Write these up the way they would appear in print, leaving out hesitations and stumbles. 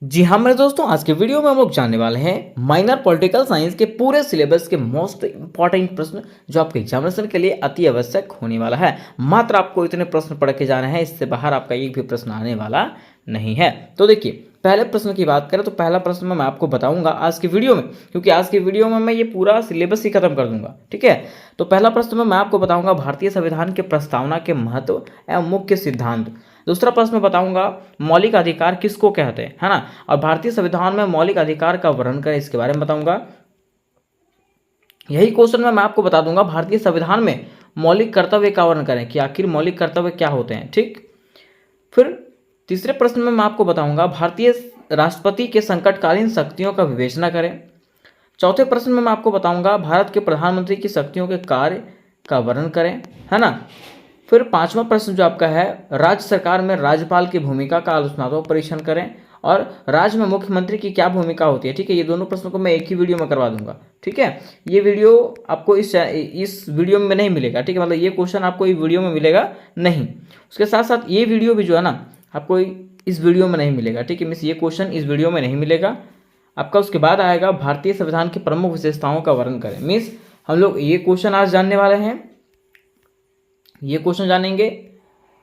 जी हाँ मेरे दोस्तों, आज के वीडियो में हम लोग जानने वाले हैं माइनर पॉलिटिकल साइंस के पूरे सिलेबस के मोस्ट इंपॉर्टेंट प्रश्न जो आपके एग्जामिनेशन के लिए अति आवश्यक होने वाला है। मात्र आपको इतने प्रश्न पढ़ के जाना है, इससे बाहर आपका एक भी प्रश्न आने वाला नहीं है। तो देखिए, पहले प्रश्न की बात करें तो पहला प्रश्न मैं आपको बताऊंगा आज की वीडियो में, क्योंकि आज की वीडियो में मैं ये पूरा सिलेबस ही खत्म कर दूंगा। ठीक है, तो पहला प्रश्न में मैं आपको बताऊंगा भारतीय संविधान के प्रस्तावना के महत्व एवं मुख्य सिद्धांत। दूसरा प्रश्न बताऊंगा मौलिक अधिकार किसको कहते हैं, है ना। और भारतीय संविधान में मौलिक अधिकार का वर्णन करें, इसके बारे में बताऊंगा। यही क्वेश्चन में मैं आपको बता दूंगा भारतीय संविधान में मौलिक कर्तव्य का वर्णन करें कि आखिर मौलिक कर्तव्य क्या होते हैं। ठीक, फिर तीसरे प्रश्न में मैं आपको बताऊंगा भारतीय राष्ट्रपति के संकटकालीन शक्तियों का विवेचना करें। चौथे प्रश्न में मैं आपको बताऊंगा भारत के प्रधानमंत्री की शक्तियों के कार्य का वर्णन करें, है ना। फिर पांचवा प्रश्न जो आपका है, राज्य सरकार में राज्यपाल की भूमिका का आलोचनात्मक परीक्षण करें और राज्य में मुख्यमंत्री की क्या भूमिका होती है। ठीक है, ये दोनों प्रश्नों को मैं एक ही वीडियो में करवा दूंगा। ठीक है, ये वीडियो आपको इस वीडियो में नहीं मिलेगा। ठीक है, मतलब ये क्वेश्चन आपको इस वीडियो में मिलेगा नहीं। उसके साथ साथ ये वीडियो भी जो है ना आपको इस वीडियो में नहीं मिलेगा। ठीक है, मीन्स ये क्वेश्चन इस वीडियो में नहीं मिलेगा आपका। उसके बाद आएगा भारतीय संविधान की प्रमुख विशेषताओं का वर्णन करें। मीन्स हम लोग ये क्वेश्चन आज जानने वाले हैं, ये क्वेश्चन जानेंगे,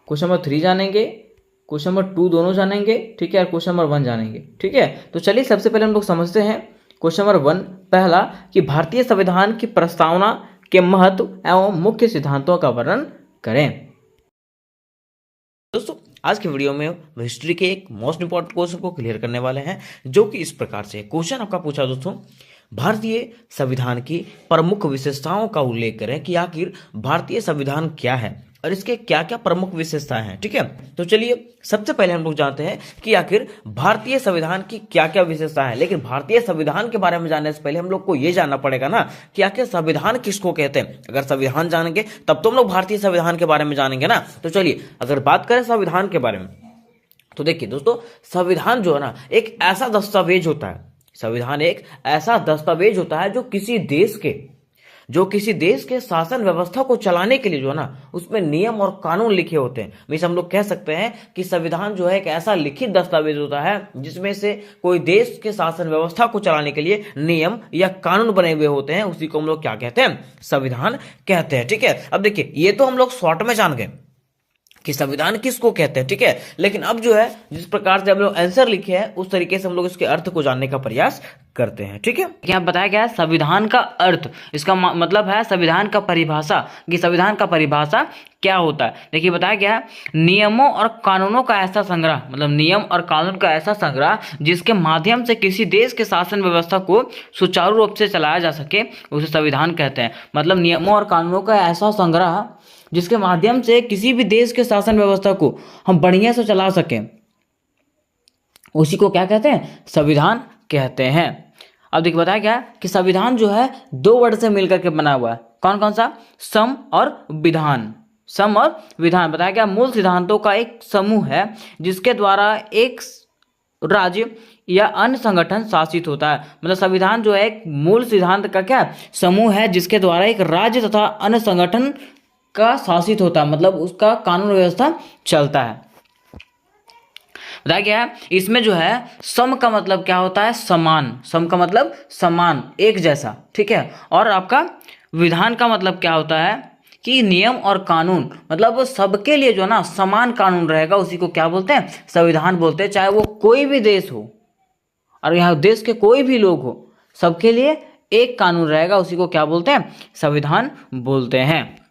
क्वेश्चन नंबर 3 जानेंगे, क्वेश्चन नंबर 2 दोनों जानेंगे। ठीक है, और क्वेश्चन नंबर 1 जानेंगे। ठीक है, तो चलिए सबसे पहले हम लोग समझते हैं क्वेश्चन नंबर 1 पहला कि भारतीय संविधान की प्रस्तावना के महत्व एवं मुख्य सिद्धांतों का वर्णन करें। दोस्तों, आज के वीडियो में हिस्ट्री के एक मोस्ट इंपॉर्टेंट क्वेश्चन को क्लियर करने वाले हैं, जो कि इस प्रकार से क्वेश्चन आपका पूछा दोस्तों, भारतीय संविधान की प्रमुख विशेषताओं का उल्लेख करें कि आखिर भारतीय संविधान क्या है और इसके क्या क्या प्रमुख विशेषताएं हैं। ठीक है, तो चलिए सबसे पहले हम लोग जानते हैं कि आखिर भारतीय संविधान की क्या क्या विशेषताएं हैं। लेकिन भारतीय संविधान के बारे में जानने से पहले हम लोग को यह जानना पड़ेगा ना कि आखिर संविधान किसको कहते हैं। अगर संविधान जानेंगे तब तो हम लोग भारतीय संविधान के बारे में जानेंगे ना। तो चलिए अगर बात करें संविधान के बारे में, तो देखिए दोस्तों, संविधान जो है ना एक ऐसा दस्तावेज होता है, संविधान एक ऐसा दस्तावेज होता है जो किसी देश के शासन व्यवस्था को चलाने के लिए जो है ना उसमें नियम और कानून लिखे होते हैं। मीन्स हम लोग कह सकते हैं कि संविधान जो है एक ऐसा लिखित दस्तावेज होता है जिसमें से कोई देश के शासन व्यवस्था को चलाने के लिए नियम या कानून बने हुए होते हैं, उसी को हम लोग क्या कहते हैं, संविधान कहते हैं। ठीक है, अब देखिए ये तो हम लोग शॉर्ट में जान गए कि संविधान किसको कहते हैं। ठीक है, लेकिन अब जो है जिस प्रकार से हम लोग आंसर लिखे हैं उस तरीके से हम लोग इसके अर्थ को जानने का प्रयास करते हैं। ठीक है, यहाँ बताया गया है संविधान का अर्थ, इसका मतलब है संविधान का परिभाषा, कि संविधान का परिभाषा क्या होता है। देखिए बताया गया है नियमों और कानूनों का ऐसा संग्रह, मतलब नियम और कानून का ऐसा संग्रह जिसके माध्यम से किसी देश के शासन व्यवस्था को सुचारू रूप से चलाया जा सके, उसे संविधान कहते हैं। मतलब नियमों और कानूनों का ऐसा संग्रह जिसके माध्यम से किसी भी देश के शासन व्यवस्था को हम बढ़िया से चला सकें, उसी को क्या कहते हैं, संविधान कहते हैं। अब देखिए बताया गया कि संविधान जो है 2 वर्ड से मिलकर के बना हुआ है। कौन कौन सा, सम और विधान। सम और विधान बताया गया मूल सिद्धांतों का एक समूह है जिसके द्वारा एक राज्य या अन्य संगठन शासित होता है। मतलब संविधान जो है एक मूल सिद्धांत का क्या समूह है जिसके द्वारा एक राज्य तथा अन्य संगठन का शासित होता है, मतलब उसका कानून व्यवस्था चलता है। बताया गया है इसमें जो है सम का मतलब क्या होता है, समान। सम का मतलब समान, एक जैसा। ठीक है, और आपका विधान का मतलब क्या होता है कि नियम और कानून, मतलब सबके लिए जो ना समान कानून रहेगा, उसी को क्या बोलते हैं, संविधान बोलते हैं। चाहे वो कोई भी देश हो और यहाँ देश के कोई भी लोग हो, सबके लिए एक कानून रहेगा, उसी को क्या बोलते हैं, संविधान बोलते हैं।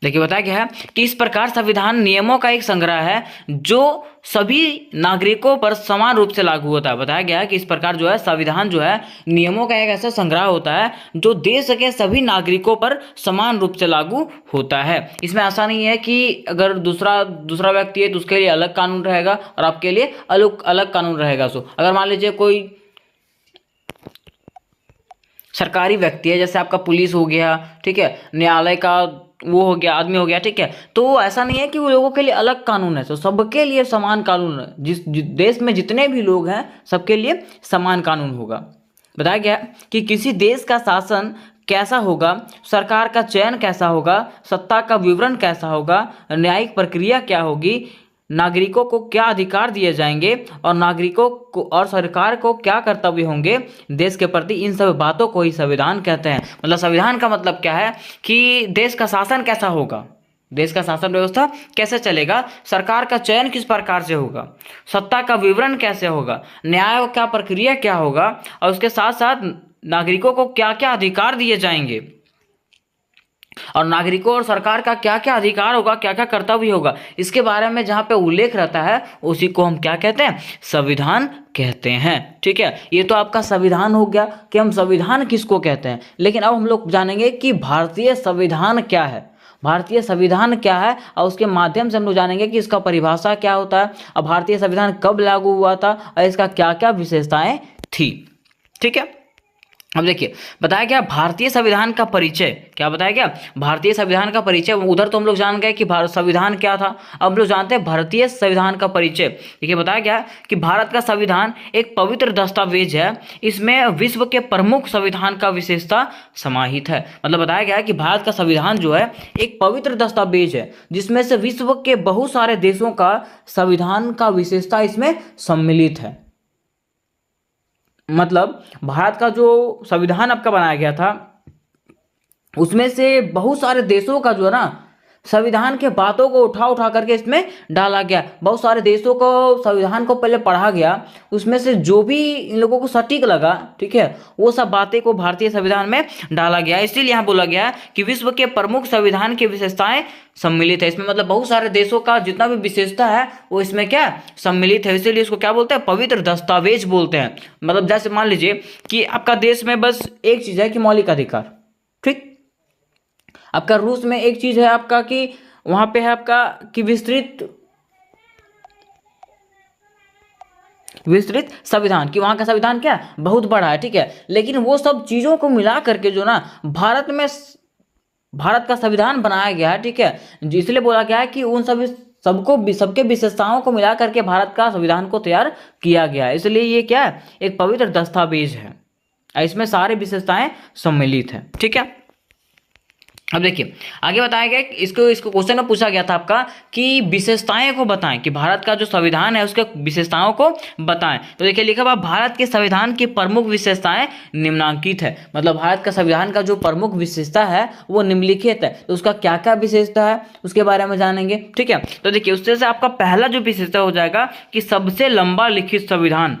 देखिए बताया गया है कि इस प्रकार संविधान नियमों का एक संग्रह है जो सभी नागरिकों पर समान रूप से लागू होता है। बताया गया है कि इस प्रकार जो है संविधान जो है नियमों का एक ऐसा संग्रह होता है जो देश के सभी नागरिकों पर समान रूप से लागू होता है। इसमें ऐसा नहीं है कि अगर दूसरा व्यक्ति है तो उसके लिए अलग कानून रहेगा और आपके लिए अलग कानून रहेगा। सो अगर मान लीजिए कोई सरकारी व्यक्ति है, जैसे आपका पुलिस हो गया, ठीक है, न्यायालय का वो हो गया, आदमी हो गया, ठीक है, तो ऐसा नहीं है कि वो लोगों के लिए अलग कानून है। तो सबके लिए समान कानून है, जिस देश में जितने भी लोग हैं सबके लिए समान कानून होगा। बताया गया कि किसी देश का शासन कैसा होगा, सरकार का चयन कैसा होगा, सत्ता का विवरण कैसा होगा, न्यायिक प्रक्रिया क्या होगी, नागरिकों को क्या अधिकार दिए जाएंगे और नागरिकों को और सरकार को क्या कर्तव्य होंगे देश के प्रति, इन सब बातों को ही संविधान कहते हैं। मतलब संविधान का मतलब क्या है कि देश का शासन कैसा होगा, देश का शासन व्यवस्था कैसे चलेगा, सरकार का चयन किस प्रकार से होगा, सत्ता का विवरण कैसे होगा, न्याय का प्रक्रिया क्या होगा, और उसके साथ साथ नागरिकों को क्या क्या अधिकार दिए जाएंगे और नागरिकों और सरकार का क्या क्या अधिकार होगा, क्या क्या कर्तव्य होगा, इसके बारे में जहाँ पे उल्लेख रहता है उसी को हम क्या कहते हैं, संविधान कहते हैं। ठीक है, ये तो आपका संविधान हो गया कि हम संविधान किसको कहते हैं। लेकिन अब हम लोग जानेंगे कि भारतीय संविधान क्या है, भारतीय संविधान क्या है, और उसके माध्यम से हम लोग जानेंगे कि इसका परिभाषा क्या होता है और भारतीय संविधान कब लागू हुआ था और इसका क्या क्या विशेषताएं थी। ठीक है, अब देखिए बताया गया भारतीय संविधान का परिचय, क्या बताया गया, भारतीय संविधान का परिचय। उधर तो हम लोग जान गए कि भारत संविधान क्या था, अब हम लोग जानते हैं भारतीय संविधान का परिचय। देखिए बताया गया कि भारत का संविधान एक पवित्र दस्तावेज है, इसमें विश्व के प्रमुख संविधान का विशेषता समाहित है। मतलब बताया गया है कि भारत का संविधान जो है एक पवित्र दस्तावेज है जिसमें से विश्व के बहुत सारे देशों का संविधान का विशेषता इसमें सम्मिलित है। मतलब भारत का जो संविधान आपका बनाया गया था उसमें से बहुत सारे देशों का जो है ना संविधान के बातों को उठा करके इसमें डाला गया। बहुत सारे देशों को संविधान को पहले पढ़ा गया, उसमें से जो भी इन लोगों को सटीक लगा, ठीक है, वो सब बातें को भारतीय संविधान में डाला गया। इसीलिए यहाँ बोला गया कि विश्व के प्रमुख संविधान की विशेषताएं सम्मिलित है इसमें। मतलब बहुत सारे देशों का जितना भी विशेषता है वो इसमें क्या सम्मिलित है, इसीलिए इसको क्या बोलते हैं, पवित्र दस्तावेज बोलते हैं। मतलब जैसे मान लीजिए कि आपका देश में बस एक चीज है कि मौलिक अधिकार, ठीक, आपका रूस में एक चीज है आपका कि वहां पे है आपका कि विस्तृत संविधान, कि वहां का संविधान क्या बहुत बड़ा है, ठीक है। लेकिन वो सब चीजों को मिला करके जो ना भारत का संविधान बनाया गया है, ठीक है, इसलिए बोला गया है कि उन सबके विशेषताओं को मिला करके भारत का संविधान को तैयार किया गया है। इसलिए ये क्या है, एक पवित्र दस्तावेज है, इसमें सारी विशेषताएं सम्मिलित है। ठीक है, अब देखिए आगे बताया गया इसको क्वेश्चन में पूछा गया था आपका कि विशेषताएं को बताएं, कि भारत का जो संविधान है उसके विशेषताओं को बताएं। तो देखिए लिखा हुआ भारत के संविधान की प्रमुख विशेषताएं निम्नलिखित है। मतलब भारत का संविधान का जो प्रमुख विशेषता है वो निम्नलिखित है, तो उसका क्या क्या विशेषता है उसके बारे में जानेंगे। ठीक है, तो देखिए उससे से आपका पहला जो विशेषता हो जाएगा कि सबसे लंबा लिखित संविधान।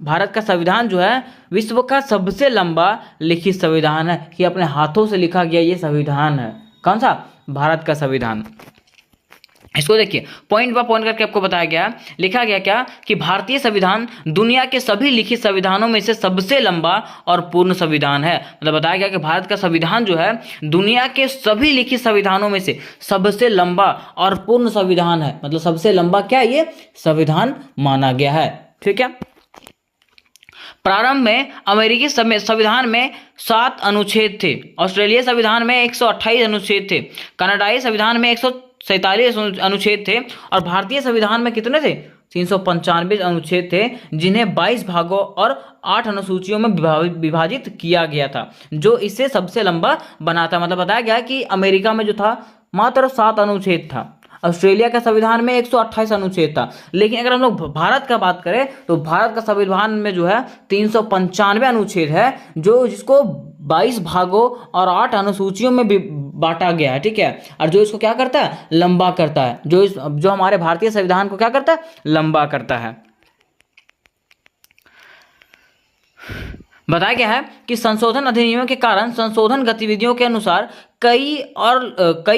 भारत का संविधान जो है विश्व का सबसे लंबा लिखित संविधान है, कि अपने हाथों से लिखा गया ये संविधान है। कौन सा, भारत का संविधान। इसको देखिए पॉइंट बाय पॉइंट करके आपको बताया गया, लिखा गया क्या कि भारतीय संविधान दुनिया के सभी लिखित संविधानों में से सबसे लंबा और पूर्ण संविधान है। मतलब बताया गया कि भारत का संविधान जो है दुनिया के सभी लिखित संविधानों में से सबसे लंबा और पूर्ण संविधान है। मतलब सबसे लंबा क्या ये संविधान माना गया है। ठीक है, प्रारंभ में अमेरिकी संविधान में 7 अनुच्छेद थे, ऑस्ट्रेलिया संविधान में 128 अनुच्छेद थे, कनाडाई संविधान में 147 अनुच्छेद थे और भारतीय संविधान में कितने थे, 395 अनुच्छेद थे, जिन्हें 22 भागों और 8 अनुसूचियों में विभाजित किया गया था, जो इसे सबसे लंबा बनाता। मतलब बताया गया कि अमेरिका में जो था मात्र 7 अनुच्छेद था, ऑस्ट्रेलिया का संविधान में 128 अनुच्छेद था। लेकिन अगर हम लोग भारत का बात करें तो भारत का संविधान में जो है 395 अनुच्छेद है, जो जिसको 22 भागों और 8 अनुसूचियों में भी बांटा गया है। ठीक है, और जो इसको क्या करता है, लंबा करता है, जो हमारे भारतीय संविधान को क्या करता है, लंबा करता है। बताया गया है कि संशोधन अधिनियमों के कारण संशोधन गतिविधियों के अनुसार कई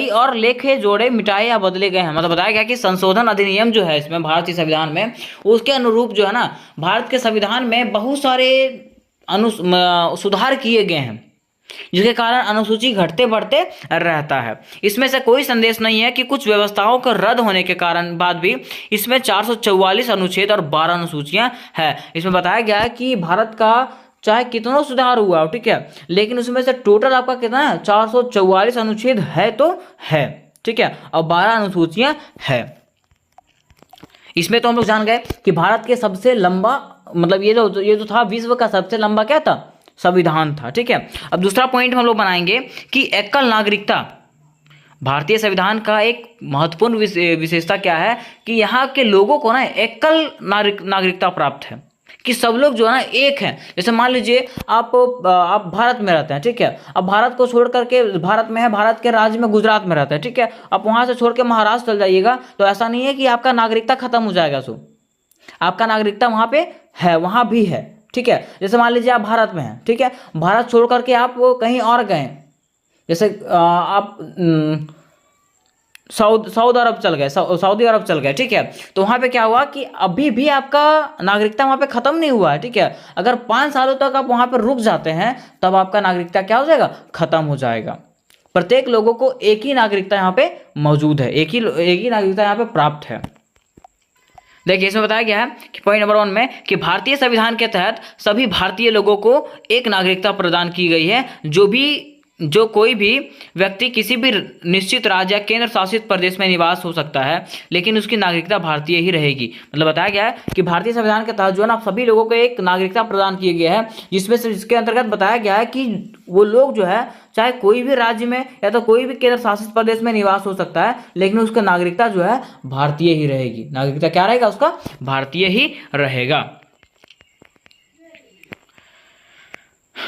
और लेखे जोड़े मिटाए या बदले गए हैं। मतलब बताया गया कि संशोधन अधिनियम जो है इसमें भारतीय संविधान में, उसके अनुरूप जो है ना भारत के संविधान में बहुत सारे सुधार किए गए हैं, जिसके कारण अनुसूची घटते बढ़ते रहता है। इसमें से कोई संदेश नहीं है कि कुछ व्यवस्थाओं का रद्द होने के कारण बाद भी इसमें 444 अनुच्छेद और 12 अनुसूचियां हैं। इसमें बताया गया है कि भारत का चाहे कितना सुधार हुआ, ठीक है, लेकिन उसमें से टोटल आपका कितना है, 444 अनुच्छेद है तो है, ठीक है, और 12 अनुसूचियां है। इसमें तो हम लोग जान गए कि भारत के सबसे लंबा, मतलब ये जो था विश्व का सबसे लंबा क्या था, संविधान था। ठीक है, अब दूसरा पॉइंट हम लोग बनाएंगे कि एकल नागरिकता भारतीय संविधान का एक महत्वपूर्ण विशेषता क्या है कि यहाँ के लोगों को ना एकल नागरिकता प्राप्त है, कि सब लोग जो है ना एक हैं। जैसे मान लीजिए आप भारत में रहते हैं, ठीक है। अब भारत को छोड़ करके, भारत में है, भारत के राज्य में गुजरात में रहते हैं, ठीक है। आप वहाँ से छोड़ के महाराष्ट्र चल जाइएगा तो ऐसा नहीं है कि आपका नागरिकता खत्म हो जाएगा। सो आपका नागरिकता वहाँ पे है, वहाँ भी है, ठीक है। जैसे मान लीजिए आप भारत में हैं, ठीक है, भारत छोड़ करके आप कहीं और गए, जैसे आप सऊदी अरब चल गए, सऊदी अरब चल गए, ठीक है। तो वहाँ पे क्या हुआ कि अभी भी आपका नागरिकता वहाँ पे ख़त्म नहीं हुआ है, ठीक है। अगर 5 सालों तक आप वहाँ पे रुक जाते हैं तब आपका नागरिकता क्या हो जाएगा, ख़त्म हो जाएगा। प्रत्येक लोगों को एक ही नागरिकता यहाँ पे मौजूद है, एक ही नागरिकता यहाँ पे प्राप्त है। देखिए इसमें बताया गया है कि पॉइंट नंबर 1 में कि भारतीय संविधान के तहत सभी भारतीय लोगों को एक नागरिकता प्रदान की गई है। जो कोई भी व्यक्ति किसी भी निश्चित राज्य या केंद्र शासित प्रदेश में निवास हो सकता है, लेकिन उसकी नागरिकता भारतीय ही रहेगी। मतलब बताया गया है कि भारतीय संविधान के तहत जो है ना सभी लोगों को एक नागरिकता प्रदान किया गया है, जिसके अंतर्गत बताया गया है कि वो लोग जो है चाहे कोई भी राज्य में या तो कोई भी केंद्र शासित प्रदेश में निवास हो सकता है, लेकिन उसका नागरिकता जो है भारतीय ही रहेगी। नागरिकता क्या रहेगा उसका, भारतीय ही रहेगा।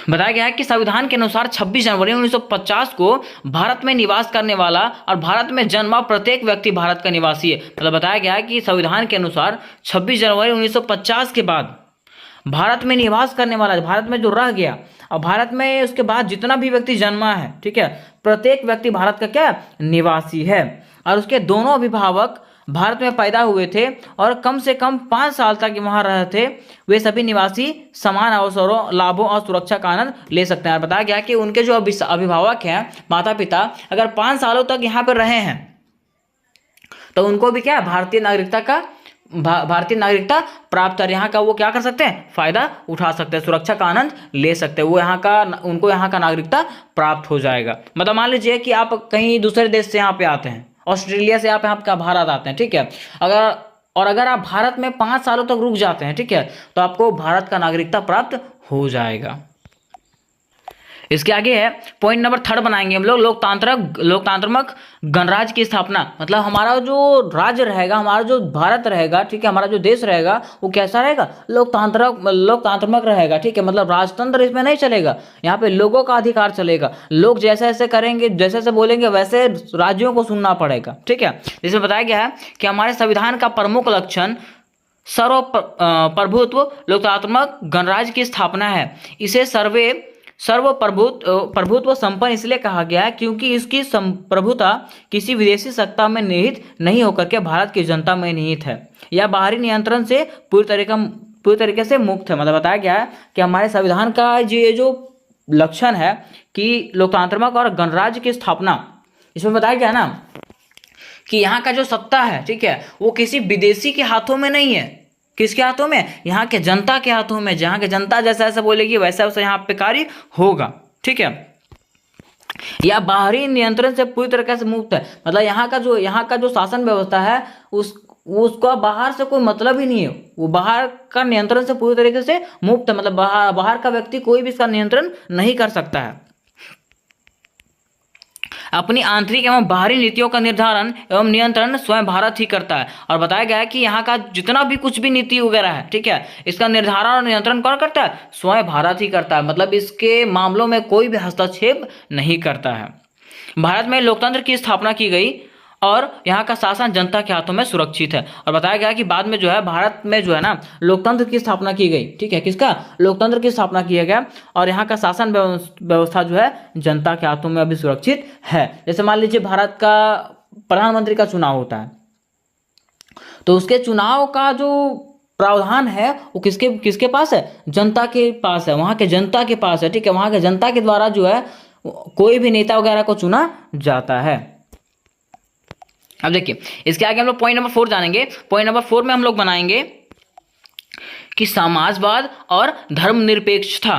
बताया गया है कि संविधान के अनुसार 26 जनवरी 1950 को भारत में निवास करने वाला और भारत में जन्मा प्रत्येक व्यक्ति भारत का निवासी है। मतलब बताया गया है कि संविधान के अनुसार 26 जनवरी 1950 के बाद भारत में निवास करने वाला, भारत में जो रह गया और भारत में उसके बाद जितना भी व्यक्ति जन्मा है, ठीक है, प्रत्येक व्यक्ति भारत का क्या निवासी है। और उसके दोनों अभिभावक भारत में पैदा हुए थे और कम से कम 5 साल तक वहाँ रहे थे, वे सभी निवासी समान अवसरों, लाभों और सुरक्षा का आनंद ले सकते हैं। और बताया गया कि उनके जो अभिभावक हैं, माता पिता, अगर 5 सालों तक यहाँ पर रहे हैं तो उनको भी क्या भारतीय नागरिकता प्राप्त कर यहाँ का वो क्या कर सकते हैं, फायदा उठा सकते हैं, सुरक्षा का आनंद ले सकते हैं, उनको यहाँ का नागरिकता प्राप्त हो जाएगा। मतलब मान लीजिए कि आप कहीं दूसरे देश से यहाँ पे आते हैं, ऑस्ट्रेलिया से आप यहाँ पे भारत आते हैं, ठीक है। अगर आप भारत में 5 सालों तक रुक जाते हैं, ठीक है, तो आपको भारत का नागरिकता प्राप्त हो जाएगा। इसके आगे है पॉइंट नंबर 3 बनाएंगे हम लोग, लोकतांत्रिक गणराज्य की स्थापना। मतलब हमारा जो राज्य रहेगा, हमारा जो भारत रहेगा, ठीक है, हमारा जो देश रहेगा वो कैसा रहेगा, लोकतांत्रिक रहेगा, ठीक है। मतलब राजतंत्र इसमें नहीं चलेगा, यहाँ पे लोगों का अधिकार चलेगा। लोग जैसे जैसे करेंगे, जैसे जैसे बोलेंगे वैसे राज्यों को सुनना पड़ेगा, ठीक है। जिसमें बताया गया है कि हमारे संविधान का प्रमुख लक्षण सर्वप्रभुत्व लोकतांत्रिक गणराज्य की स्थापना है। इसे प्रभुत्व संपन्न इसलिए कहा गया है क्योंकि इसकी प्रभुता किसी विदेशी सत्ता में निहित नहीं होकर के भारत की जनता में निहित है, या बाहरी नियंत्रण से पूरी तरीके से मुक्त है। मतलब बताया गया है कि हमारे संविधान का ये जो लक्षण है कि लोकतांत्रिक और गणराज्य की स्थापना, इसमें बताया गया ना कि यहाँ का जो सत्ता है, ठीक है, वो किसी विदेशी के हाथों में नहीं है। किसके हाथों में, यहाँ के जनता के हाथों में। जहाँ के जनता जैसा ऐसा बोलेगी वैसा वैसा यहाँ पे कार्य होगा, ठीक है। या बाहरी नियंत्रण से पूरी तरीके से मुक्त है। मतलब यहाँ का जो शासन व्यवस्था है उसका बाहर से कोई मतलब ही नहीं है, वो बाहर का नियंत्रण से पूरी तरीके से मुक्त है। मतलब बाहर का व्यक्ति कोई भी इसका नियंत्रण नहीं कर सकता है। अपनी आंतरिक एवं बाहरी नीतियों का निर्धारण एवं नियंत्रण स्वयं भारत ही करता है। और बताया गया है कि यहाँ का जितना भी कुछ भी नीति वगैरह है, ठीक है, इसका निर्धारण और नियंत्रण कौन करता है, स्वयं भारत ही करता है। मतलब इसके मामलों में कोई भी हस्तक्षेप नहीं करता है। भारत में लोकतंत्र की स्थापना की गई और यहाँ का शासन जनता के हाथों में सुरक्षित है। और बताया गया कि बाद में जो है भारत में जो है ना लोकतंत्र की स्थापना की गई, ठीक है, किसका, लोकतंत्र की स्थापना किया गया और यहाँ का शासन व्यवस्था जो है जनता के हाथों में अभी सुरक्षित है। जैसे मान लीजिए भारत का प्रधानमंत्री का चुनाव होता है तो उसके चुनाव का जो प्रावधान है वो किसके पास है, जनता के पास है, वहाँ के जनता के पास है, ठीक है। वहाँ के जनता के द्वारा जो है कोई भी नेता वगैरह को चुना जाता है। अब देखिए इसके आगे हम लोग पॉइंट नंबर 4 जानेंगे। पॉइंट नंबर 4 में हम लोग बनाएंगे कि समाजवाद और धर्मनिरपेक्षता।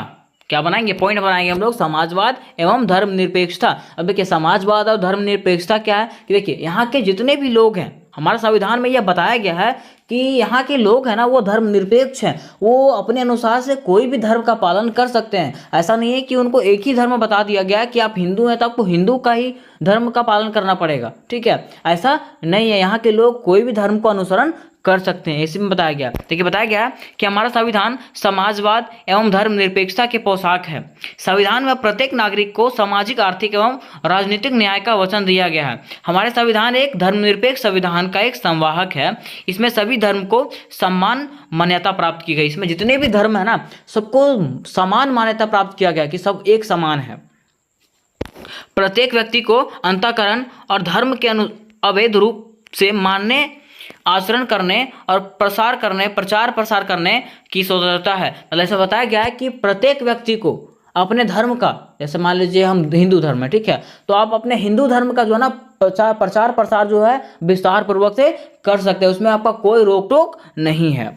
क्या बनाएंगे, पॉइंट बनाएंगे हम लोग समाजवाद एवं धर्मनिरपेक्षता। अब देखिए समाजवाद और धर्मनिरपेक्षता क्या है कि देखिए यहाँ के जितने भी लोग हैं, हमारे संविधान में यह बताया गया है कि यहाँ के लोग हैं ना वो धर्मनिरपेक्ष हैं, वो अपने अनुसार से कोई भी धर्म का पालन कर सकते हैं। ऐसा नहीं है कि उनको एक ही धर्म बता दिया गया है कि आप हिंदू हैं तो आपको हिंदू का ही धर्म का पालन करना पड़ेगा, ठीक है, ऐसा नहीं है। यहाँ के लोग कोई भी धर्म को अनुसरण कर सकते हैं, इसी में बताया गया। देखिए बताया गया कि हमारा संविधान समाजवाद एवं धर्मनिरपेक्षता के पोशाक है। संविधान में प्रत्येक नागरिक को सामाजिक, आर्थिक एवं राजनीतिक न्याय का वचन दिया गया है। हमारे संविधान एक धर्मनिरपेक्ष संविधान का एक संवाहक है। इसमें सभी धर्म को समान मान्यता प्राप्त की गई। इसमें जितने भी धर्म है ना सबको समान मान्यता प्राप्त किया गया कि सब एक समान है। प्रत्येक व्यक्ति को अंतःकरण और धर्म के अवैध रूप से मानने, आचरण करने और प्रचार प्रसार करने की स्वतंत्रता है। मतलब ऐसा बताया गया है कि प्रत्येक व्यक्ति को अपने धर्म का, जैसे मान लीजिए हम हिंदू धर्म है, ठीक है, तो आप अपने हिंदू धर्म का जो है ना प्रचार प्रसार जो है विस्तार पूर्वक से कर सकते हैं, उसमें आपका कोई रोक टोक नहीं है।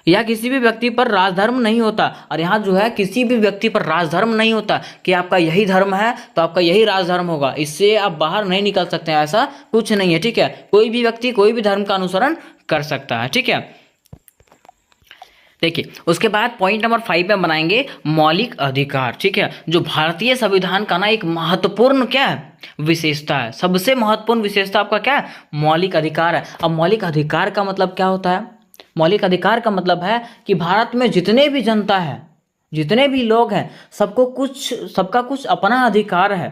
या किसी भी व्यक्ति पर राजधर्म नहीं होता। और यहाँ जो है किसी भी व्यक्ति पर राजधर्म नहीं होता कि आपका यही धर्म है तो आपका यही राजधर्म होगा, इससे आप बाहर नहीं निकल सकते हैं, ऐसा कुछ नहीं है, ठीक है। कोई भी व्यक्ति कोई भी धर्म का अनुसरण कर सकता है, ठीक है। देखिए उसके बाद पॉइंट नंबर 5 में बनाएंगे मौलिक अधिकार, ठीक है, जो भारतीय संविधान का ना एक महत्वपूर्ण क्या है विशेषता है। सबसे महत्वपूर्ण विशेषता आपका क्या है, मौलिक अधिकार है। अब मौलिक अधिकार का मतलब क्या होता है? मौलिक अधिकार का मतलब है कि भारत में जितने भी जनता है, जितने भी लोग हैं, सबका कुछ अपना अधिकार है।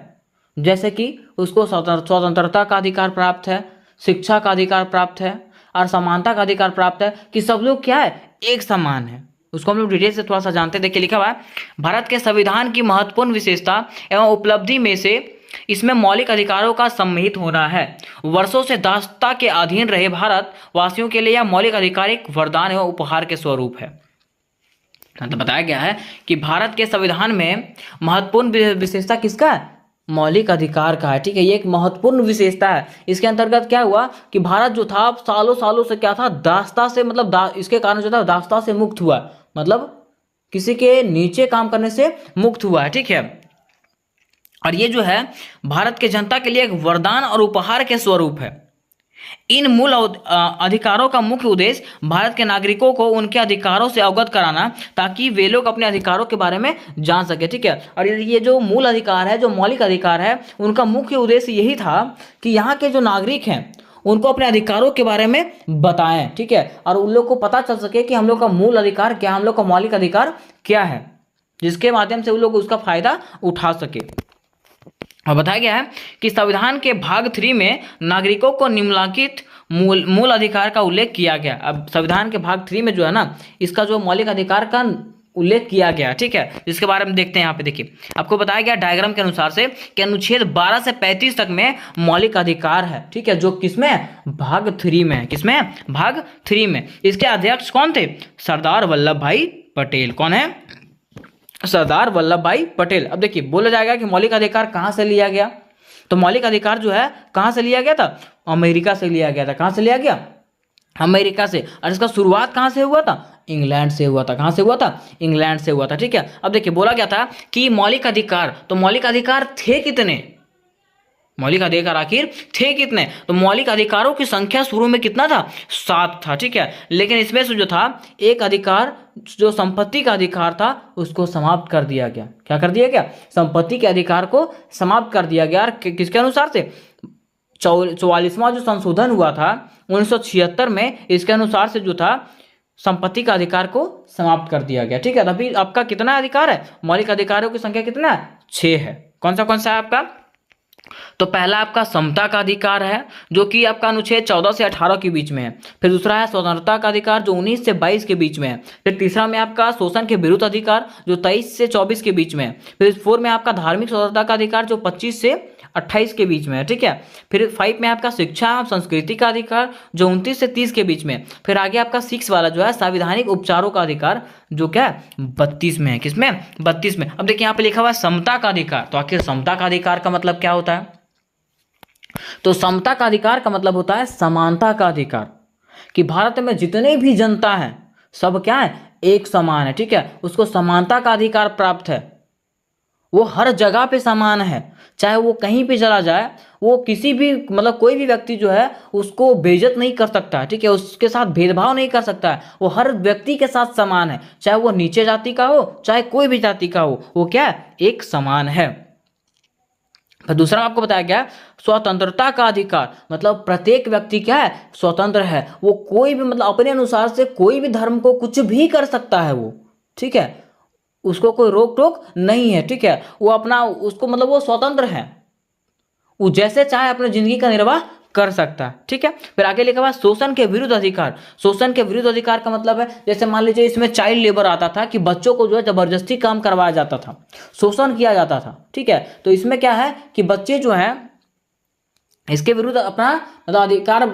जैसे कि उसको स्वतंत्रता का अधिकार प्राप्त है, शिक्षा का अधिकार प्राप्त है और समानता का अधिकार प्राप्त है, कि सब लोग क्या है एक समान है। उसको हम लोग डिटेल से थोड़ा सा जानते हैं। देखिए लिखा हुआ है भारत के संविधान की महत्वपूर्ण विशेषता एवं उपलब्धि में से इसमें मौलिक अधिकारों का सम्मिलित होना है। वर्षों से दासता के अधीन रहे भारत वासियों के लिए यह मौलिक अधिकार एक वरदान एवं उपहार के स्वरूप है। तो बताया गया है कि भारत के संविधान में महत्वपूर्ण विशेषता किसका है, मौलिक अधिकार का है, ठीक है। ये एक महत्वपूर्ण विशेषता है। इसके अंतर्गत क्या हुआ कि भारत जो था सालों सालों से क्या था, दासता से, मतलब इसके कारण जो था दासता से मुक्त हुआ, मतलब किसी के नीचे काम करने से मुक्त हुआ है, ठीक है। और ये जो है भारत के जनता के लिए एक वरदान और उपहार के स्वरूप है। इन मूल अधिकारों का मुख्य उद्देश्य भारत के नागरिकों को उनके अधिकारों से अवगत कराना, ताकि वे लोग अपने अधिकारों के बारे में जान सके, ठीक है। और ये जो मूल अधिकार है, जो मौलिक अधिकार है, उनका मुख्य उद्देश्य यही था कि यहाँ के जो नागरिक हैं उनको अपने अधिकारों के बारे में बताएं, ठीक है, और उन लोग को पता चल सके कि हम लोग का मूल अधिकार क्या, हम लोग का मौलिक अधिकार क्या है, जिसके माध्यम से उन लोग उसका फायदा उठा सके। और बताया गया है कि संविधान के भाग 3 में नागरिकों को निम्नलिखित मूल अधिकार का उल्लेख किया गया। अब संविधान के भाग 3 में जो है ना इसका जो मौलिक अधिकार का उल्लेख किया गया, ठीक है, जिसके बारे में देखते हैं। यहाँ पे देखिए आपको बताया गया डायग्राम के अनुसार से कि अनुच्छेद 12 से 35 तक में मौलिक अधिकार है, ठीक है, जो किसमें, भाग 3 में है। किसमें, भाग 3 में। इसके अध्यक्ष कौन थे, सरदार वल्लभ भाई पटेल। कौन है, सरदार वल्लभ भाई पटेल। अब देखिए बोला जाएगा कि मौलिक अधिकार कहाँ से लिया गया, तो मौलिक अधिकार जो है कहाँ से लिया गया था, अमेरिका से लिया गया था। कहाँ से लिया गया, अमेरिका से। और इसका शुरुआत कहाँ से हुआ था, इंग्लैंड से हुआ था। कहाँ से हुआ था, इंग्लैंड से हुआ था, ठीक है। अब देखिए बोला गया था कि मौलिक अधिकार, तो मौलिक अधिकार थे कितने, मौलिक अधिकार आखिर थे कितने, तो मौलिक अधिकारों की संख्या शुरू में कितना था, 7 था, ठीक है। लेकिन इसमें से जो था एक अधिकार, जो संपत्ति का अधिकार था, उसको समाप्त कर दिया गया। क्या कर दिया गया, संपत्ति के अधिकार को समाप्त कर दिया गया। किसके अनुसार से, 44वां जो संशोधन हुआ था 1976 में, इसके अनुसार से जो था संपत्ति का अधिकार को समाप्त कर दिया गया, ठीक है। अभी आपका कितना अधिकार है, मौलिक अधिकारों की संख्या कितना है, 6 है। कौन सा है आपका, तो पहला आपका समता का अधिकार है, जो कि आपका अनुच्छेद 14 से 18 के बीच में है। फिर दूसरा है स्वतंत्रता का अधिकार, जो 19 से 22 के बीच में है। फिर तीसरा में आपका शोषण के विरुद्ध अधिकार, जो 23 से 24 के बीच में है। फिर 4 में आपका धार्मिक स्वतंत्रता का अधिकार, जो 25 से 28 के बीच में है, ठीक है। फिर 5 में आपका शिक्षा एवं संस्कृति का अधिकार, जो 29 से 30 के बीच में है। फिर आगे आपका 6 वाला जो है संवैधानिक उपचारों का अधिकार, जो क्या है 32 में है। किसमें, 32 में। अब देखिए यहाँ पे लिखा हुआ है समता का अधिकार, तो आखिर समता का अधिकार का मतलब क्या होता है, तो समता का अधिकार का मतलब होता है समानता का अधिकार, कि भारत में जितने भी जनता है सब क्या है, एक समान है, ठीक है, उसको समानता का अधिकार प्राप्त है। वो हर जगह पे समान है, चाहे वो कहीं पे चला जाए, वो किसी भी मतलब कोई भी व्यक्ति जो है उसको बेइज्जत नहीं कर सकता है, ठीक है, उसके साथ भेदभाव नहीं कर सकता है, वो हर व्यक्ति के साथ समान है, चाहे वो नीचे जाति का हो चाहे कोई भी जाति का हो, वो क्या है, एक समान है। फिर दूसरा आपको बताया गया स्वतंत्रता का अधिकार, मतलब प्रत्येक व्यक्ति क्या है, स्वतंत्र है, वो कोई भी मतलब अपने अनुसार से कोई भी धर्म को कुछ भी कर सकता है वो, ठीक है, उसको कोई रोक टोक नहीं है, ठीक है, वो अपना उसको मतलब वो स्वतंत्र है, वो जैसे चाहे अपनी जिंदगी का निर्वाह कर सकता है, ठीक है। फिर आगे लिखा हुआ शोषण के विरुद्ध अधिकार। शोषण के विरुद्ध अधिकार का मतलब है जैसे मान लीजिए इसमें चाइल्ड लेबर आता था कि बच्चों को जो है जबरदस्ती काम करवाया जाता था, शोषण किया जाता था, ठीक है। तो इसमें क्या है कि बच्चे जो है इसके विरुद्ध अपना मतलब अधिकार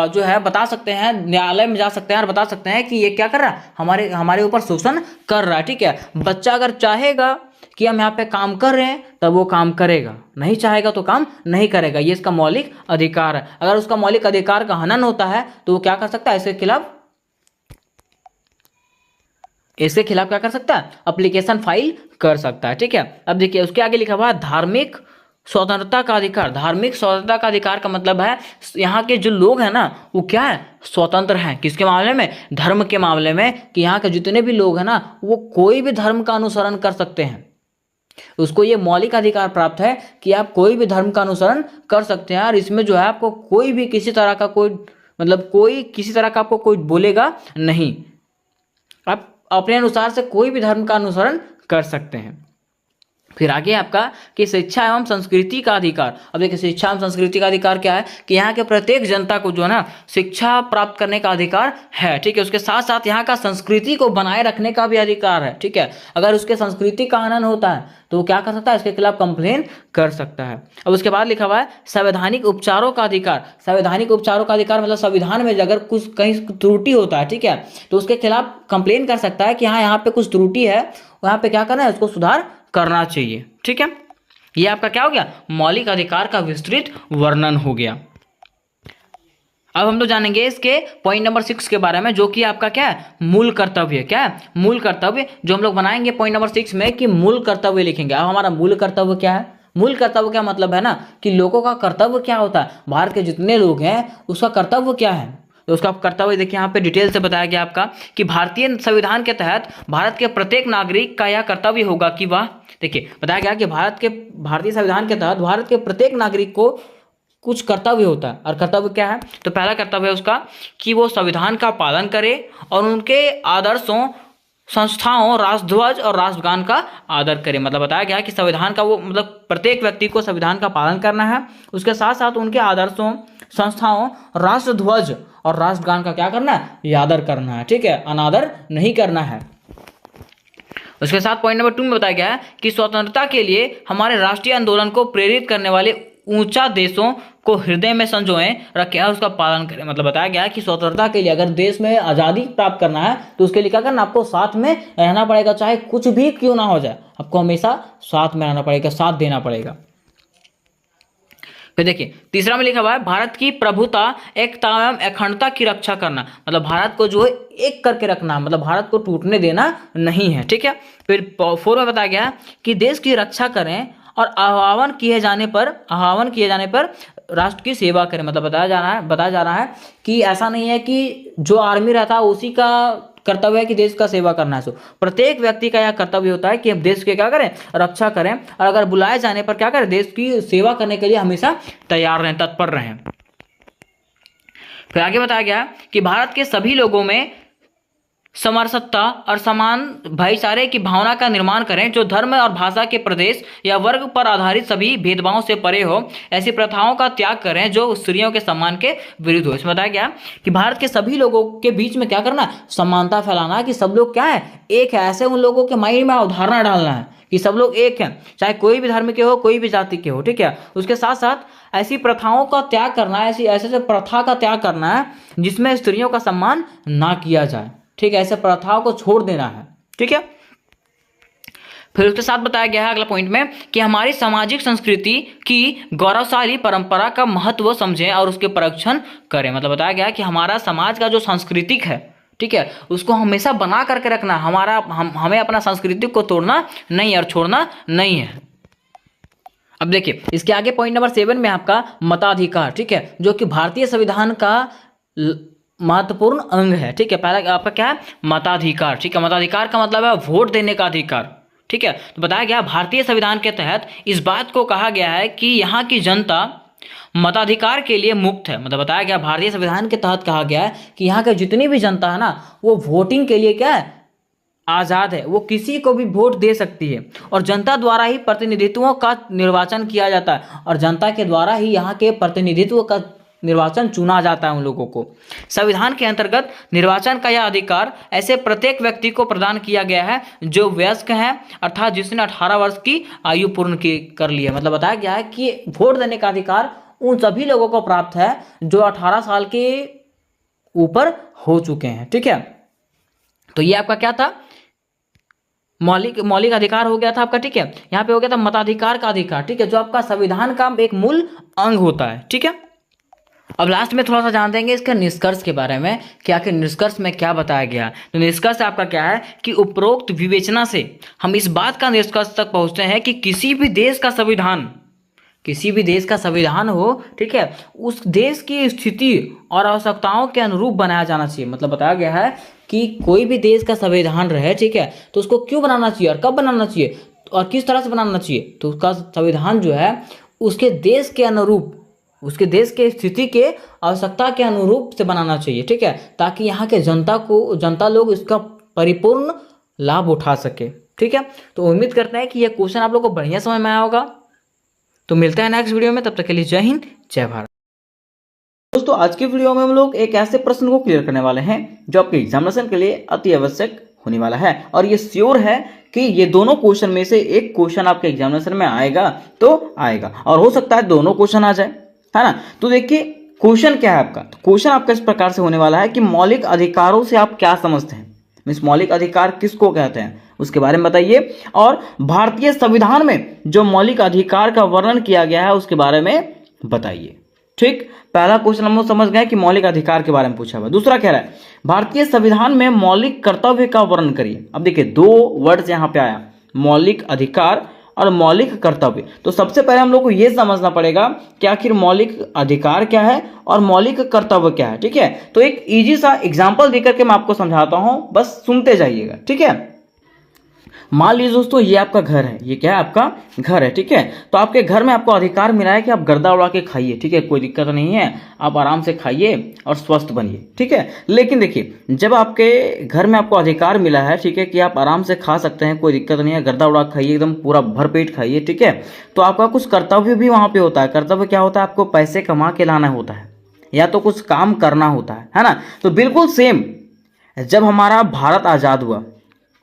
जो है बता सकते हैं, न्यायालय में जा सकते हैं और बता सकते हैं कि ये क्या कर रहा है, हमारे ऊपर शोषण कर रहा है, ठीक है। बच्चा अगर चाहेगा कि हम यहाँ पे काम कर रहे हैं तब वो काम करेगा, नहीं चाहेगा तो काम नहीं करेगा, ये इसका मौलिक अधिकार है। अगर उसका मौलिक अधिकार का हनन होता है तो वो क्या कर सकता है, इसके खिलाफ क्या कर सकता है, एप्लीकेशन फाइल कर सकता है, ठीक है। अब देखिए उसके आगे लिखा हुआ है धार्मिक स्वतंत्रता का अधिकार। धार्मिक स्वतंत्रता का अधिकार का मतलब है यहाँ के जो लोग हैं ना वो क्या है, स्वतंत्र हैं, किसके मामले में, धर्म के मामले में, कि यहाँ के जितने भी लोग हैं ना वो कोई भी धर्म का अनुसरण कर सकते हैं, उसको ये मौलिक अधिकार प्राप्त है कि आप कोई भी धर्म का अनुसरण कर सकते हैं, और इसमें जो है आपको कोई भी किसी तरह का कोई मतलब कोई किसी तरह का आपको कोई बोलेगा नहीं, आप अपने अनुसार से कोई भी धर्म का अनुसरण कर सकते हैं। फिर आगे आपका कि शिक्षा एवं संस्कृति का अधिकार। अब देखिए शिक्षा एवं संस्कृति का अधिकार क्या है कि यहाँ के प्रत्येक जनता को जो है ना शिक्षा प्राप्त करने का अधिकार है, ठीक है। उसके साथ साथ यहाँ का संस्कृति को बनाए रखने का भी अधिकार है, ठीक है। अगर उसके संस्कृति का हनन होता है तो वो क्या कर सकता है, इसके खिलाफ कंप्लेन कर सकता है। अब उसके बाद लिखा हुआ है संवैधानिक उपचारों का अधिकार। संवैधानिक उपचारों का अधिकार मतलब संविधान में अगर कुछ कहीं त्रुटि होता है, ठीक है, तो उसके खिलाफ कंप्लेन कर सकता है कि हाँ यहाँ पे कुछ त्रुटि है, वहाँ पे क्या करना है, उसको सुधार करना चाहिए, ठीक है। ये आपका क्या हो गया, मौलिक अधिकार का विस्तृत वर्णन हो गया। अब हम लोग जानेंगे इसके पॉइंट नंबर 6 के बारे में, जो कि आपका क्या है, मूल कर्तव्य। क्या है, मूल कर्तव्य, जो हम लोग बनाएंगे पॉइंट नंबर 6 में कि मूल कर्तव्य लिखेंगे। अब हमारा मूल कर्तव्य क्या है, मूल कर्तव्य का मतलब है ना कि लोगों का कर्तव्य क्या होता है, भारत के जितने लोग हैं उसका कर्तव्य क्या है, तो उसका कर्तव्य देखिए यहाँ पे डिटेल से बताया गया आपका कि भारतीय संविधान के तहत भारत के प्रत्येक नागरिक का यह कर्तव्य होगा कि वह, देखिए बताया गया कि भारतीय संविधान के तहत भारत के प्रत्येक नागरिक को कुछ कर्तव्य होता है, और कर्तव्य क्या है, तो पहला कर्तव्य है उसका कि वो संविधान का पालन करे और उनके आदर्शों, संस्थाओं, राष्ट्रध्वज और राष्ट्रगान का आदर करे। मतलब बताया गया कि संविधान का वो मतलब प्रत्येक व्यक्ति को संविधान का पालन करना है, उसके साथ साथ उनके आदर्शों, संस्थाओं, राष्ट्रध्वज और राष्ट्रगान का क्या करना है, आदर करना है, ठीक है, अनादर नहीं करना है। उसके साथ पॉइंट नंबर 2 में बताया गया है कि स्वतंत्रता के लिए हमारे राष्ट्रीय आंदोलन को प्रेरित करने वाले ऊंचा देशों को हृदय में संजोए रखें और उसका पालन करें। मतलब बताया गया है कि स्वतंत्रता के लिए अगर देश में आज़ादी प्राप्त करना है तो उसके लिए क्या करना, आपको साथ में रहना पड़ेगा, चाहे कुछ भी क्यों ना हो जाए, आपको हमेशा साथ में रहना पड़ेगा, साथ देना पड़ेगा। फिर देखिए तीसरा में लिखा हुआ है भारत की प्रभुता, एकता एवं अखंडता की रक्षा करना। मतलब भारत को जो है एक करके रखना, मतलब भारत को टूटने देना नहीं है, ठीक है। फिर 4 में बताया गया कि देश की रक्षा करें और आह्वान किए जाने पर राष्ट्र की सेवा करें। मतलब बताया जा रहा है कि ऐसा नहीं है कि जो आर्मी रहता है उसी का कर्तव्य है कि देश का सेवा करना है, सो प्रत्येक व्यक्ति का यह कर्तव्य होता है कि हम देश के क्या करें, रक्षा करें, और अगर बुलाए जाने पर क्या करें, देश की सेवा करने के लिए हमेशा तैयार रहें, तत्पर रहें। फिर आगे बताया गया कि भारत के सभी लोगों में समरसता और समान भाईचारे की भावना का निर्माण करें, जो धर्म और भाषा के प्रदेश या वर्ग पर आधारित सभी भेदभावों से परे हो। ऐसी प्रथाओं का त्याग करें जो स्त्रियों के सम्मान के विरुद्ध हो। इसमें बताया गया कि भारत के सभी लोगों के बीच में क्या करना, समानता फैलाना, कि सब लोग क्या है, एक है। ऐसे उन लोगों के माइंड में अवधारणा डालना है कि सब लोग एक हैं, चाहे कोई भी धर्म के हो, कोई भी जाति के हो, ठीक है। उसके साथ साथ ऐसी प्रथाओं का त्याग करना है, ऐसे प्रथा का त्याग करना है जिसमें स्त्रियों का सम्मान ना किया जाए, ठीक है, ऐसे प्रथाओं को छोड़ देना है, ठीक है। फिर उसके साथ बताया गया है अगला पॉइंट में कि हमारी सामाजिक संस्कृति की गौरवशाली परंपरा का महत्व समझें और उसके संरक्षण करें। मतलब बताया गया है कि हमारा समाज का जो सांस्कृतिक है, ठीक है, उसको हमेशा बना करके रखना, हमें अपना सांस्कृतिक को तोड़ना नहीं और छोड़ना नहीं है, अब देखिए इसके आगे पॉइंट नंबर 7 में आपका मताधिकार, ठीक है, जो कि भारतीय संविधान का महत्वपूर्ण अंग है, ठीक है। पहला आपका क्या है, मताधिकार, ठीक है। मताधिकार का मतलब है वोट देने का अधिकार, ठीक है। तो बताया गया भारतीय संविधान के तहत इस बात को कहा गया है कि यहाँ की जनता मताधिकार के लिए मुक्त है। मतलब बताया गया भारतीय संविधान के तहत कहा गया है कि यहाँ की जितनी भी जनता है ना, वो वोटिंग के लिए क्या है, आज़ाद है, वो किसी को भी वोट दे सकती है और जनता द्वारा ही प्रतिनिधित्वों का निर्वाचन किया जाता है और जनता के द्वारा ही यहाँ के प्रतिनिधित्व का निर्वाचन चुना जाता है उन लोगों को। संविधान के अंतर्गत निर्वाचन का यह अधिकार ऐसे प्रत्येक व्यक्ति को प्रदान किया गया है जो वयस्क है, अर्थात जिसने 18 वर्ष की आयु पूर्ण कर ली है। मतलब बताया गया है कि वोट देने का अधिकार उन सभी लोगों को प्राप्त है जो 18 साल के ऊपर हो चुके हैं, ठीक है। तो ये आपका क्या था, मौलिक अधिकार हो गया था आपका, ठीक है। यहाँ पे हो गया था मताधिकार का अधिकार, ठीक है, जो आपका संविधान का एक मूल अंग होता है, ठीक है। अब लास्ट में थोड़ा सा जान देंगे इसके निष्कर्ष के बारे में कि आखिर निष्कर्ष में क्या बताया गया। तो निष्कर्ष आपका क्या है कि उपरोक्त विवेचना से हम इस बात का निष्कर्ष तक पहुंचते हैं कि किसी भी देश का संविधान हो, ठीक है, उस देश की स्थिति और आवश्यकताओं के अनुरूप बनाया जाना चाहिए। मतलब बताया गया है कि कोई भी देश का संविधान रहे, ठीक है, तो उसको क्यों बनाना चाहिए और कब बनाना चाहिए और किस तरह से बनाना चाहिए। तो उसका संविधान जो है उसके देश के अनुरूप, उसके देश के स्थिति के आवश्यकता के अनुरूप से बनाना चाहिए, ठीक है, ताकि यहाँ के जनता लोग इसका परिपूर्ण लाभ उठा सके, ठीक है। तो उम्मीद करते हैं कि यह क्वेश्चन आप लोग को बढ़िया समझ में आया होगा। तो मिलते हैं नेक्स्ट वीडियो में, तब तक के लिए जय हिंद जय भारत। दोस्तों आज की वीडियो में हम लोग एक ऐसे प्रश्न को क्लियर करने वाले हैं जो आपके एग्जामिनेशन के लिए अति आवश्यक होने वाला है और ये श्योर है कि ये दोनों क्वेश्चन में से एक क्वेश्चन आपके एग्जामिनेशन में आएगा तो आएगा और हो सकता है दोनों क्वेश्चन आ जाए, है ना। तो देखिए क्वेश्चन क्या है आपका, तो क्वेश्चन आपका इस प्रकार से होने वाला है कि मौलिक अधिकारों से आप क्या समझते हैं, मीन्स मौलिक अधिकार किसको कहते हैं उसके बारे में बताइए और भारतीय संविधान में जो मौलिक अधिकार का वर्णन किया गया है उसके बारे में बताइए, ठीक। पहला क्वेश्चन हम लोग समझ गए कि मौलिक अधिकार के बारे में पूछा हुआ। दूसरा कह रहा है भारतीय संविधान में मौलिक कर्तव्य का वर्णन करिए। अब देखिए दो वर्ड्स यहाँ पे आया, मौलिक अधिकार और मौलिक कर्तव्य। तो सबसे पहले हम लोग को यह समझना पड़ेगा कि आखिर मौलिक अधिकार क्या है और मौलिक कर्तव्य क्या है, ठीक है। तो एक इजी सा एग्जांपल देकर के मैं आपको समझाता हूं, बस सुनते जाइएगा, ठीक है। मान लीजिए दोस्तों ये आपका घर है, ये क्या है, आपका घर है, ठीक है। तो आपके घर में आपको अधिकार मिला है कि आप गर्दा उड़ा के खाइए, ठीक है, कोई दिक्कत नहीं है, आप आराम से खाइए और स्वस्थ बनिए, ठीक है। लेकिन देखिए जब आपके घर में आपको अधिकार मिला है, ठीक है, कि आप आराम से खा सकते हैं, कोई दिक्कत नहीं है, गर्दा उड़ा खाइए, एकदम पूरा भरपेट खाइए, ठीक है, तो आपका कुछ कर्तव्य भी वहां पे होता है। कर्तव्य क्या होता है, आपको पैसे कमा के लाना होता है या तो कुछ काम करना होता है ना। तो बिल्कुल सेम जब हमारा भारत आजाद हुआ,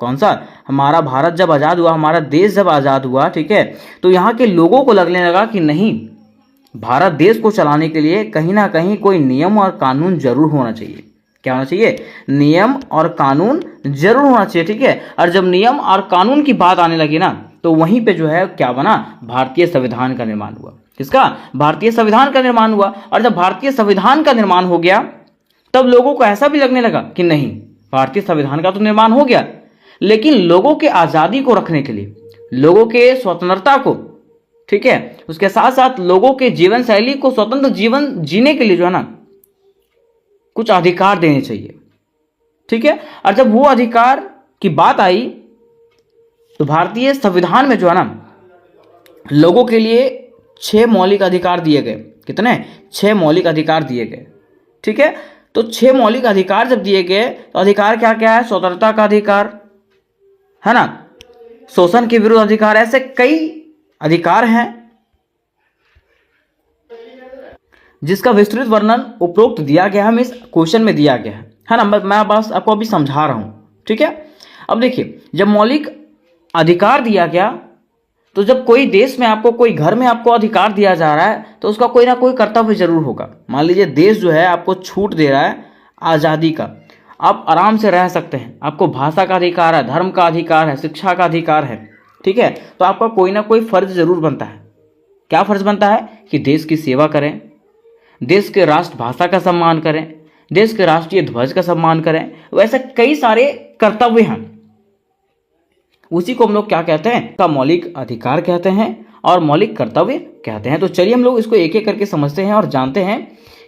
कौन सा, हमारा भारत जब आज़ाद हुआ, हमारा देश जब आज़ाद हुआ, ठीक है, तो यहाँ के लोगों को लगने लगा कि नहीं, भारत देश को चलाने के लिए कहीं ना कहीं कोई नियम और कानून जरूर होना चाहिए। क्या होना चाहिए, नियम और कानून जरूर होना चाहिए, ठीक है। और जब नियम और कानून की बात आने लगी ना, तो वहीं पे जो है क्या बना, भारतीय संविधान का निर्माण हुआ। किसका, भारतीय संविधान का निर्माण हुआ। और जब भारतीय संविधान का निर्माण हो गया तब लोगों को ऐसा भी लगने लगा कि नहीं, भारतीय संविधान का तो निर्माण हो गया, लेकिन लोगों के आजादी को रखने के लिए, लोगों के स्वतंत्रता को, ठीक है, उसके साथ साथ लोगों के जीवन शैली को, स्वतंत्र जीवन जीने के लिए जो है ना कुछ अधिकार देने चाहिए, ठीक है। और जब वो अधिकार की बात आई तो भारतीय संविधान में जो है ना लोगों के लिए 6 मौलिक अधिकार दिए गए। कितने, 6 मौलिक अधिकार दिए गए, ठीक है। तो 6 मौलिक अधिकार जब दिए गए तो अधिकार क्या क्या है, स्वतंत्रता का अधिकार है ना, शोषण के विरुद्ध अधिकार, ऐसे कई अधिकार हैं जिसका विस्तृत वर्णन उपरोक्त दिया गया है, इस क्वेश्चन में दिया गया है ना। मैं बस आपको अभी समझा रहा हूं, ठीक है। अब देखिए जब मौलिक अधिकार दिया गया तो जब कोई देश में आपको, कोई घर में आपको अधिकार दिया जा रहा है तो उसका कोई ना कोई कर्तव्य जरूर होगा। मान लीजिए देश जो है आपको छूट दे रहा है आज़ादी का, आप आराम से रह सकते हैं, आपको भाषा का अधिकार है, धर्म का अधिकार है, शिक्षा का अधिकार है, ठीक है, तो आपका कोई ना कोई फर्ज जरूर बनता है। क्या फर्ज बनता है कि देश की सेवा करें, देश के राष्ट्रभाषा का सम्मान करें, देश के राष्ट्रीय ध्वज का सम्मान करें। वैसे कई सारे कर्तव्य हैं, उसी को हम लोग क्या कहते हैं, का मौलिक अधिकार कहते हैं और मौलिक कर्तव्य कहते हैं। तो चलिए हम लोग इसको एक एक करके समझते हैं और जानते हैं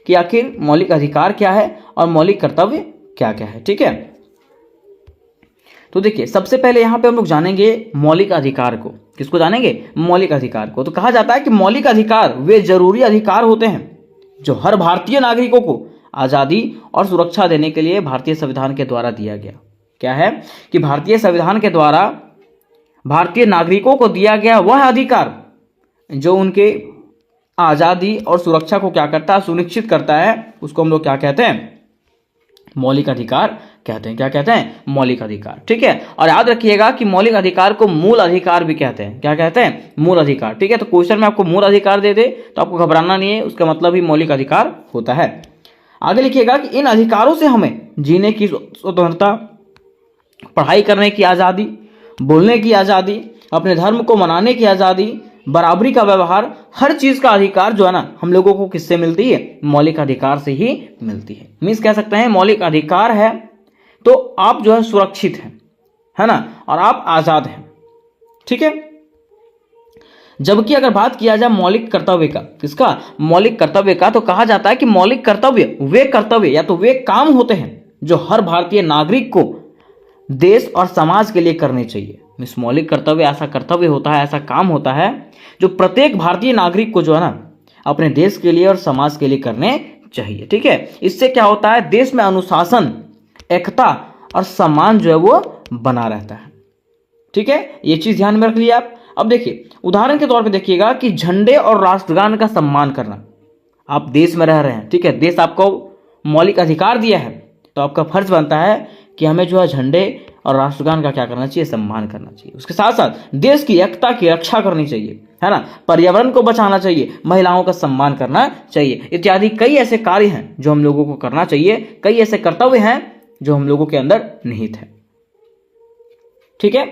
कि आखिर मौलिक अधिकार क्या है और मौलिक कर्तव्य क्या क्या है। ठीक है, तो देखिए सबसे पहले यहाँ पे हम लोग जानेंगे मौलिक अधिकार को। किसको जानेंगे? मौलिक अधिकार को। तो कहा जाता है कि मौलिक अधिकार वे जरूरी अधिकार होते हैं जो हर भारतीय नागरिकों को आज़ादी और सुरक्षा देने के लिए भारतीय संविधान के द्वारा दिया गया। क्या है कि भारतीय संविधान के द्वारा भारतीय नागरिकों को दिया गया वह अधिकार जो उनके आज़ादी और सुरक्षा को क्या करता है? सुनिश्चित करता है। उसको हम लोग क्या कहते हैं? मौलिक अधिकार कहते हैं। क्या कहते हैं? मौलिक अधिकार। ठीक है, और याद रखिएगा कि मौलिक अधिकार को मूल अधिकार भी कहते हैं। क्या कहते हैं? मूल अधिकार। ठीक है, तो क्वेश्चन में आपको मूल अधिकार दे दे तो आपको घबराना नहीं है, उसका मतलब ही मौलिक अधिकार होता है। आगे लिखिएगा कि इन अधिकारों से हमें जीने की स्वतंत्रता, पढ़ाई करने की आज़ादी, बोलने की आज़ादी, अपने धर्म को मनाने की आज़ादी, बराबरी का व्यवहार, हर चीज़ का अधिकार जो है ना हम लोगों को किससे मिलती है? मौलिक अधिकार से ही मिलती है। मीन्स कह सकते हैं मौलिक अधिकार है तो आप जो है सुरक्षित हैं, है ना, और आप आज़ाद हैं। ठीक है, जबकि अगर बात किया जाए मौलिक कर्तव्य का, किसका? मौलिक कर्तव्य का, तो कहा जाता है कि मौलिक कर्तव्य या तो वे काम होते हैं जो हर भारतीय नागरिक को देश और समाज के लिए करने चाहिए। मिस मौलिक कर्तव्य ऐसा कर्तव्य होता है, ऐसा काम होता है जो प्रत्येक भारतीय नागरिक को जो है ना अपने देश के लिए और समाज के लिए करने चाहिए। ठीक है, इससे क्या होता है? देश में अनुशासन, एकता और सम्मान जो है वो बना रहता है। ठीक है, ये चीज ध्यान में रख लिया आप। अब देखिए उदाहरण के तौर पे देखिएगा कि झंडे और राष्ट्रगान का सम्मान करना। आप देश में रह रहे हैं, ठीक है, देश आपको मौलिक अधिकार दिया है, तो आपका फर्ज बनता है कि हमें जो है झंडे और राष्ट्रगान का क्या करना चाहिए? सम्मान करना चाहिए। उसके साथ साथ देश की एकता की रक्षा करनी चाहिए, है ना, पर्यावरण को बचाना चाहिए, महिलाओं का सम्मान करना चाहिए, इत्यादि कई ऐसे कार्य हैं जो हम लोगों को करना चाहिए। कई ऐसे कर्तव्य हैं जो हम लोगों के अंदर निहित है। ठीक है,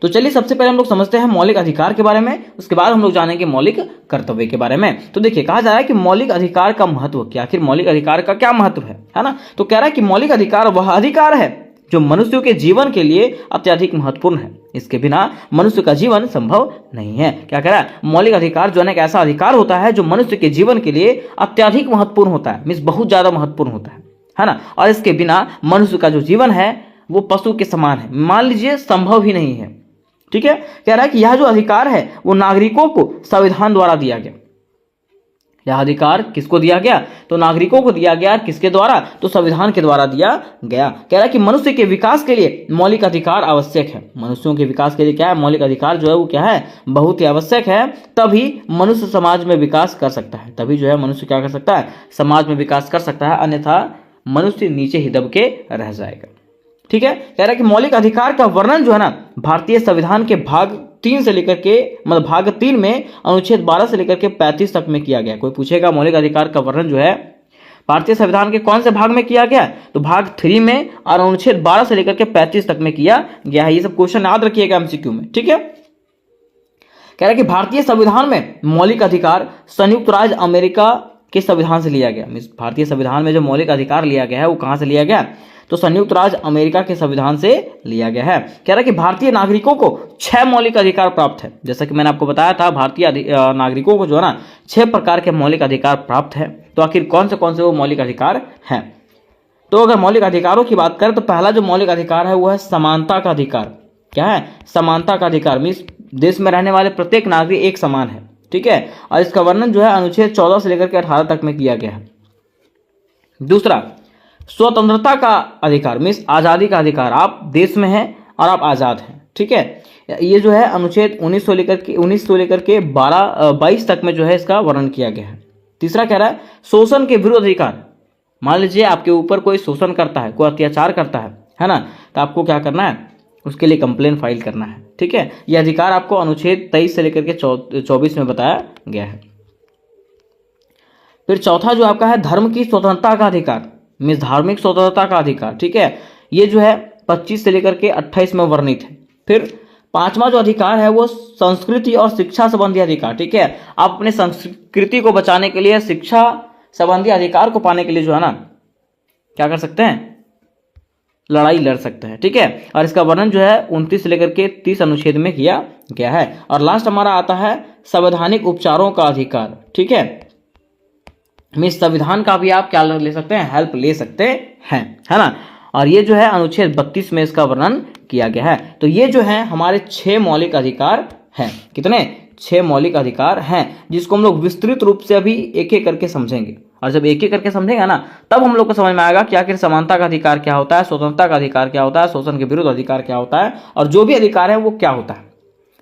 तो चलिए सबसे पहले हम लोग समझते हैं मौलिक अधिकार के बारे में, उसके बाद हम लोग जानेंगे मौलिक कर्तव्य के बारे में। तो देखिए कहा जा रहा है कि मौलिक अधिकार का महत्व क्या, आखिर मौलिक अधिकार का क्या महत्व है ना। तो कह रहा है कि मौलिक अधिकार वह अधिकार है जो मनुष्यों के जीवन के लिए अत्यधिक महत्वपूर्ण है। इसके बिना मनुष्य का जीवन संभव नहीं है। क्या कह रहा है? मौलिक अधिकार जो है एक ऐसा अधिकार होता है जो मनुष्य के जीवन के लिए अत्यधिक महत्वपूर्ण होता है, मीन्स बहुत ज्यादा महत्वपूर्ण होता है ना, और इसके बिना मनुष्य का जो जीवन है वो पशु के समान है, मान लीजिए संभव ही नहीं है। ठीक है, कह रहा है कि यह जो अधिकार है वो नागरिकों को संविधान द्वारा दिया गया। यह अधिकार किसको दिया गया? तो नागरिकों को दिया गया। किसके द्वारा? तो संविधान के द्वारा दिया गया। कह रहा है कि मनुष्य के विकास के लिए मौलिक अधिकार आवश्यक है। मनुष्यों के विकास के लिए क्या है? मौलिक अधिकार जो है वो क्या है? बहुत ही आवश्यक है। तभी मनुष्य समाज में विकास कर सकता है, तभी जो है मनुष्य क्या कर सकता है? समाज में विकास कर सकता है, अन्यथा मनुष्य नीचे ही दब के रह जाएगा। ठीक है, कह रहा है कि मौलिक अधिकार का वर्णन जो है ना भारतीय संविधान के भाग 3 से लेकर के मतलब भाग 3 में अनुच्छेद 12 से लेकर के 35 तक में किया गया। कोई पूछेगा मौलिक अधिकार का वर्णन जो है भारतीय संविधान के कौन से भाग में किया गया? तो भाग 3 में और अनुच्छेद 12 से लेकर के 35 तक में किया गया है। ये सब क्वेश्चन याद रखिएगा एमसीक्यू में। ठीक है, कह रहा है कि भारतीय संविधान में मौलिक अधिकार संयुक्त राज्य अमेरिका के संविधान से लिया गया। भारतीय संविधान में जो मौलिक अधिकार लिया गया है वो कहां से लिया गया? तो संयुक्त राज्य अमेरिका के संविधान से लिया गया है। कह रहा है कि भारतीय नागरिकों को 6 मौलिक अधिकार प्राप्त है। जैसा कि मैंने आपको बताया था भारतीय नागरिकों को जो है ना 6 प्रकार के मौलिक अधिकार प्राप्त है। तो आखिर कौन से वो मौलिक अधिकार हैं? तो अगर मौलिक अधिकारों की बात करें तो पहला जो मौलिक अधिकार है वो है समानता का अधिकार। क्या है? समानता का अधिकार मीन्स देश में रहने वाले प्रत्येक नागरिक एक समान है। ठीक है, और इसका वर्णन जो है अनुच्छेद 14 से लेकर के 18 तक में किया गया है। दूसरा स्वतंत्रता का अधिकार मीन्स आज़ादी का अधिकार। आप देश में हैं और आप आज़ाद हैं। ठीक है, ये जो है अनुच्छेद 19 से लेकर के 22 तक में जो है इसका वर्णन किया गया है। तीसरा कह रहा है शोषण के विरुद्ध अधिकार। मान लीजिए आपके ऊपर कोई शोषण करता है, कोई अत्याचार करता है ना, तो आपको क्या करना है? उसके लिए कंप्लेन फाइल करना है। ठीक है, यह अधिकार आपको अनुच्छेद 23 से लेकर के 24 में बताया गया है। फिर चौथा जो आपका है धर्म की स्वतंत्रता का अधिकार मीन्स धार्मिक स्वतंत्रता का अधिकार। ठीक है, ये जो है 25 से लेकर के 28 में वर्णित है। फिर पांचवा जो अधिकार है वो संस्कृति और शिक्षा संबंधी अधिकार। ठीक है, आप अपने संस्कृति को बचाने के लिए, शिक्षा संबंधी अधिकार को पाने के लिए जो है ना क्या कर सकते हैं? लड़ाई लड़ सकता है, ठीक है। और इसका वर्णन जो है 29 से लेकर के 30 अनुच्छेद में किया गया है। और लास्ट हमारा आता है संवैधानिक उपचारों का अधिकार, ठीक है। मीन्स संविधान का भी आप क्या ले सकते हैं, हेल्प ले सकते हैं, है ना। और ये जो है अनुच्छेद 32 में इसका वर्णन किया गया है। तो ये जो है हमारे 6 मौलिक अधिकार हैं। कितने? 6 मौलिक अधिकार हैं, जिसको हम लोग विस्तृत रूप से अभी एक एक करके समझेंगे। और जब एक एक करके समझेंगे ना, तब हम लोग को समझ में आएगा कि आखिर समानता का अधिकार क्या होता है, स्वतंत्रता का अधिकार क्या होता है, शोषण के विरुद्ध अधिकार क्या होता है, और जो भी अधिकार है वो क्या होता है।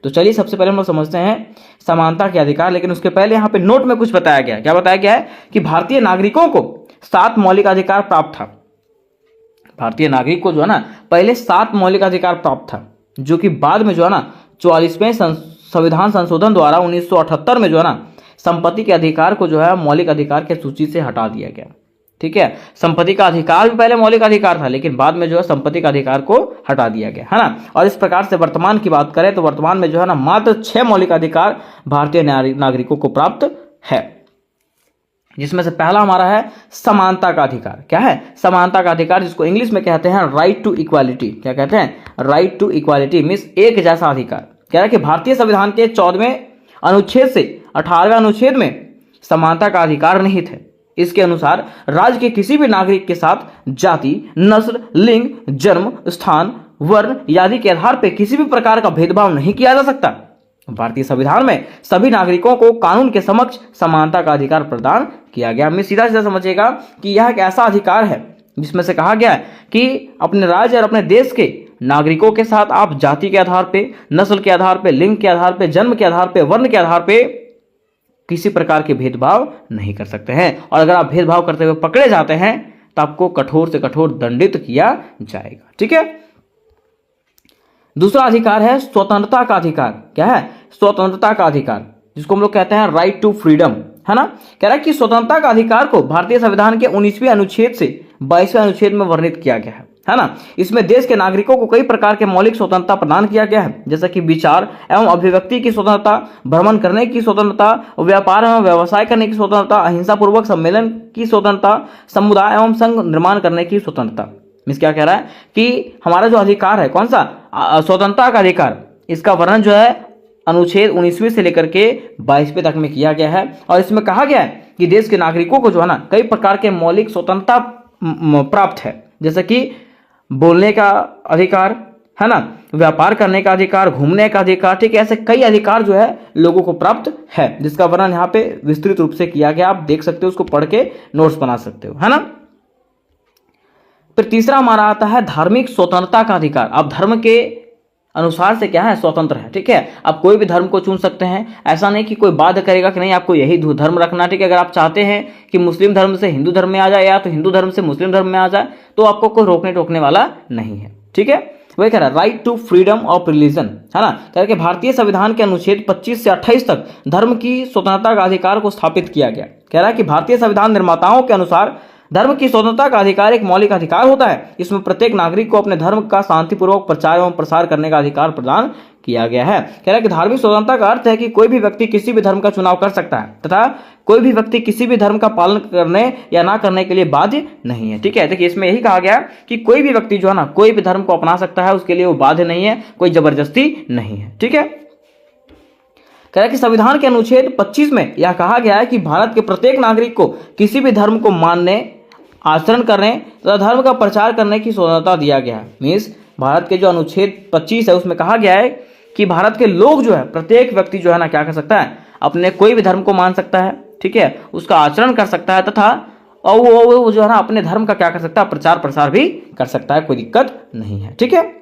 तो चलिए सबसे पहले हम लोग समझते हैं समानता के अधिकार। लेकिन उसके पहले यहाँ पे नोट में कुछ बताया गया है। क्या बताया गया है कि भारतीय नागरिकों को 7 मौलिक अधिकार प्राप्त था। भारतीय नागरिक को जो है ना पहले 7 मौलिक अधिकार प्राप्त था, जो कि बाद में जो है ना 44वें संविधान संशोधन द्वारा 1978 में जो है ना संपत्ति के अधिकार को जो है मौलिक अधिकार के सूची से हटा दिया गया, ठीक है। संपत्ति का अधिकार भी पहले मौलिक अधिकार था, लेकिन बाद में जो है संपत्ति का अधिकार को हटा दिया गया, है ना। और इस प्रकार से वर्तमान की बात करें तो वर्तमान में जो है ना मात्र 6 मौलिक अधिकार भारतीय नागरिकों को प्राप्त है, जिसमें से पहला हमारा है समानता का अधिकार। क्या है? समानता का अधिकार, जिसको इंग्लिश में कहते हैं राइट टू इक्वालिटी। क्या कहते हैं? राइट टू इक्वालिटी मीन्स एक जैसा अधिकार। कह रहा है कि भारतीय संविधान के 14वें अनुच्छेद से 18वें अनुच्छेद में समानता का अधिकार निहित है। इसके अनुसार राज्य के किसी भी नागरिक के साथ जाति, नस्ल, लिंग, जन्म स्थान, वर्ण आदि के आधार पर किसी भी प्रकार का भेदभाव नहीं किया जा सकता। भारतीय संविधान में सभी नागरिकों को कानून के समक्ष समानता का अधिकार प्रदान किया गया। हमें सीधा सीधा समझिएगा कि यह एक ऐसा अधिकार है जिसमें से कहा गया है कि अपने राज्य और अपने देश के नागरिकों के साथ आप जाति के आधार पे, नस्ल के आधार पे, लिंग के आधार पे, जन्म के आधार पे, वर्ण के आधार पे किसी प्रकार के भेदभाव नहीं कर सकते हैं। और अगर आप भेदभाव करते हुए पकड़े जाते हैं तो आपको कठोर से कठोर दंडित किया जाएगा, ठीक है। दूसरा अधिकार है स्वतंत्रता का अधिकार। क्या है? स्वतंत्रता का अधिकार, जिसको हम लोग कहते हैं राइट टू फ्रीडम, है ना। कह रहा है कि स्वतंत्रता का अधिकार को भारतीय संविधान के 19वें अनुच्छेद से 22वें अनुच्छेद में वर्णित किया गया है ना। इसमें देश के नागरिकों को कई प्रकार के मौलिक स्वतंत्रता प्रदान किया गया है, जैसा कि विचार एवं अभिव्यक्ति की स्वतंत्रता, भ्रमण करने की स्वतंत्रता, व्यापार एवं व्यवसाय करने की स्वतंत्रता, अहिंसा पूर्वक सम्मेलन की स्वतंत्रता, समुदाय एवं संघ निर्माण करने की स्वतंत्रता। मिस क्या कह रहा है कि हमारा जो अधिकार है, कौन सा? स्वतंत्रता का अधिकार, इसका वर्णन जो है अनुच्छेद 19वें से लेकर के 22वें तक में किया गया है। और इसमें कहा गया है कि देश के नागरिकों को जो है ना कई प्रकार के मौलिक स्वतंत्रता प्राप्त है, जैसे कि बोलने का अधिकार, है ना, व्यापार करने का अधिकार, घूमने का अधिकार, ठीक है। ऐसे कई अधिकार जो है लोगों को प्राप्त है, जिसका वर्णन यहाँ पे विस्तृत रूप से किया गया। आप देख सकते हो, उसको पढ़ के नोट्स बना सकते हो, है ना। फिर तीसरा हमारा आता है धार्मिक स्वतंत्रता का अधिकार। आप धर्म के अनुसार से क्या है? स्वतंत्र है, ठीक है। आप कोई भी धर्म को चुन सकते हैं, ऐसा नहीं कि कोई बाध्य करेगा कि नहीं आपको यही धर्म रखना, ठीक है। अगर आप चाहते हैं कि मुस्लिम धर्म से हिंदू धर्म में आ जाए या तो हिंदू धर्म से मुस्लिम धर्म में आ जाए, तो आपको कोई रोकने टोकने वाला नहीं है, ठीक है। वही कह रहा है right to freedom of religion, है ना। कह रहा है कि भारतीय संविधान के अनुच्छेद 25 से 28 तक धर्म की स्वतंत्रता का अधिकार को स्थापित किया गया। कह रहा है कि भारतीय संविधान निर्माताओं के अनुसार धर्म की स्वतंत्रता का अधिकार एक मौलिक अधिकार होता है। इसमें प्रत्येक नागरिक को अपने धर्म का शांतिपूर्वक प्रचार एवं प्रसार करने का अधिकार प्रदान किया गया है। कह रहा है कि धार्मिक स्वतंत्रता का अर्थ है कि कोई भी व्यक्ति किसी भी धर्म का चुनाव कर सकता है तथा कोई भी व्यक्ति किसी भी धर्म का पालन करने या ना करने के लिए बाध्य नहीं है, ठीक है। देखिए इसमें यही कहा गया कि कोई भी व्यक्ति जो है ना कोई भी धर्म को अपना सकता है, उसके लिए वो बाध्य नहीं है, कोई जबरदस्ती नहीं है, ठीक है। कह रहा है कि संविधान के अनुच्छेद 25 में यह कहा गया है कि भारत के प्रत्येक नागरिक को किसी भी धर्म को मानने, आचरण करने तथा धर्म का प्रचार करने की स्वतंत्रता दिया गया है। मीन्स भारत के जो अनुच्छेद 25 है उसमें कहा गया है कि भारत के लोग जो है, प्रत्येक व्यक्ति जो है ना क्या कर सकता है? अपने कोई भी धर्म को मान सकता है, ठीक है, उसका आचरण कर सकता है तथा और वो जो है ना अपने धर्म का क्या कर सकता है? प्रचार प्रसार भी कर सकता है, कोई दिक्कत नहीं है, ठीक है।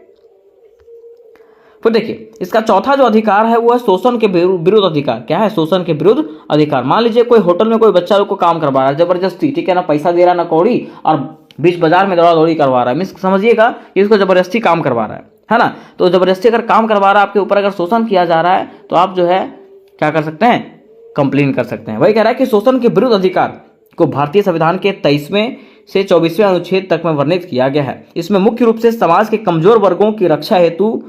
फिर देखिए इसका चौथा जो अधिकार है वो है शोषण के विरुद्ध अधिकार। क्या है? शोषण के विरुद्ध अधिकार। मान लीजिए कोई होटल में कोई बच्चा को काम करवा रहा है जबरदस्ती, ठीक है ना, पैसा दे रहा ना कौड़ी, और बीच बाजार में दौड़ा दौड़ी करवा रहा है। मीन्स समझिएगा कि इसको जबरदस्ती काम करवा रहा है ना। तो जबरदस्ती अगर काम करवा रहा है, आपके ऊपर अगर शोषण किया जा रहा है, तो आप जो है क्या कर सकते हैं? कंप्लेन कर सकते हैं। वही कह रहा है कि शोषण के विरुद्ध अधिकार को भारतीय संविधान के 23वें से 24वें अनुच्छेद तक में वर्णित किया गया है। इसमें मुख्य रूप से समाज के कमजोर वर्गों की रक्षा हेतु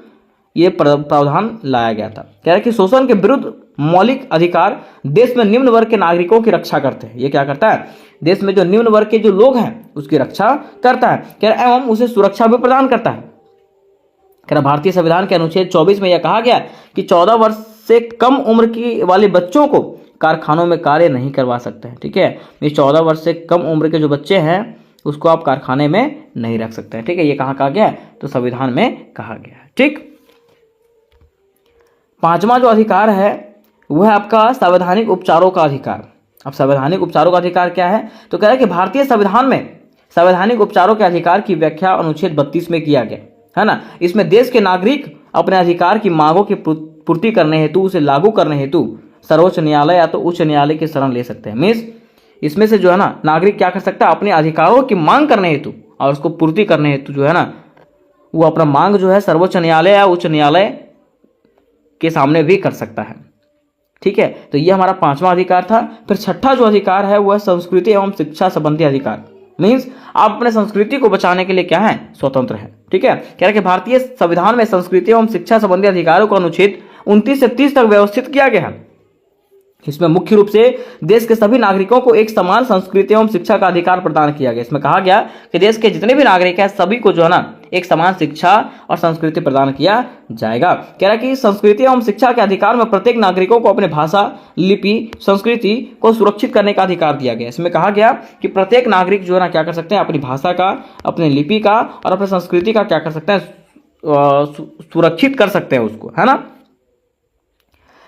ये प्रावधान लाया गया था। कह रहा है कि शोषण के विरुद्ध मौलिक अधिकार देश में निम्न वर्ग के नागरिकों की रक्षा करते हैं। ये क्या करता है? देश में जो निम्न वर्ग के जो लोग हैं उसकी रक्षा करता है। कह रहा एवं उसे सुरक्षा भी प्रदान करता है। कह रहा भारतीय संविधान के अनुच्छेद 24 में यह कहा गया कि 14 वर्ष से कम उम्र की वाले बच्चों को कारखानों में कार्य नहीं करवा सकते हैं। ठीक है, ये 14 वर्ष से कम उम्र के जो बच्चे हैं उसको आप कारखाने में नहीं रख सकते हैं। ठीक है, ये कहाँ कहा गया है? तो संविधान में कहा गया है। ठीक, पांचवा जो अधिकार है वह है आपका संवैधानिक उपचारों का अधिकार। अब संवैधानिक उपचारों का अधिकार क्या है? तो कह रहा है कि भारतीय संविधान में संवैधानिक उपचारों के अधिकार की व्याख्या अनुच्छेद 32 में किया गया है ना। इसमें देश के नागरिक अपने अधिकार की मांगों की पूर्ति करने हेतु, उसे लागू करने हेतु सर्वोच्च न्यायालय या तो उच्च न्यायालय की शरण ले सकते हैं। मीन्स इसमें से जो है ना नागरिक क्या कर सकता है? अपने अधिकारों की मांग करने हेतु और उसको पूर्ति करने हेतु जो है ना वो अपना मांग जो है सर्वोच्च न्यायालय या उच्च न्यायालय के सामने भी कर सकता है। ठीक है, तो ये हमारा पांचवा अधिकार था। फिर छठा जो अधिकार है वह संस्कृति एवं शिक्षा संबंधी अधिकार। मीन्स आप अपने संस्कृति को बचाने के लिए क्या है? स्वतंत्र है। ठीक है, कह रहा है कि भारतीय संविधान में संस्कृति एवं शिक्षा संबंधी अधिकारों को अनुच्छेद 29 से 30 तक व्यवस्थित किया गया है। इसमें मुख्य रूप से देश के सभी नागरिकों को एक समान संस्कृति एवं शिक्षा का अधिकार प्रदान किया गया। इसमें कहा गया कि देश के जितने भी नागरिक हैं सभी को जो है ना एक समान शिक्षा और संस्कृति प्रदान किया जाएगा। कह रहा है कि संस्कृति एवं शिक्षा के अधिकार में प्रत्येक नागरिकों को अपने भाषा, लिपि, संस्कृति को सुरक्षित करने का अधिकार दिया गया। इसमें कहा गया कि प्रत्येक नागरिक जो है ना क्या कर सकते हैं? अपनी भाषा का, अपनी लिपि का और अपनी संस्कृति का क्या कर सकते हैं? सुरक्षित कर सकते हैं उसको, है ना।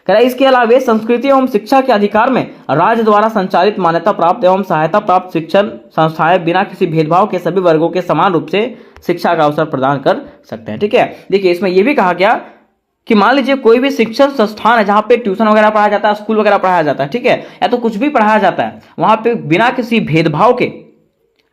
कह रहा है इसके अलावा संस्कृति एवं शिक्षा के अधिकार में राज्य द्वारा संचालित मान्यता प्राप्त एवं सहायता प्राप्त शिक्षण संस्थाएं बिना किसी भेदभाव के सभी वर्गों के समान रूप से शिक्षा का अवसर प्रदान कर सकते हैं। ठीक है, देखिए इसमें यह भी कहा गया कि मान लीजिए कोई भी शिक्षण संस्थान है जहां पे ट्यूशन वगैरह पढ़ाया जाता है, स्कूल वगैरह पढ़ाया जाता है, ठीक है, या तो कुछ भी पढ़ाया जाता है, वहां पे बिना किसी भेदभाव के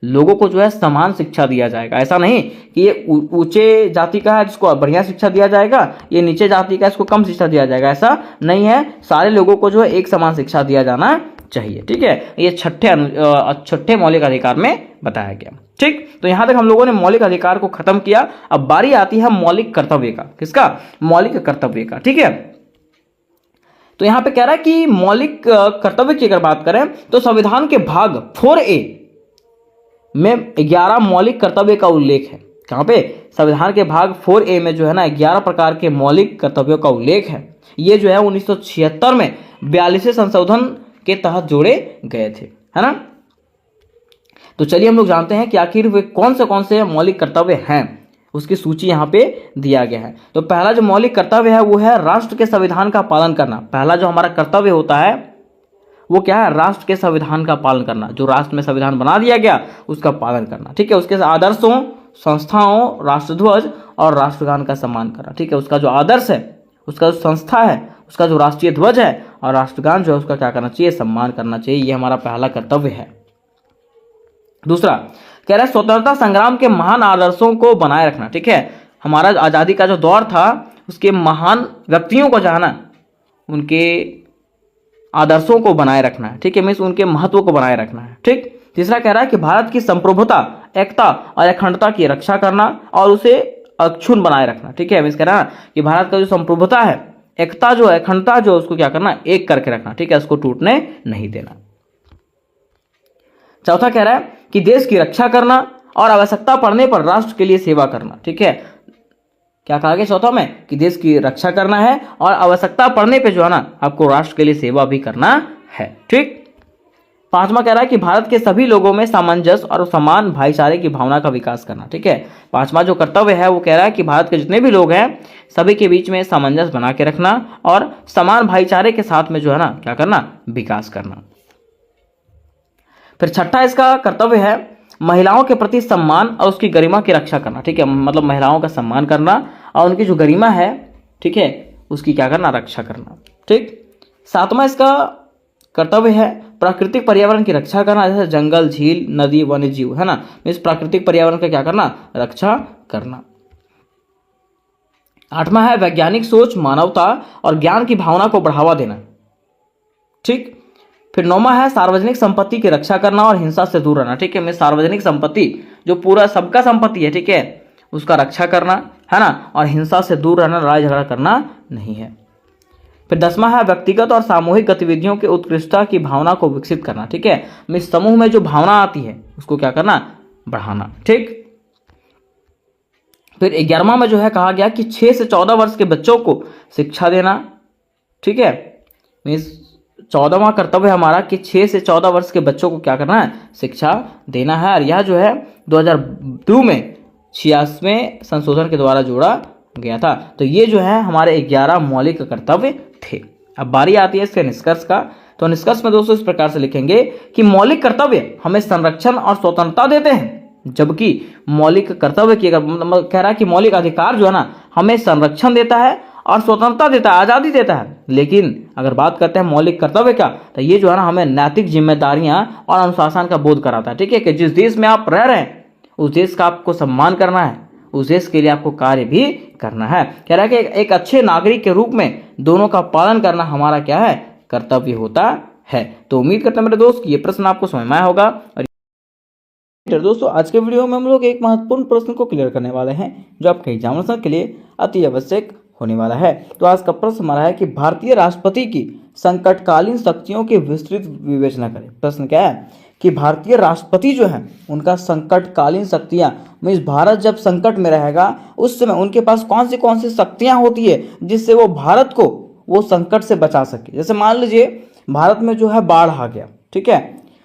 लोगों को जो है समान शिक्षा दिया जाएगा। ऐसा नहीं कि ये ऊंचे जाति का है जिसको बढ़िया शिक्षा दिया जाएगा, ये नीचे जाति का है इसको कम शिक्षा दिया जाएगा, ऐसा नहीं है। सारे लोगों को जो है एक समान शिक्षा दिया जाना चाहिए। ठीक है, ये छठे मौलिक अधिकार में बताया गया। ठीक, तो यहां तक हम लोगों ने मौलिक अधिकार को खत्म किया। अब बारी आती है मौलिक कर्तव्य का। किसका? मौलिक कर्तव्य का। ठीक है, तो यहां पे कह रहा है कि मौलिक कर्तव्य की अगर बात करें तो संविधान के भाग 4A में 11 मौलिक कर्तव्य का उल्लेख है। कहां पे? संविधान के भाग 4A में जो है ना 11 प्रकार के मौलिक कर्तव्यों का उल्लेख है। ये जो है 1976 में 42वें संशोधन के तहत जोड़े गए थे, है ना। तो चलिए हम लोग जानते हैं कि आखिर वे कौन से मौलिक कर्तव्य हैं, उसकी सूची यहाँ पे दिया गया है। तो पहला जो मौलिक कर्तव्य है वो है राष्ट्र के संविधान का पालन करना। पहला जो हमारा कर्तव्य होता है वो क्या है? राष्ट्र के संविधान का पालन करना। जो राष्ट्र में संविधान बना दिया गया उसका पालन करना। ठीक है, उसके आदर्शों, संस्थाओं, राष्ट्रध्वज और राष्ट्रगान का सम्मान करना। ठीक है, उसका जो आदर्श है, उसका जो संस्था है, उसका जो राष्ट्रीय ध्वज है और राष्ट्रगान जो है उसका क्या करना चाहिए? सम्मान करना चाहिए। ये हमारा पहला कर्तव्य है। दूसरा कह रहा है स्वतंत्रता संग्राम के महान आदर्शों को बनाए रखना। ठीक है, हमारा आजादी का जो दौर था उसके महान व्यक्तियों को जाना, उनके आदर्शों को बनाए रखना है। ठीक है, मीन्स उनके महत्व को बनाए रखना है। ठीक, तीसरा कह रहा है कि भारत की संप्रभुता, एकता और अखंडता की रक्षा करना और उसे अक्षुण्ण बनाए रखना। ठीक है, मीन्स कह रहा है कि भारत का जो संप्रभुता है, एकता जो है, अखंडता जो, उसको क्या करना? एक करके रखना। ठीक है, उसको टूटने नहीं देना। चौथा कह रहा है कि देश की रक्षा करना और आवश्यकता पड़ने पर राष्ट्र के लिए सेवा करना। ठीक है, क्या कहा गया चौथा में? कि देश की रक्षा करना है और आवश्यकता पड़ने पे जो है ना आपको राष्ट्र के लिए सेवा भी करना है। ठीक, पांचवा कह रहा है कि भारत के सभी लोगों में सामंजस्य और समान भाईचारे की भावना का विकास करना। ठीक है, पांचवा जो कर्तव्य है वो कह रहा है कि भारत के जितने भी लोग हैं सभी के बीच में सामंजस्य बना के रखना और समान भाईचारे के साथ में जो है ना क्या करना? विकास करना। फिर छठा इसका कर्तव्य है महिलाओं के प्रति सम्मान और उसकी गरिमा की रक्षा करना। ठीक है, मतलब महिलाओं का सम्मान करना और उनकी जो गरिमा है, ठीक है, उसकी क्या करना? रक्षा करना। ठीक, सातवां इसका कर्तव्य है प्राकृतिक पर्यावरण की रक्षा करना, जैसे जंगल, झील, नदी, वन्य जीव, है ना। इस प्राकृतिक पर्यावरण का क्या करना? रक्षा करना। आठवां है वैज्ञानिक सोच, मानवता और ज्ञान की भावना को बढ़ावा देना। ठीक, फिर नौवां है सार्वजनिक संपत्ति की रक्षा करना और हिंसा से दूर रहना। ठीक है, मैं सार्वजनिक संपत्ति जो पूरा सबका संपत्ति है, ठीक है, उसका रक्षा करना, है ना, और हिंसा से दूर रहना, लड़ाई झगड़ा करना नहीं है। फिर 10वां है व्यक्तिगत और सामूहिक गतिविधियों की उत्कृष्टता की भावना को विकसित करना। ठीक है, मैं समूह में जो भावना आती है उसको क्या करना? बढ़ाना। ठीक, फिर 11वां में जो है कहा गया कि 6 से 14 वर्ष के बच्चों को शिक्षा देना। ठीक है, मीन्स 14वां कर्तव्य हमारा कि 6 से 14 वर्ष के बच्चों को क्या करना है, शिक्षा देना है। और यह जो है 2002 में 86वें संशोधन के द्वारा जोड़ा गया था। तो ये जो है हमारे 11 मौलिक कर्तव्य थे। अब बारी आती है इसके निष्कर्ष का। तो निष्कर्ष में दोस्तों इस प्रकार से लिखेंगे कि मौलिक कर्तव्य हमें संरक्षण और स्वतंत्रता देते हैं, जबकि मौलिक कर्तव्य की अगर मतलब कह रहा है कि मौलिक अधिकार जो है ना हमें संरक्षण देता है और स्वतंत्रता देता है, आज़ादी देता है। लेकिन अगर बात करते हैं मौलिक कर्तव्य का, तो ये जो है ना हमें नैतिक जिम्मेदारियां और अनुशासन का बोध कराता है। ठीक है, कि जिस देश में आप रह रहे हैं उस देश का आपको सम्मान करना है, उस देश के लिए आपको कार्य भी करना है। कह रहा है कि एक अच्छे नागरिक के रूप में दोनों का पालन करना हमारा क्या है, कर्तव्य होता है। तो उम्मीद करते हैं मेरे दोस्त कि ये प्रश्न आपको समझ में आया होगा। और दोस्तों आज के वीडियो में हम लोग एक महत्वपूर्ण प्रश्न को क्लियर करने वाले हैं जो आपके एग्जामिनेशन के लिए अति आवश्यक होने वाला है। तो आज का प्रश्न हमारा है कि भारतीय राष्ट्रपति की संकटकालीन शक्तियों की विस्तृत विवेचना करें। प्रश्न क्या है कि भारतीय राष्ट्रपति जो है उनका संकटकालीन शक्तियां, मीन्स भारत जब संकट में रहेगा उस समय उनके पास कौन सी शक्तियां होती है जिससे वो भारत को वो संकट से बचा सके। जैसे मान लीजिए भारत में जो है बाढ़ आ गया, ठीक है,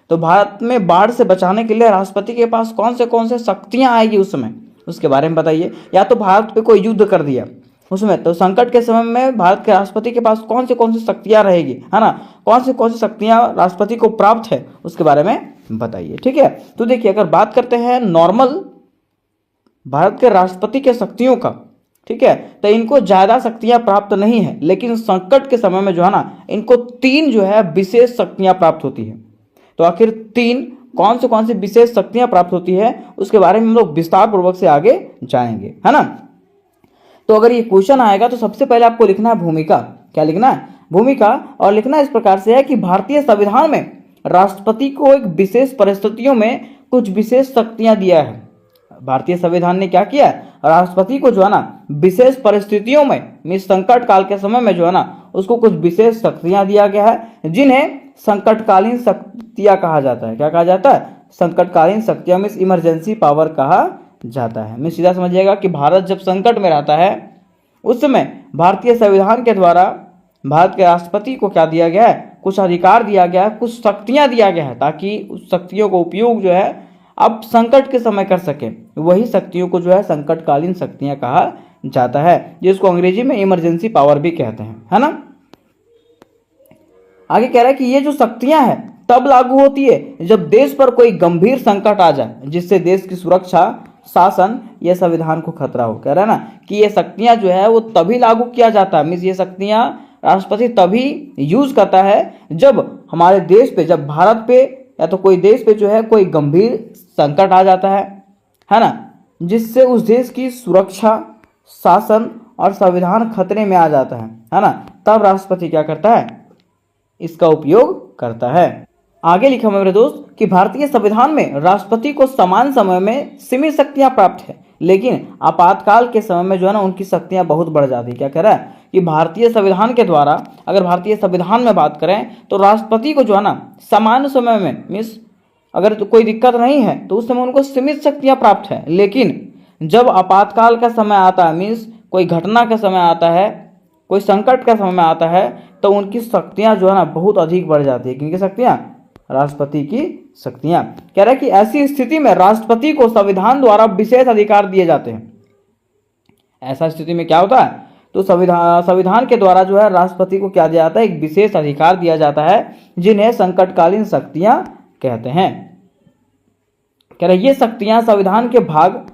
तो भारत में बाढ़ से बचाने के लिए राष्ट्रपति के पास कौन से शक्तियां आएगी उस समय, उसके बारे में बताइए। या तो भारत पे कोई युद्ध कर दिया उसमें, तो संकट के समय में भारत के राष्ट्रपति के पास कौन सी शक्तियां रहेगी, है ना, कौन सी शक्तियां राष्ट्रपति को प्राप्त है उसके बारे में बताइए। ठीक है, तो देखिए अगर बात करते हैं नॉर्मल भारत के राष्ट्रपति के शक्तियों का, ठीक है, तो इनको ज्यादा शक्तियां प्राप्त नहीं है, लेकिन संकट के समय में जो है ना इनको 3 जो है विशेष शक्तियां प्राप्त होती है। तो आखिर 3 कौन सी विशेष शक्तियां प्राप्त होती है उसके बारे में हम लोग विस्तार पूर्वक से आगे जाएंगे, है ना। तो अगर ये क्वेश्चन आएगा तो सबसे पहले आपको लिखना है भूमिका। क्या लिखना है, भूमिका। और लिखना इस प्रकार से है कि भारतीय संविधान में राष्ट्रपति को एक विशेष परिस्थितियों में कुछ विशेष शक्तियां दिया है। भारतीय संविधान ने क्या किया, राष्ट्रपति को जो है ना विशेष परिस्थितियों में संकट काल के समय में जो है ना उसको कुछ विशेष शक्तियां दिया गया है जिन्हें संकटकालीन शक्तियां कहा जाता है। क्या कहा जाता है, संकटकालीन शक्तियां, मीन्स इमरजेंसी पावर कहा जाता है। मैं सीधा समझिएगा कि भारत जब संकट में रहता है उस समय भारतीय संविधान के द्वारा भारत के राष्ट्रपति को क्या दिया गया है, कुछ अधिकार दिया गया है, कुछ शक्तियां दिया गया है ताकि उस शक्तियों का उपयोग जो है अब संकट के समय कर सके। वही शक्तियों को जो है संकटकालीन शक्तियां कहा जाता है, जिसको अंग्रेजी में इमरजेंसी पावर भी कहते हैं, है ना। आगे कह रहा है कि ये जो शक्तियां हैं तब लागू होती है जब देश पर कोई गंभीर संकट आ जाए जिससे देश की सुरक्षा, शासन या संविधान को खतरा हो। कह रहा है ना कि ये शक्तियां जो है वो तभी लागू किया जाता है, मीन्स ये शक्तियां राष्ट्रपति तभी यूज करता है जब हमारे देश पे, जब भारत पे या तो कोई देश पे जो है कोई गंभीर संकट आ जाता है ना, जिससे उस देश की सुरक्षा, शासन और संविधान खतरे में आ जाता है ना, तब राष्ट्रपति क्या करता है, इसका उपयोग करता है। आगे लिखा मेरे दोस्त कि भारतीय संविधान में राष्ट्रपति को समान समय में सीमित शक्तियां प्राप्त है, लेकिन आपातकाल के समय में जो है ना उनकी शक्तियां बहुत बढ़ जाती है। क्या कह रहा है कि भारतीय संविधान के द्वारा, अगर भारतीय संविधान में बात करें तो राष्ट्रपति को जो है ना सामान्य समय में, मीन्स अगर तो कोई दिक्कत नहीं है तो उस समय उनको सीमित शक्तियां प्राप्त है, लेकिन जब आपातकाल का समय आता है, मीन्स कोई घटना का समय आता है, कोई संकट का समय आता है, तो उनकी शक्तियां जो है ना बहुत अधिक बढ़ जाती है। किनकी शक्तियां, राष्ट्रपति की शक्तियां। कह रहा है कि ऐसी स्थिति में राष्ट्रपति को संविधान द्वारा विशेष अधिकार दिए जाते हैं। ऐसा स्थिति में क्या होता है, तो संविधान के द्वारा जो है राष्ट्रपति को क्या दिया जाता है, एक विशेष अधिकार दिया जाता है जिन्हें संकटकालीन शक्तियां कहते हैं। कह रहे ये शक्तियां संविधान के भाग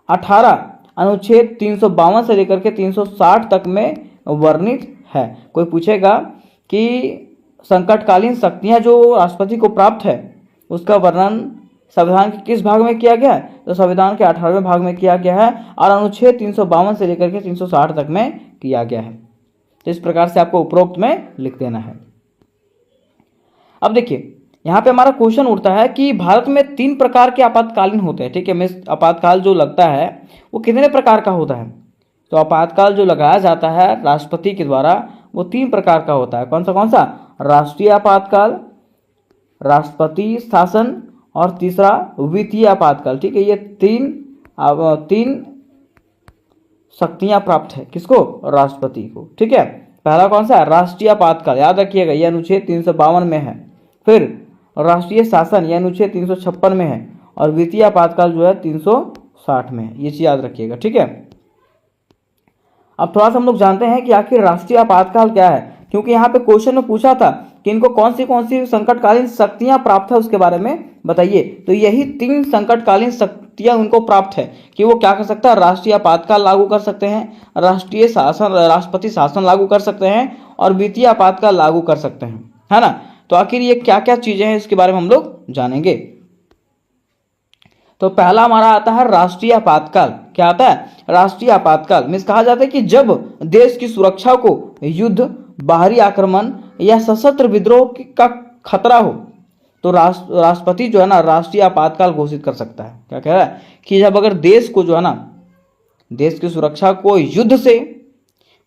18 अनुच्छेद 352 से लेकर के 360 तक में वर्णित है। कोई पूछेगा कि संकटकालीन शक्तियां जो राष्ट्रपति को प्राप्त है उसका वर्णन संविधान के किस भाग में किया गया है, तो संविधान के 18वें भाग में किया गया है और अनुच्छेद 352 से लेकर के 360 तक में किया गया है। तो इस प्रकार से आपको उपरोक्त में लिख देना है। अब देखिए यहाँ पे हमारा क्वेश्चन उठता है कि भारत में 3 प्रकार के आपातकालीन होते हैं। ठीक है, मैं आपातकाल जो लगता है वो कितने प्रकार का होता है, तो आपातकाल जो लगाया जाता है राष्ट्रपति के द्वारा वो 3 प्रकार का होता है। कौन सा, राष्ट्रीय आपातकाल, राष्ट्रपति शासन और तीसरा वित्तीय आपातकाल। ठीक है, ये तीन शक्तियां प्राप्त है किसको? राष्ट्रपति को। ठीक है, पहला कौन सा है? राष्ट्रीय आपातकाल, याद रखिएगा ये अनुच्छेद 352 में है। फिर राष्ट्रीय शासन ये अनुच्छेद 356 में है, और वित्तीय आपातकाल जो है 360 में है। ये चीज याद रखिएगा। ठीक है, अब थोड़ा सा हम लोग जानते हैं कि आखिर राष्ट्रीय आपातकाल क्या है, क्योंकि यहाँ पे क्वेश्चन में पूछा था कि इनको कौन सी संकटकालीन शक्तियां प्राप्त है, उसके बारे में बताइए। तो यही 3 संकटकालीन शक्तियां उनको प्राप्त है कि वो क्या कर सकता है? राष्ट्रीय आपातकाल लागू कर सकते हैं, राष्ट्रीय शासन राष्ट्रपति शासन लागू कर सकते हैं, और वित्तीय आपातकाल लागू कर सकते हैं, है ना। तो आखिर ये क्या क्या चीजें हैं इसके बारे में हम लोग जानेंगे। तो पहला हमारा आता है राष्ट्रीय आपातकाल। क्या आता है? राष्ट्रीय आपातकाल मीन्स कहा जाता है कि जब देश की सुरक्षा को युद्ध, बाहरी आक्रमण या सशस्त्र विद्रोह का खतरा हो तो राष्ट्रपति जो है ना राष्ट्रीय आपातकाल घोषित कर सकता है। क्या कह रहा है कि जब अगर देश को जो है ना, देश की सुरक्षा को युद्ध से,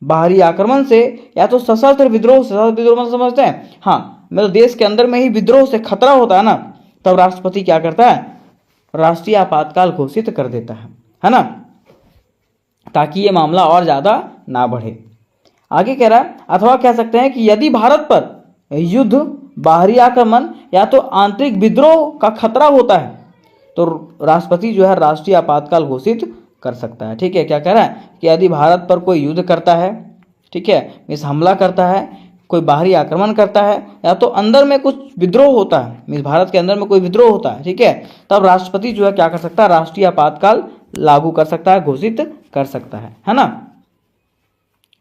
बाहरी आक्रमण से या तो सशस्त्र विद्रोह मतलब समझते हैं, हाँ मतलब देश के अंदर में ही विद्रोह से खतरा होता है ना, तब राष्ट्रपति क्या करता है? राष्ट्रीय आपातकाल घोषित कर देता है ना, ताकि ये मामला और ज्यादा ना बढ़े। आगे कह रहा है, अथवा कह सकते हैं कि यदि भारत पर युद्ध, बाहरी आक्रमण या तो आंतरिक विद्रोह का खतरा होता है तो राष्ट्रपति जो है राष्ट्रीय आपातकाल घोषित कर सकता है। ठीक है, क्या कह रहा है कि यदि भारत पर कोई युद्ध करता है, ठीक है, मीन्स हमला करता है, कोई बाहरी आक्रमण करता है, या तो अंदर में कुछ विद्रोह होता है, मीन्स भारत के अंदर में कोई विद्रोह होता है, ठीक है, तब राष्ट्रपति जो है क्या कर सकता है? राष्ट्रीय आपातकाल लागू कर सकता है, घोषित कर सकता है ना।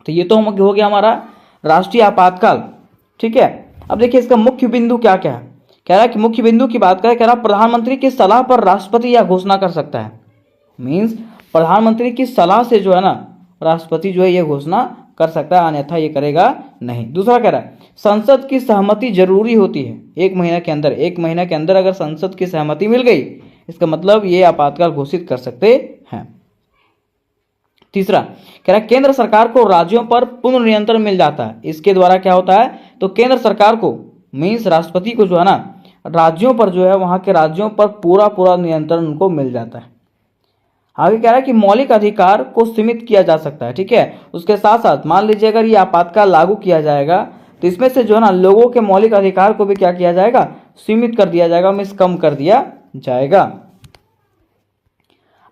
तो ये तो हो गया हमारा राष्ट्रीय आपातकाल। ठीक है, अब देखिए इसका मुख्य बिंदु क्या क्या है। कह रहा है कि मुख्य बिंदु की बात करें, कह रहा प्रधानमंत्री की सलाह पर राष्ट्रपति यह घोषणा कर सकता है। मीन्स प्रधानमंत्री की सलाह से जो है ना राष्ट्रपति जो है ये घोषणा कर सकता है, अन्यथा ये करेगा नहीं। दूसरा कह रहा है संसद की सहमति जरूरी होती है 1 महीने के अंदर। 1 महीने के अंदर अगर संसद की सहमति मिल गई, इसका मतलब ये आपातकाल घोषित कर सकते हैं। तीसरा कह रहा है केंद्र सरकार को राज्यों पर पूर्ण नियंत्रण मिल जाता है। इसके द्वारा क्या होता है? तो केंद्र सरकार को मीन्स राष्ट्रपति को जो है ना राज्यों पर जो है वहां के राज्यों पर पूरा नियंत्रण उनको मिल जाता है। आगे कह रहा है कि मौलिक अधिकार को सीमित किया जा सकता है। ठीक है, उसके साथ साथ मान लीजिए अगर ये आपातकाल लागू किया जाएगा तो इसमें से जो है ना लोगों के मौलिक अधिकार को भी क्या किया जाएगा? सीमित कर दिया जाएगा, मीन्स कम कर दिया जाएगा।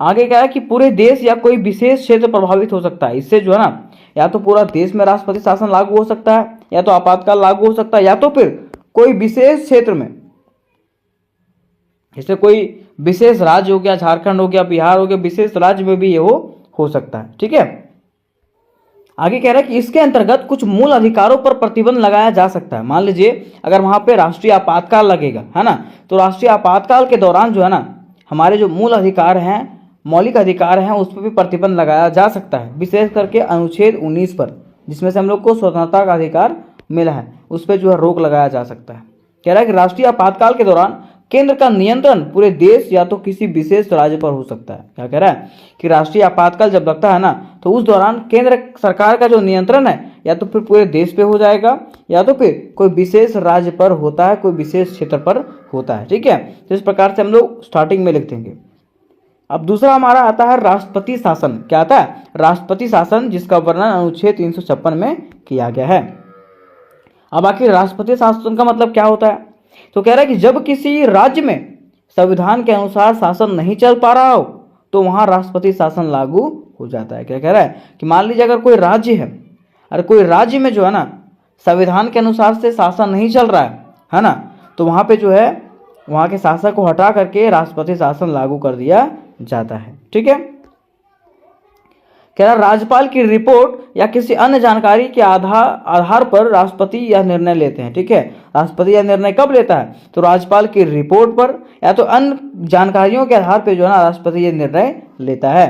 आगे क्या है कि पूरे देश या कोई विशेष क्षेत्र प्रभावित हो सकता है। इससे जो है ना या तो पूरा देश में राष्ट्रपति शासन लागू हो सकता है, या तो आपातकाल लागू हो सकता है, या तो फिर कोई विशेष क्षेत्र में, जैसे कोई विशेष राज्य हो गया, झारखंड हो गया, बिहार हो गया, विशेष राज्य में भी ये हो सकता है। ठीक है, आगे कह रहा है कि इसके अंतर्गत कुछ मूल अधिकारों पर प्रतिबंध लगाया जा सकता है। मान लीजिए अगर वहां पे राष्ट्रीय आपातकाल लगेगा, है ना, तो राष्ट्रीय आपातकाल के दौरान जो है ना हमारे जो मूल अधिकार हैं, मौलिक अधिकार हैं, उस पर भी प्रतिबंध लगाया जा सकता है। विशेष करके अनुच्छेद 19 पर, जिसमें से हम लोग को स्वतंत्रता का अधिकार मिला है, उस पर जो है रोक लगाया जा सकता है। कह रहा है कि राष्ट्रीय आपातकाल के दौरान केंद्र का नियंत्रण पूरे देश या तो किसी विशेष राज्य पर हो सकता है। क्या कह रहा है कि राष्ट्रीय आपातकाल जब लगता है ना तो उस दौरान केंद्र सरकार का जो नियंत्रण है या तो फिर पूरे देश पे हो जाएगा, या तो फिर कोई विशेष राज्य पर होता है, कोई विशेष क्षेत्र पर होता है। ठीक है, तो इस प्रकार से हम लोग स्टार्टिंग में लिख देंगे। अब दूसरा हमारा आता है राष्ट्रपति शासन। क्या आता है? राष्ट्रपति शासन, जिसका वर्णन अनुच्छेद 356 में किया गया है। अब आखिर राष्ट्रपति शासन का मतलब क्या होता है? तो कह रहा है कि जब किसी राज्य में संविधान के अनुसार शासन नहीं चल पा रहा हो तो वहां राष्ट्रपति शासन लागू हो जाता है। क्या कह रहा है कि मान लीजिए अगर कोई राज्य है, अगर कोई राज्य में जो है ना संविधान के अनुसार से शासन नहीं चल रहा है ना, तो वहां पे जो है वहां के शासक को हटा करके राष्ट्रपति शासन लागू कर दिया जाता है। ठीक है, कह रहा राज्यपाल की रिपोर्ट या किसी अन्य जानकारी के आधार पर राष्ट्रपति यह निर्णय लेते हैं। ठीक है, राष्ट्रपति यह निर्णय कब लेता है? तो राज्यपाल की रिपोर्ट पर या तो अन्य जानकारियों के आधार पर जो है ना राष्ट्रपति यह निर्णय लेता है।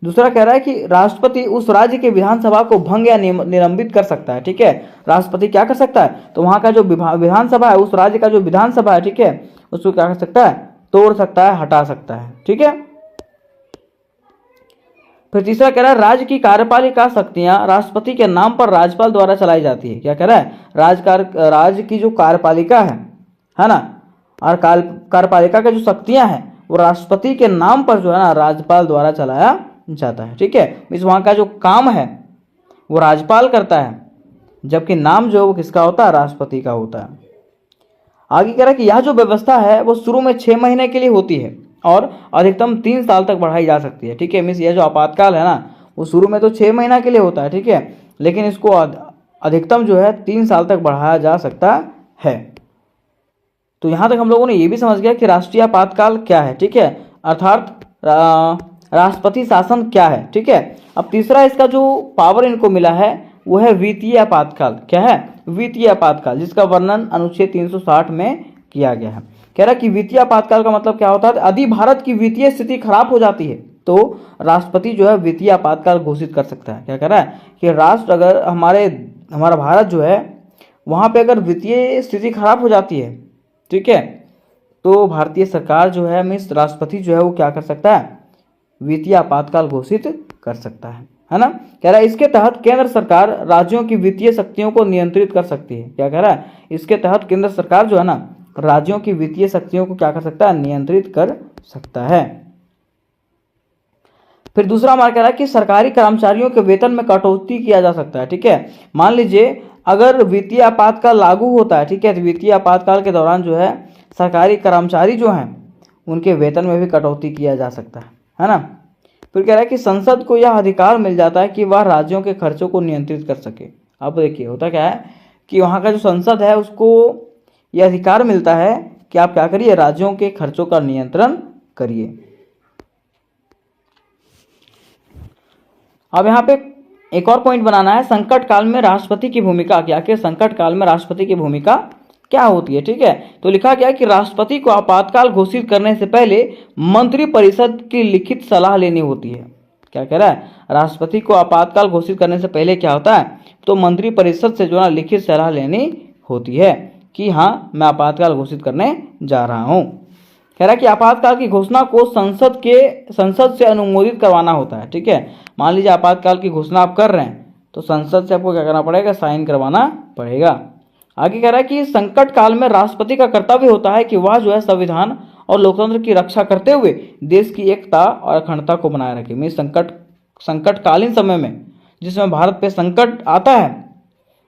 दूसरा कह रहा है कि राष्ट्रपति उस राज्य के विधानसभा को भंग या निलंबित कर सकता है। ठीक है, राष्ट्रपति क्या कर सकता है? तो वहां का जो विधानसभा है, उस राज्य का जो विधानसभा है, ठीक है, उसको क्या कर सकता है? तोड़ सकता है, हटा सकता है। ठीक है, फिर तीसरा कह रहा है राज्य की कार्यपालिका शक्तियां राष्ट्रपति के नाम पर राज्यपाल द्वारा चलाई जाती है। क्या कह रहा है? राज्य की जो कार्यपालिका है ना, और कार्यपालिका की जो शक्तियां हैं वो राष्ट्रपति के नाम पर जो है ना राज्यपाल द्वारा चलाया जाता है। ठीक है, इस वहाँ का जो काम है वो राज्यपाल करता है, जबकि नाम जो है वो किसका होता है, राष्ट्रपति का होता है। आगे कह रहा है कि यह जो व्यवस्था है वो शुरू में 6 महीने के लिए होती है और अधिकतम 3 साल तक बढ़ाई जा सकती है। ठीक है, मीन्स यह जो आपातकाल है ना वो शुरू में तो 6 महीना के लिए होता है। ठीक है, लेकिन इसको अधिकतम जो है 3 साल तक बढ़ाया जा सकता है। तो यहाँ तक हम लोगों ने ये भी समझ गया कि राष्ट्रीय आपातकाल क्या है। ठीक है, अर्थात राष्ट्रपति शासन क्या है। ठीक है, अब तीसरा इसका जो पावर इनको मिला है वो है वित्तीय आपातकाल। क्या है, वित्तीय आपातकाल, जिसका वर्णन अनुच्छेद 360 में किया गया है। कह रहा है कि वित्तीय आपातकाल का मतलब क्या होता है, यदि भारत की वित्तीय स्थिति खराब हो जाती है तो राष्ट्रपति जो है वित्तीय आपातकाल घोषित कर सकता है। क्या कह रहा है कि राष्ट्र अगर हमारा भारत जो है वहाँ पे अगर वित्तीय स्थिति खराब हो जाती है, ठीक है, तो भारतीय सरकार जो है मीन्स राष्ट्रपति जो है वो क्या कर सकता है, वित्तीय आपातकाल घोषित कर सकता है ना। कह रहा है इसके तहत केंद्र सरकार राज्यों की वित्तीय शक्तियों को नियंत्रित कर सकती है। क्या कह रहा है, इसके तहत केंद्र सरकार जो है ना राज्यों की वित्तीय शक्तियों को क्या कर सकता है, नियंत्रित कर सकता है। फिर दूसरा हमारा कह रहा है कि सरकारी कर्मचारियों के वेतन में कटौती किया जा सकता है। ठीक है, मान लीजिए अगर वित्तीय आपातकाल लागू होता है, ठीक है, तो वित्तीय आपातकाल के दौरान जो है सरकारी कर्मचारी जो हैं उनके वेतन में भी कटौती किया जा सकता है ना। फिर कह रहा है कि संसद को यह अधिकार मिल जाता है कि वह राज्यों के खर्चों को नियंत्रित कर सके। अब देखिए होता क्या है कि वहाँ का जो संसद है उसको यह अधिकार मिलता है कि आप क्या करिए, राज्यों के खर्चों का नियंत्रण करिए। अब यहाँ पे एक और पॉइंट बनाना है, संकट काल में राष्ट्रपति की भूमिका क्या, कि संकट काल में राष्ट्रपति की भूमिका क्या होती है। ठीक है, तो लिखा गया कि राष्ट्रपति को आपातकाल घोषित करने से पहले मंत्रिपरिषद की लिखित सलाह लेनी होती है। क्या कह रहा है, राष्ट्रपति को आपातकाल घोषित करने से पहले क्या होता है, तो मंत्रिपरिषद से जो है लिखित सलाह लेनी होती है कि हाँ मैं आपातकाल घोषित करने जा रहा हूँ। कह रहा है कि आपातकाल की घोषणा को संसद से अनुमोदित करवाना होता है। ठीक है, मान लीजिए आपातकाल की घोषणा आप कर रहे हैं तो संसद से आपको क्या करना पड़ेगा, साइन करवाना पड़ेगा। आगे कह रहा है कि संकट काल में राष्ट्रपति का कर्तव्य होता है कि वह जो है संविधान और लोकतंत्र की रक्षा करते हुए देश की एकता और अखंडता को बनाए रखे। मैं संकटकालीन समय में जिसमें भारत पे संकट आता है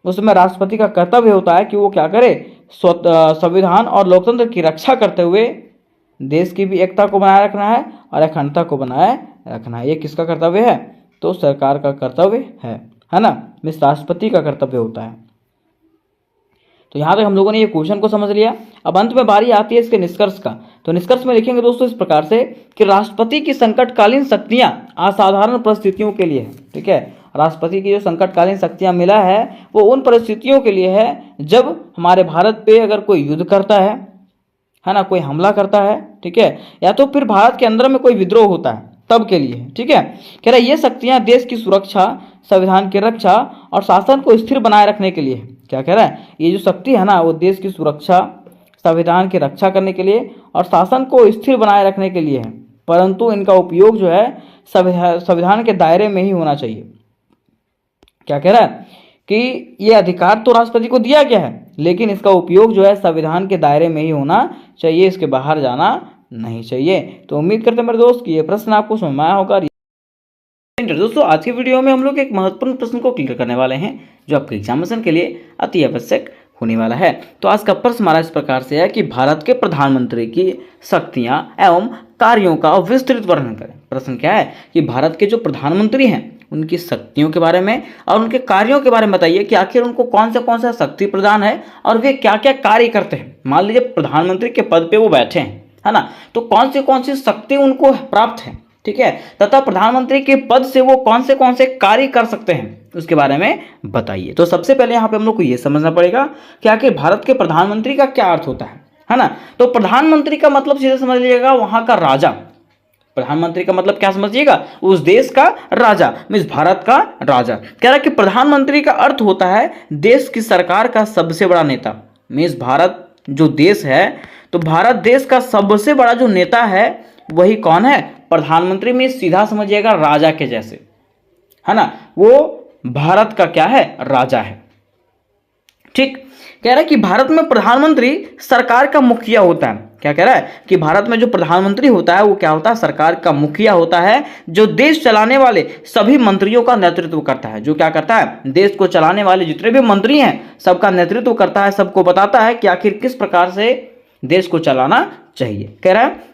उसमें राष्ट्रपति का कर्तव्य होता है कि वो क्या करे, संविधान और लोकतंत्र की रक्षा करते हुए देश की भी एकता को बनाए रखना है और अखंडता को बनाए रखना है। ये किसका कर्तव्य है, तो सरकार का कर्तव्य है ना, मिस राष्ट्रपति का कर्तव्य होता है। तो यहाँ तक हम लोगों ने ये क्वेश्चन को समझ लिया। अब अंत में बारी आती है इसके निष्कर्ष का। तो निष्कर्ष में लिखेंगे दोस्तों इस प्रकार से कि राष्ट्रपति की संकटकालीन शक्तियाँ असाधारण परिस्थितियों के लिए है। ठीक है, राष्ट्रपति की जो संकटकालीन शक्तियाँ मिला है वो उन परिस्थितियों के लिए है जब हमारे भारत पे अगर कोई युद्ध करता है ना, कोई हमला करता है, ठीक है, या तो फिर भारत के अंदर में कोई विद्रोह होता है तब के लिए। ठीक है, कह रहा है ये शक्तियां देश की सुरक्षा, संविधान की रक्षा और शासन को स्थिर बनाए रखने के लिए है। क्या कह रहा है, ये जो शक्ति है ना वो देश की सुरक्षा, संविधान की रक्षा करने के लिए और शासन को स्थिर बनाए रखने के लिए है, परंतु इनका उपयोग जो है संविधान के दायरे में ही होना चाहिए। क्या कह रहा है कि ये अधिकार तो राष्ट्रपति को दिया गया है लेकिन इसका उपयोग जो है संविधान के दायरे में ही होना चाहिए, इसके बाहर जाना नहीं चाहिए। तो उम्मीद करते हैं मेरे दोस्त कि ये प्रश्न आपको समझ में आया होगा। दोस्तों आज की वीडियो में हम लोग एक महत्वपूर्ण प्रश्न को क्लियर करने वाले हैं जो आपके एग्जामिनेशन के लिए अति आवश्यक होने वाला है। तो आज का प्रश्न हमारा इस प्रकार से है कि भारत के प्रधानमंत्री की शक्तियां एवं कार्यों का विस्तृत वर्णन करें। प्रश्न क्या है कि भारत के जो प्रधानमंत्री हैं उनकी शक्तियों के बारे में और उनके कार्यों के बारे में बताइए कि आखिर उनको कौन सा शक्ति प्रदान है और वे क्या क्या कार्य करते हैं। मान लीजिए प्रधानमंत्री के पद पे वो बैठे हैं, है ना, तो कौन सी शक्ति उनको प्राप्त है, ठीक है, तथा प्रधानमंत्री के पद से वो कौन से कार्य कर सकते हैं उसके बारे में बताइए। तो सबसे पहले यहाँ पे हम लोग को ये समझना पड़ेगा कि आखिर भारत के प्रधानमंत्री का क्या अर्थ होता है ना। तो प्रधानमंत्री का मतलब सीधे समझ लीजिएगा वहां का राजा। प्रधानमंत्री का मतलब क्या समझिएगा, उस देश का राजा, मींस भारत का राजा। कह रहा है कि प्रधानमंत्री का अर्थ होता है देश की सरकार का सबसे बड़ा नेता। मींस भारत जो देश है तो भारत देश का सबसे बड़ा जो नेता है वही कौन है, प्रधानमंत्री। में सीधा समझिएगा राजा के जैसे, है ना, वो भारत का क्या है, राजा है। ठीक। कह रहा है कि भारत में प्रधानमंत्री सरकार का मुखिया होता है। क्या कह रहा है कि भारत में जो प्रधानमंत्री होता है वो क्या होता है, सरकार का मुखिया होता है, जो देश चलाने वाले सभी मंत्रियों का नेतृत्व करता है। जो क्या करता है, देश को चलाने वाले जितने भी मंत्री हैं सबका नेतृत्व करता है, सबको बताता है कि आखिर किस प्रकार से देश को चलाना चाहिए। कह रहा है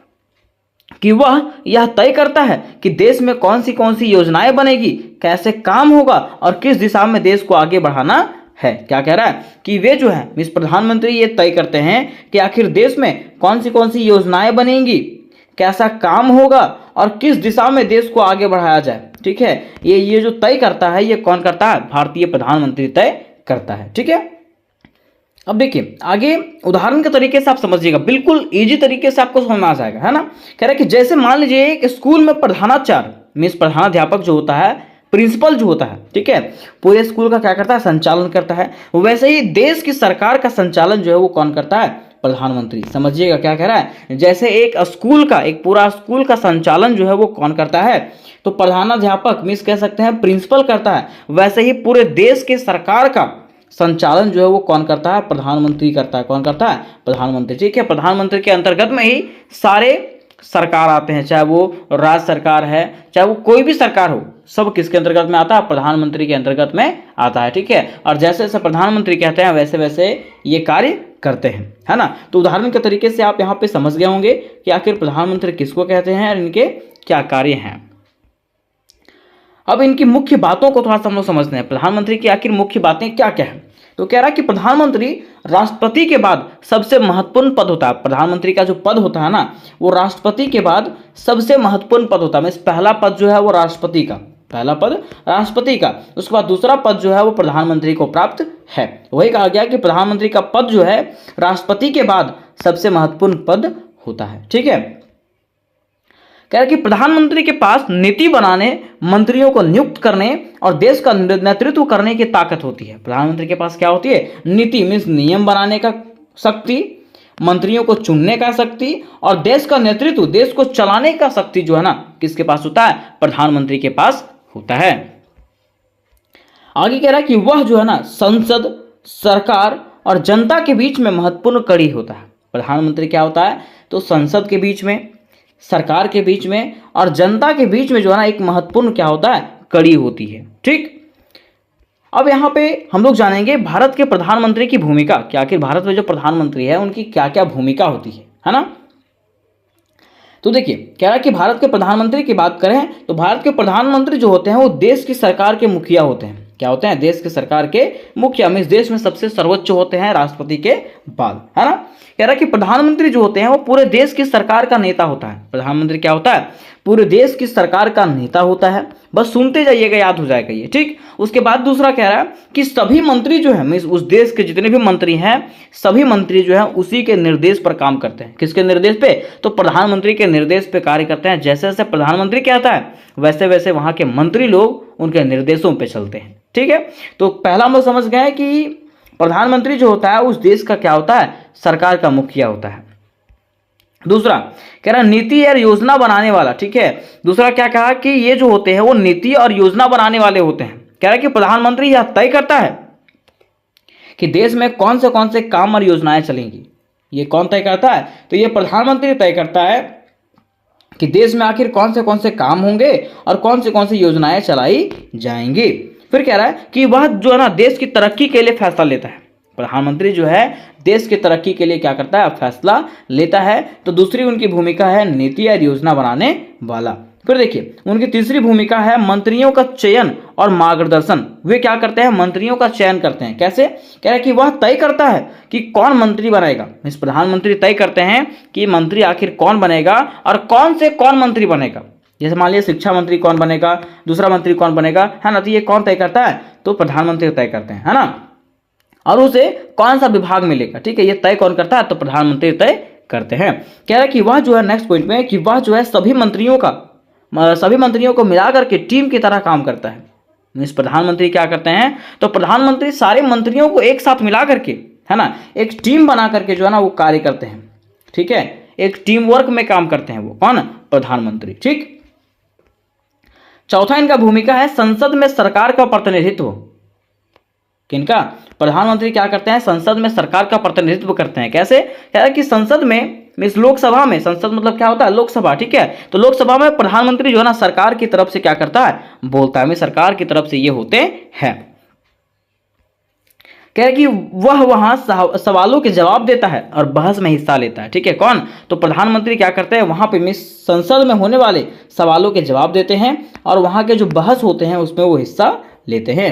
कि वह यह तय करता है कि देश में कौन सी योजनाएं बनेगी, कैसे काम होगा और किस दिशा में देश को आगे बढ़ाना है। क्या कह रहा है कि वे जो है इस प्रधानमंत्री ये तय करते हैं कि आखिर देश में कौन सी योजनाएं बनेंगी, कैसा काम होगा और किस दिशा में देश को आगे बढ़ाया जाए। ठीक है, ये जो तय करता है ये कौन करता है, भारतीय प्रधानमंत्री तय करता है। ठीक है, अब देखिए आगे उदाहरण के तरीके से आप समझिएगा, बिल्कुल इजी तरीके से आपको समझ में आ जाएगा, है ना। कह रहा है कि जैसे मान लीजिए एक स्कूल में प्रधानाचार्य मीन्स प्रधानाध्यापक जो होता है, प्रिंसिपल जो होता है, ठीक है, पूरे स्कूल का क्या करता है, संचालन करता है। वैसे ही देश की सरकार का संचालन जो है वो कौन करता है, प्रधानमंत्री। समझिएगा क्या कह रहा है, जैसे एक स्कूल का, एक पूरा स्कूल का संचालन जो है वो कौन करता है, तो प्रधानाध्यापक मीन्स कह सकते हैं प्रिंसिपल करता है। वैसे ही पूरे देश की सरकार का संचालन जो है वो कौन करता है, प्रधानमंत्री करता है। कौन करता है, प्रधानमंत्री। ठीक है, प्रधानमंत्री के अंतर्गत में ही सारे सरकार आते हैं, चाहे वो राज्य सरकार है, चाहे वो कोई भी सरकार हो, सब किसके अंतर्गत में आता है, प्रधानमंत्री के अंतर्गत में आता है। ठीक है, और जैसे जैसे प्रधानमंत्री कहते हैं वैसे वैसे ये कार्य करते हैं, है ना। तो उदाहरण के तरीके से आप यहाँ पे समझ गए होंगे कि आखिर प्रधानमंत्री किसको कहते हैं और इनके क्या कार्य हैं। अब इनकी मुख्य बातों को थोड़ा सा हम लोग समझते हैं, प्रधानमंत्री की आखिर मुख्य बातें क्या क्या है। तो कह रहा है कि प्रधानमंत्री राष्ट्रपति के बाद सबसे महत्वपूर्ण पद होता है। प्रधानमंत्री का जो पद होता है ना, वो राष्ट्रपति के बाद सबसे महत्वपूर्ण पद होता है। मीन्स पहला पद जो है वो राष्ट्रपति का, पहला पद राष्ट्रपति का, उसके बाद दूसरा पद जो है वो प्रधानमंत्री को प्राप्त है। वही कहा गया कि प्रधानमंत्री का पद जो है राष्ट्रपति के बाद सबसे महत्वपूर्ण पद होता है। ठीक है, कह रहा कि प्रधानमंत्री के पास नीति बनाने, मंत्रियों को नियुक्त करने और देश का नेतृत्व करने की ताकत होती है। प्रधानमंत्री के पास क्या होती है, नीति मीन्स नियम बनाने का शक्ति, मंत्रियों को चुनने का शक्ति और देश का नेतृत्व, देश को चलाने का शक्ति जो है ना किसके पास होता है, प्रधानमंत्री के पास होता है। आगे कह रहा है कि वह जो है ना संसद, सरकार और जनता के बीच में महत्वपूर्ण कड़ी होता है। प्रधानमंत्री क्या होता है, तो संसद के बीच में, सरकार के बीच में और जनता के बीच में जो है ना एक महत्वपूर्ण क्या होता है, कड़ी होती है। ठीक, अब यहाँ पे हम लोग जानेंगे भारत के प्रधानमंत्री की भूमिका, कि आखिर भारत में जो प्रधानमंत्री है उनकी क्या क्या भूमिका होती है ना। तो देखिए कह रहा है कि भारत के प्रधानमंत्री की बात करें तो भारत के प्रधानमंत्री जो होते हैं वो देश की सरकार के मुखिया होते हैं। क्या होते हैं, देश के सरकार के मुखिया, मीन्स देश में सबसे सर्वोच्च होते हैं राष्ट्रपति के बाद, है ना। कह रहा है कि प्रधानमंत्री जो होते हैं वो पूरे देश की सरकार का नेता होता है। प्रधानमंत्री क्या होता है, पूरे देश की सरकार का नेता होता है। बस सुनते जाइएगा, याद हो जाएगा ये। ठीक, उसके बाद दूसरा कह रहा है कि सभी मंत्री जो है मीन्स उस देश के जितने भी मंत्री हैं, सभी मंत्री जो है उसी के निर्देश पर काम करते हैं। किसके निर्देश पे, तो प्रधानमंत्री के निर्देश पे कार्य करते हैं। जैसे जैसे प्रधानमंत्री कहता है वैसे वैसे वहां के मंत्री लोग उनके निर्देशों पे चलते हैं। ठीक है, तो पहला हम लोग समझ गए कि प्रधानमंत्री जो होता है उस देश का क्या होता है, सरकार का मुखिया होता है। दूसरा कह रहा नीति और योजना बनाने वाला। ठीक है, दूसरा क्या कहा कि ये जो होते हैं वो नीति और योजना बनाने वाले होते हैं। कह रहा है कि प्रधानमंत्री यह तय करता है कि देश में कौन से काम और योजनाएं चलेंगी। ये कौन तय करता है, तो ये प्रधानमंत्री तय करता है कि देश में आखिर कौन से काम होंगे और कौन सी योजनाएं चलाई जाएंगी। फिर कह रहा है कि वह जो है ना देश की तरक्की के लिए फैसला लेता है। प्रधानमंत्री जो है देश की तरक्की के लिए क्या करता है, फैसला लेता है। तो दूसरी उनकी भूमिका है नीति और योजना बनाने वाला। फिर देखिए उनकी तीसरी भूमिका है मंत्रियों का चयन और मार्गदर्शन। वे क्या करते हैं, मंत्रियों का चयन करते हैं। कैसे, कह रहा है कि वह तय करता है कि कौन मंत्री बनेगा। इस प्रधानमंत्री तय करते हैं कि मंत्री आखिर कौन बनेगा और कौन मंत्री बनेगा। जैसे मान लीजिए शिक्षा मंत्री कौन बनेगा, दूसरा मंत्री कौन बनेगा, है ना। तो ये कौन तय करता है, तो प्रधानमंत्री तय करते हैं, है ना। और उसे कौन सा विभाग मिलेगा, ठीक है, ये तय कौन करता है, तो प्रधानमंत्री तय करते हैं। कह रहा है कि वह जो है नेक्स्ट पॉइंट में कि वह जो है सभी मंत्रियों को मिलाकर के टीम की तरह काम करता है। मीन्स प्रधानमंत्री क्या करते हैं, तो प्रधानमंत्री सारे मंत्रियों को एक साथ मिला करके, है ना, एक टीम बना करके जो है ना वो कार्य करते हैं। ठीक है, एक टीम वर्क में काम करते हैं वो कौन, प्रधानमंत्री। ठीक, चौथा इनका भूमिका है संसद में सरकार का प्रतिनिधित्व। किनका? प्रधानमंत्री क्या करते हैं? संसद में सरकार का प्रतिनिधित्व करते हैं। कैसे? कह रहा है कि संसद में, इस लोकसभा में, संसद मतलब क्या होता है? लोकसभा, ठीक है। तो लोकसभा में प्रधानमंत्री जो है ना सरकार की तरफ से क्या करता है? बोलता है। सरकार की तरफ से ये होते हैं। कह रहे कि वह वहां सवालों के जवाब देता है और बहस में हिस्सा लेता है, ठीक है। कौन? तो प्रधानमंत्री क्या करते हैं? वहां पे संसद में होने वाले सवालों के जवाब देते हैं और वहां के जो बहस होते हैं उसमें वो हिस्सा लेते हैं।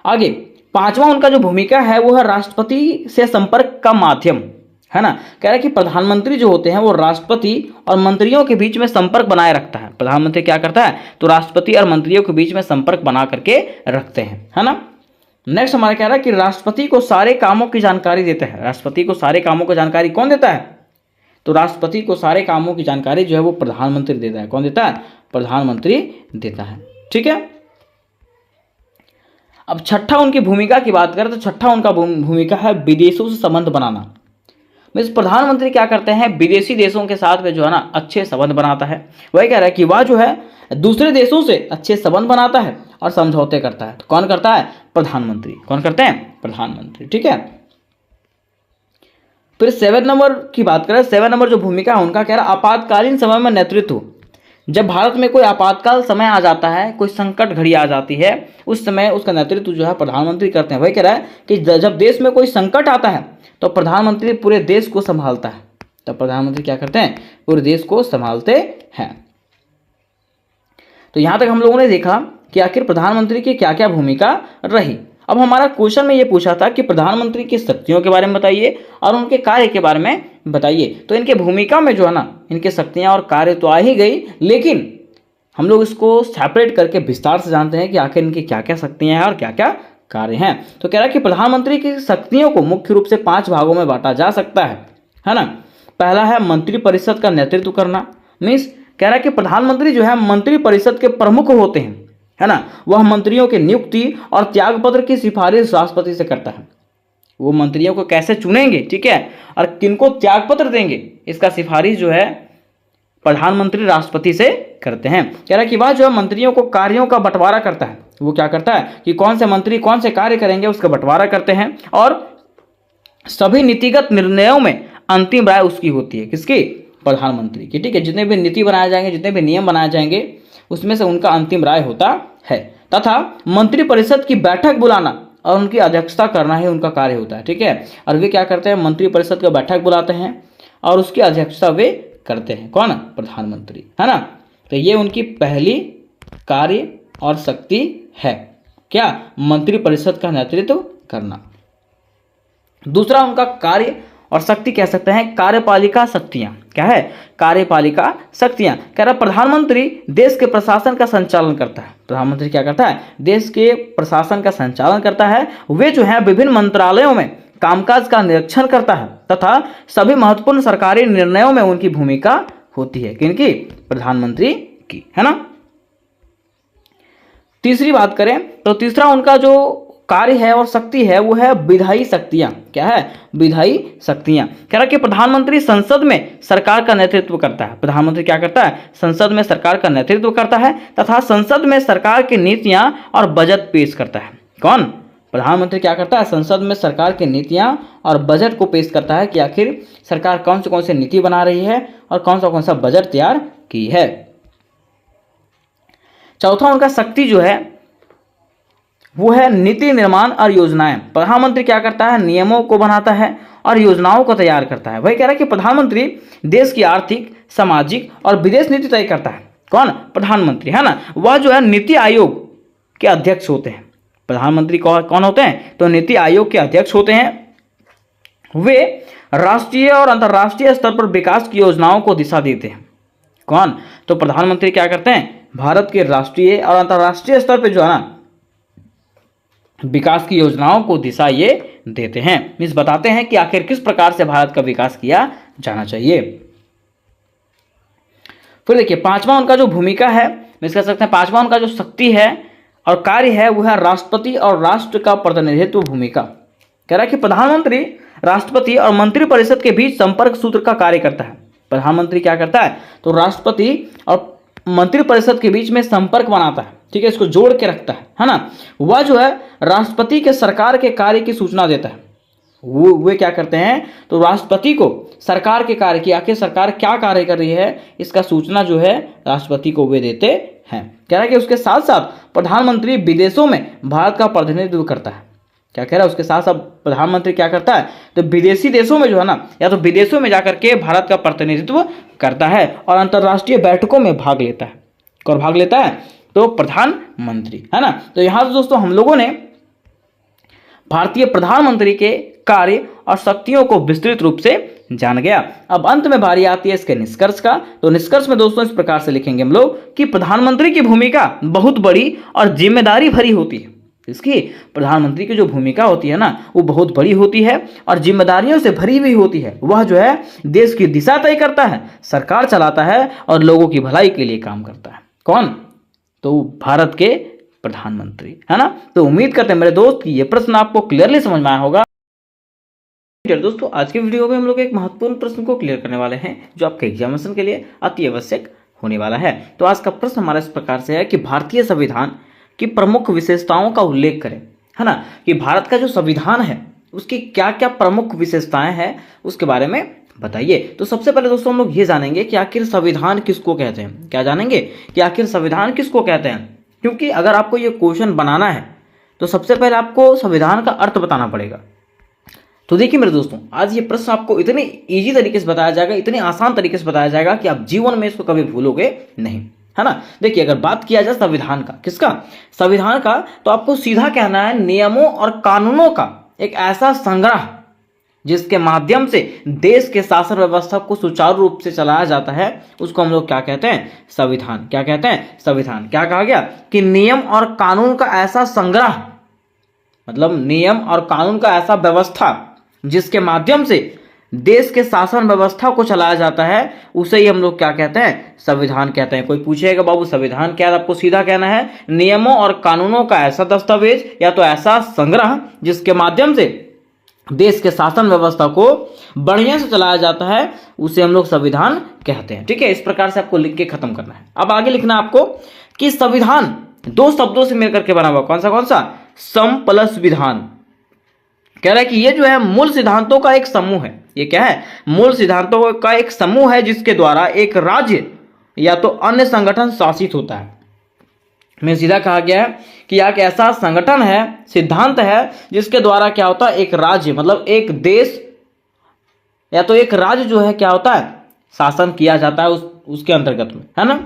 आगे पांचवा उनका जो भूमिका है वो है राष्ट्रपति से संपर्क का माध्यम, है ना। कह रहा है कि प्रधानमंत्री जो होते हैं वो राष्ट्रपति और मंत्रियों के बीच में संपर्क बनाए रखता है। प्रधानमंत्री क्या करता है? तो राष्ट्रपति और मंत्रियों के बीच में संपर्क बना करके रखते हैं, है ना। नेक्स्ट हमारा कह रहा है कि राष्ट्रपति को सारे कामों की जानकारी देता है। राष्ट्रपति को सारे कामों की जानकारी कौन देता है? तो राष्ट्रपति को सारे कामों की जानकारी जो है वो प्रधानमंत्री देता है। कौन देता है? प्रधानमंत्री देता है, ठीक है। अब छठा उनकी भूमिका की बात करें तो छठा उनका भूमिका है विदेशों से संबंध बनाना। प्रधानमंत्री क्या करते हैं? विदेशी देशों के साथ में जो है ना अच्छे संबंध बनाता है। वही कह रहा है कि वह जो है दूसरे देशों से अच्छे संबंध बनाता है और समझौते करता है। तो कौन करता है? प्रधानमंत्री। कौन करते हैं? प्रधानमंत्री, ठीक है। फिर 7 नंबर की बात करें, 7 नंबर जो भूमिका है उनका कह रहा है आपातकालीन समय में नेतृत्व। जब भारत में कोई आपातकाल समय आ जाता है, कोई संकट घड़ी आ जाती है, उस समय उसका नेतृत्व जो है प्रधानमंत्री करते हैं। वही कह रहा है कि जब देश में कोई संकट आता है तो प्रधानमंत्री पूरे देश को संभालता है। तो प्रधानमंत्री क्या करते हैं? पूरे देश को संभालते हैं। तो यहां तक हम लोगों ने देखा कि आखिर प्रधानमंत्री की क्या क्या भूमिका रही। अब हमारा क्वेश्चन में ये पूछा था कि प्रधानमंत्री की शक्तियों के बारे में बताइए और उनके कार्य के बारे में बताइए। तो इनके भूमिका में जो है ना इनके शक्तियां और कार्य तो आ ही गई, लेकिन हम लोग इसको सेपरेट करके विस्तार से जानते हैं कि आखिर इनकी क्या क्या शक्तियां हैं और क्या क्या कार्य हैं। तो कह रहा है कि प्रधानमंत्री की शक्तियों को मुख्य रूप से 5 भागों में बांटा जा सकता है ना। पहला है मंत्रिपरिषद का नेतृत्व करना। मीन्स कह रहा है कि प्रधानमंत्री जो है मंत्रिपरिषद के प्रमुख होते हैं, है ना। वह मंत्रियों की नियुक्ति और त्यागपत्र की सिफारिश राष्ट्रपति से करता है। वो मंत्रियों को कैसे चुनेंगे, ठीक है, और किनको त्यागपत्र देंगे, इसका सिफारिश जो है प्रधानमंत्री राष्ट्रपति से करते हैं। कह रहा है कि वह जो है मंत्रियों को कार्यों का बंटवारा करता है। वो क्या करता है कि कौन से मंत्री कौन से कार्य करेंगे उसका बंटवारा करते हैं और सभी नीतिगत निर्णयों में अंतिम राय उसकी होती है। किसकी? प्रधानमंत्री की, ठीक है। जितने भी नीति बनाए जाएंगे, जितने भी नियम बनाए जाएंगे, उसमें से उनका अंतिम राय होता है। तथा मंत्रिपरिषद की बैठक बुलाना और उनकी अध्यक्षता करना ही उनका कार्य होता है, ठीक है। और वे क्या करते हैं? मंत्रिपरिषद की बैठक बुलाते हैं और उसकी अध्यक्षता वे करते हैं। कौन? प्रधानमंत्री, है ना। तो ये उनकी पहली कार्य और शक्ति है, क्या? मंत्रिपरिषद का नेतृत्व करना। दूसरा उनका कार्य और शक्ति कह सकते हैं कार्यपालिका शक्तियां। क्या है? कार्यपालिका शक्तियां। कह रहा प्रधानमंत्री देश के प्रशासन का संचालन करता है। प्रधानमंत्री क्या करता है? देश के प्रशासन का संचालन करता है। वे जो है विभिन्न मंत्रालयों में कामकाज का निरीक्षण करता है तथा सभी महत्वपूर्ण सरकारी निर्णयों में उनकी भूमिका होती है। किनकी? प्रधानमंत्री की, है ना। तीसरी बात करें तो तीसरा उनका जो कार्य है और शक्ति है वो है विधायी शक्तियां। क्या है? विधायी शक्तियां। कह रहा कि प्रधानमंत्री संसद में सरकार का नेतृत्व करता है। प्रधानमंत्री क्या करता है? संसद में सरकार का नेतृत्व करता है तथा संसद में सरकार की नीतियां और बजट पेश करता है। कौन? प्रधानमंत्री क्या करता है? संसद में सरकार की नीतियां और बजट को पेश करता है कि आखिर सरकार कौन सी नीति बना रही है और कौन सा बजट तैयार की है। चौथा उनका शक्ति जो है वो है नीति निर्माण और योजनाएं। प्रधानमंत्री क्या करता है? नियमों को बनाता है और योजनाओं को तैयार करता है। वही कह रहा है कि प्रधानमंत्री देश की आर्थिक, सामाजिक और विदेश नीति तय करता है। कौन? प्रधानमंत्री, है ना। वह जो है नीति आयोग के अध्यक्ष होते हैं। प्रधानमंत्री कौन होते हैं? तो नीति आयोग के अध्यक्ष होते हैं। वे राष्ट्रीय और अंतर्राष्ट्रीय स्तर पर विकास की योजनाओं को दिशा देते हैं। कौन? तो प्रधानमंत्री क्या करते हैं? भारत के राष्ट्रीय और अंतर्राष्ट्रीय स्तर पर जो है ना विकास की योजनाओं को दिशा ये देते हैं। मीन्स बताते हैं कि आखिर किस प्रकार से भारत का विकास किया जाना चाहिए। फिर देखिए पांचवा उनका जो भूमिका है, मीन्स कह सकते हैं पांचवा उनका जो शक्ति है और कार्य है वो है राष्ट्रपति और राष्ट्र का प्रतिनिधित्व भूमिका। कह रहा है कि प्रधानमंत्री राष्ट्रपति और मंत्रिपरिषद के बीच संपर्क सूत्र का कार्य करता है। प्रधानमंत्री क्या करता है? तो राष्ट्रपति और मंत्रिपरिषद के बीच में संपर्क बनाता है, ठीक है, इसको जोड़ के रखता है ना, वह जो है राष्ट्रपति के सरकार के कार्य की सूचना देता है। वे क्या करते हैं, तो राष्ट्रपति को सरकार के कार्य की, आखिर सरकार क्या कार्य कर रही है, इसका सूचना जो है राष्ट्रपति को वे देते हैं। कह रहा है कि उसके साथ साथ प्रधानमंत्री विदेशों में भारत का प्रतिनिधित्व करता है। क्या कह रहा है, उसके साथ साथ प्रधानमंत्री क्या करता है, तो विदेशी देशों में जो है ना, या तो विदेशों में जाकर के भारत का प्रतिनिधित्व करता है और अंतर्राष्ट्रीय बैठकों में भाग लेता है। कौन भाग लेता है, तो प्रधानमंत्री, है ना। तो यहां से दोस्तों हम लोगों ने भारतीय प्रधानमंत्री के कार्य और शक्तियों को विस्तृत रूप से जान गया। अब अंत में बारी आती है इसके निष्कर्ष का। तो निष्कर्ष में दोस्तों इस प्रकार से लिखेंगे हम लोग कि प्रधानमंत्री की भूमिका बहुत बड़ी और जिम्मेदारी भरी होती है। इसकी प्रधानमंत्री की जो भूमिका होती है ना, वो बहुत बड़ी होती है और जिम्मेदारियों से भरी हुई होती है। वह जो है देश की दिशा तय करता है, सरकार चलाता है और लोगों की भलाई के लिए काम करता है। कौन, तो भारत के प्रधानमंत्री, है ना। तो उम्मीद करते हैं मेरे दोस्त कि ये प्रश्न आपको क्लियरली समझ में आया होगा। दोस्तों आज के वीडियो में हम लोग एक महत्वपूर्ण प्रश्न को क्लियर करने वाले हैं जो आपके एग्जामिनेशन के लिए अति आवश्यक होने वाला है। तो आज का प्रश्न हमारा इस प्रकार से है कि भारतीय संविधान की प्रमुख विशेषताओं का उल्लेख करें, है ना, कि भारत का जो संविधान है उसकी क्या क्या प्रमुख विशेषताएं हैं उसके बारे में बताइए। तो सबसे पहले दोस्तों हम लोग ये जानेंगे कि आखिर संविधान किसको कहते हैं। क्या जानेंगे कि आखिर संविधान किसको कहते हैं, क्योंकि अगर आपको ये क्वेश्चन बनाना है तो सबसे पहले आपको संविधान का अर्थ बताना पड़ेगा। तो देखिए मेरे दोस्तों, आज ये प्रश्न आपको इतने इजी तरीके से बताया जाएगा, इतने आसान तरीके से बताया जाएगा कि आप जीवन में इसको कभी भूलोगे नहीं, है ना। देखिए अगर बात किया जाए संविधान का, किसका, संविधान का, तो आपको सीधा कहना है नियमों और कानूनों का एक ऐसा संग्रह जिसके माध्यम से देश के शासन व्यवस्था को सुचारू रूप से चलाया जाता है, उसको हम लोग क्या कहते हैं, संविधान। क्या कहते हैं, संविधान। क्या कहा गया कि नियम और कानून का ऐसा संग्रह, मतलब नियम और कानून का ऐसा व्यवस्था जिसके माध्यम से देश के शासन व्यवस्था को चलाया जाता है, उसे ही हम लोग क्या कहते हैं, संविधान कहते हैं। कोई पूछेगा बाबू संविधान क्या है, आपको सीधा कहना है नियमों और कानूनों का ऐसा दस्तावेज या तो ऐसा संग्रह जिसके माध्यम से देश के शासन व्यवस्था को बढ़िया से चलाया जाता है, उसे हम लोग संविधान कहते हैं। ठीक है, इस प्रकार से आपको लिख के खत्म करना है। अब आगे लिखना आपको कि संविधान दो शब्दों से मिलकर के बना हुआ, कौन सा, सम प्लस विधान। कह रहा है कि ये जो है मूल सिद्धांतों का एक समूह है। ये क्या है, मूल सिद्धांतों का एक समूह है जिसके द्वारा एक राज्य या तो अन्य संगठन शासित होता है। में सीधा कहा गया है कि एक ऐसा संगठन है, सिद्धांत है, जिसके द्वारा क्या होता है, एक राज्य मतलब एक देश या तो एक राज्य जो है क्या होता है, शासन किया जाता है उसके अंतर्गत में, है ना।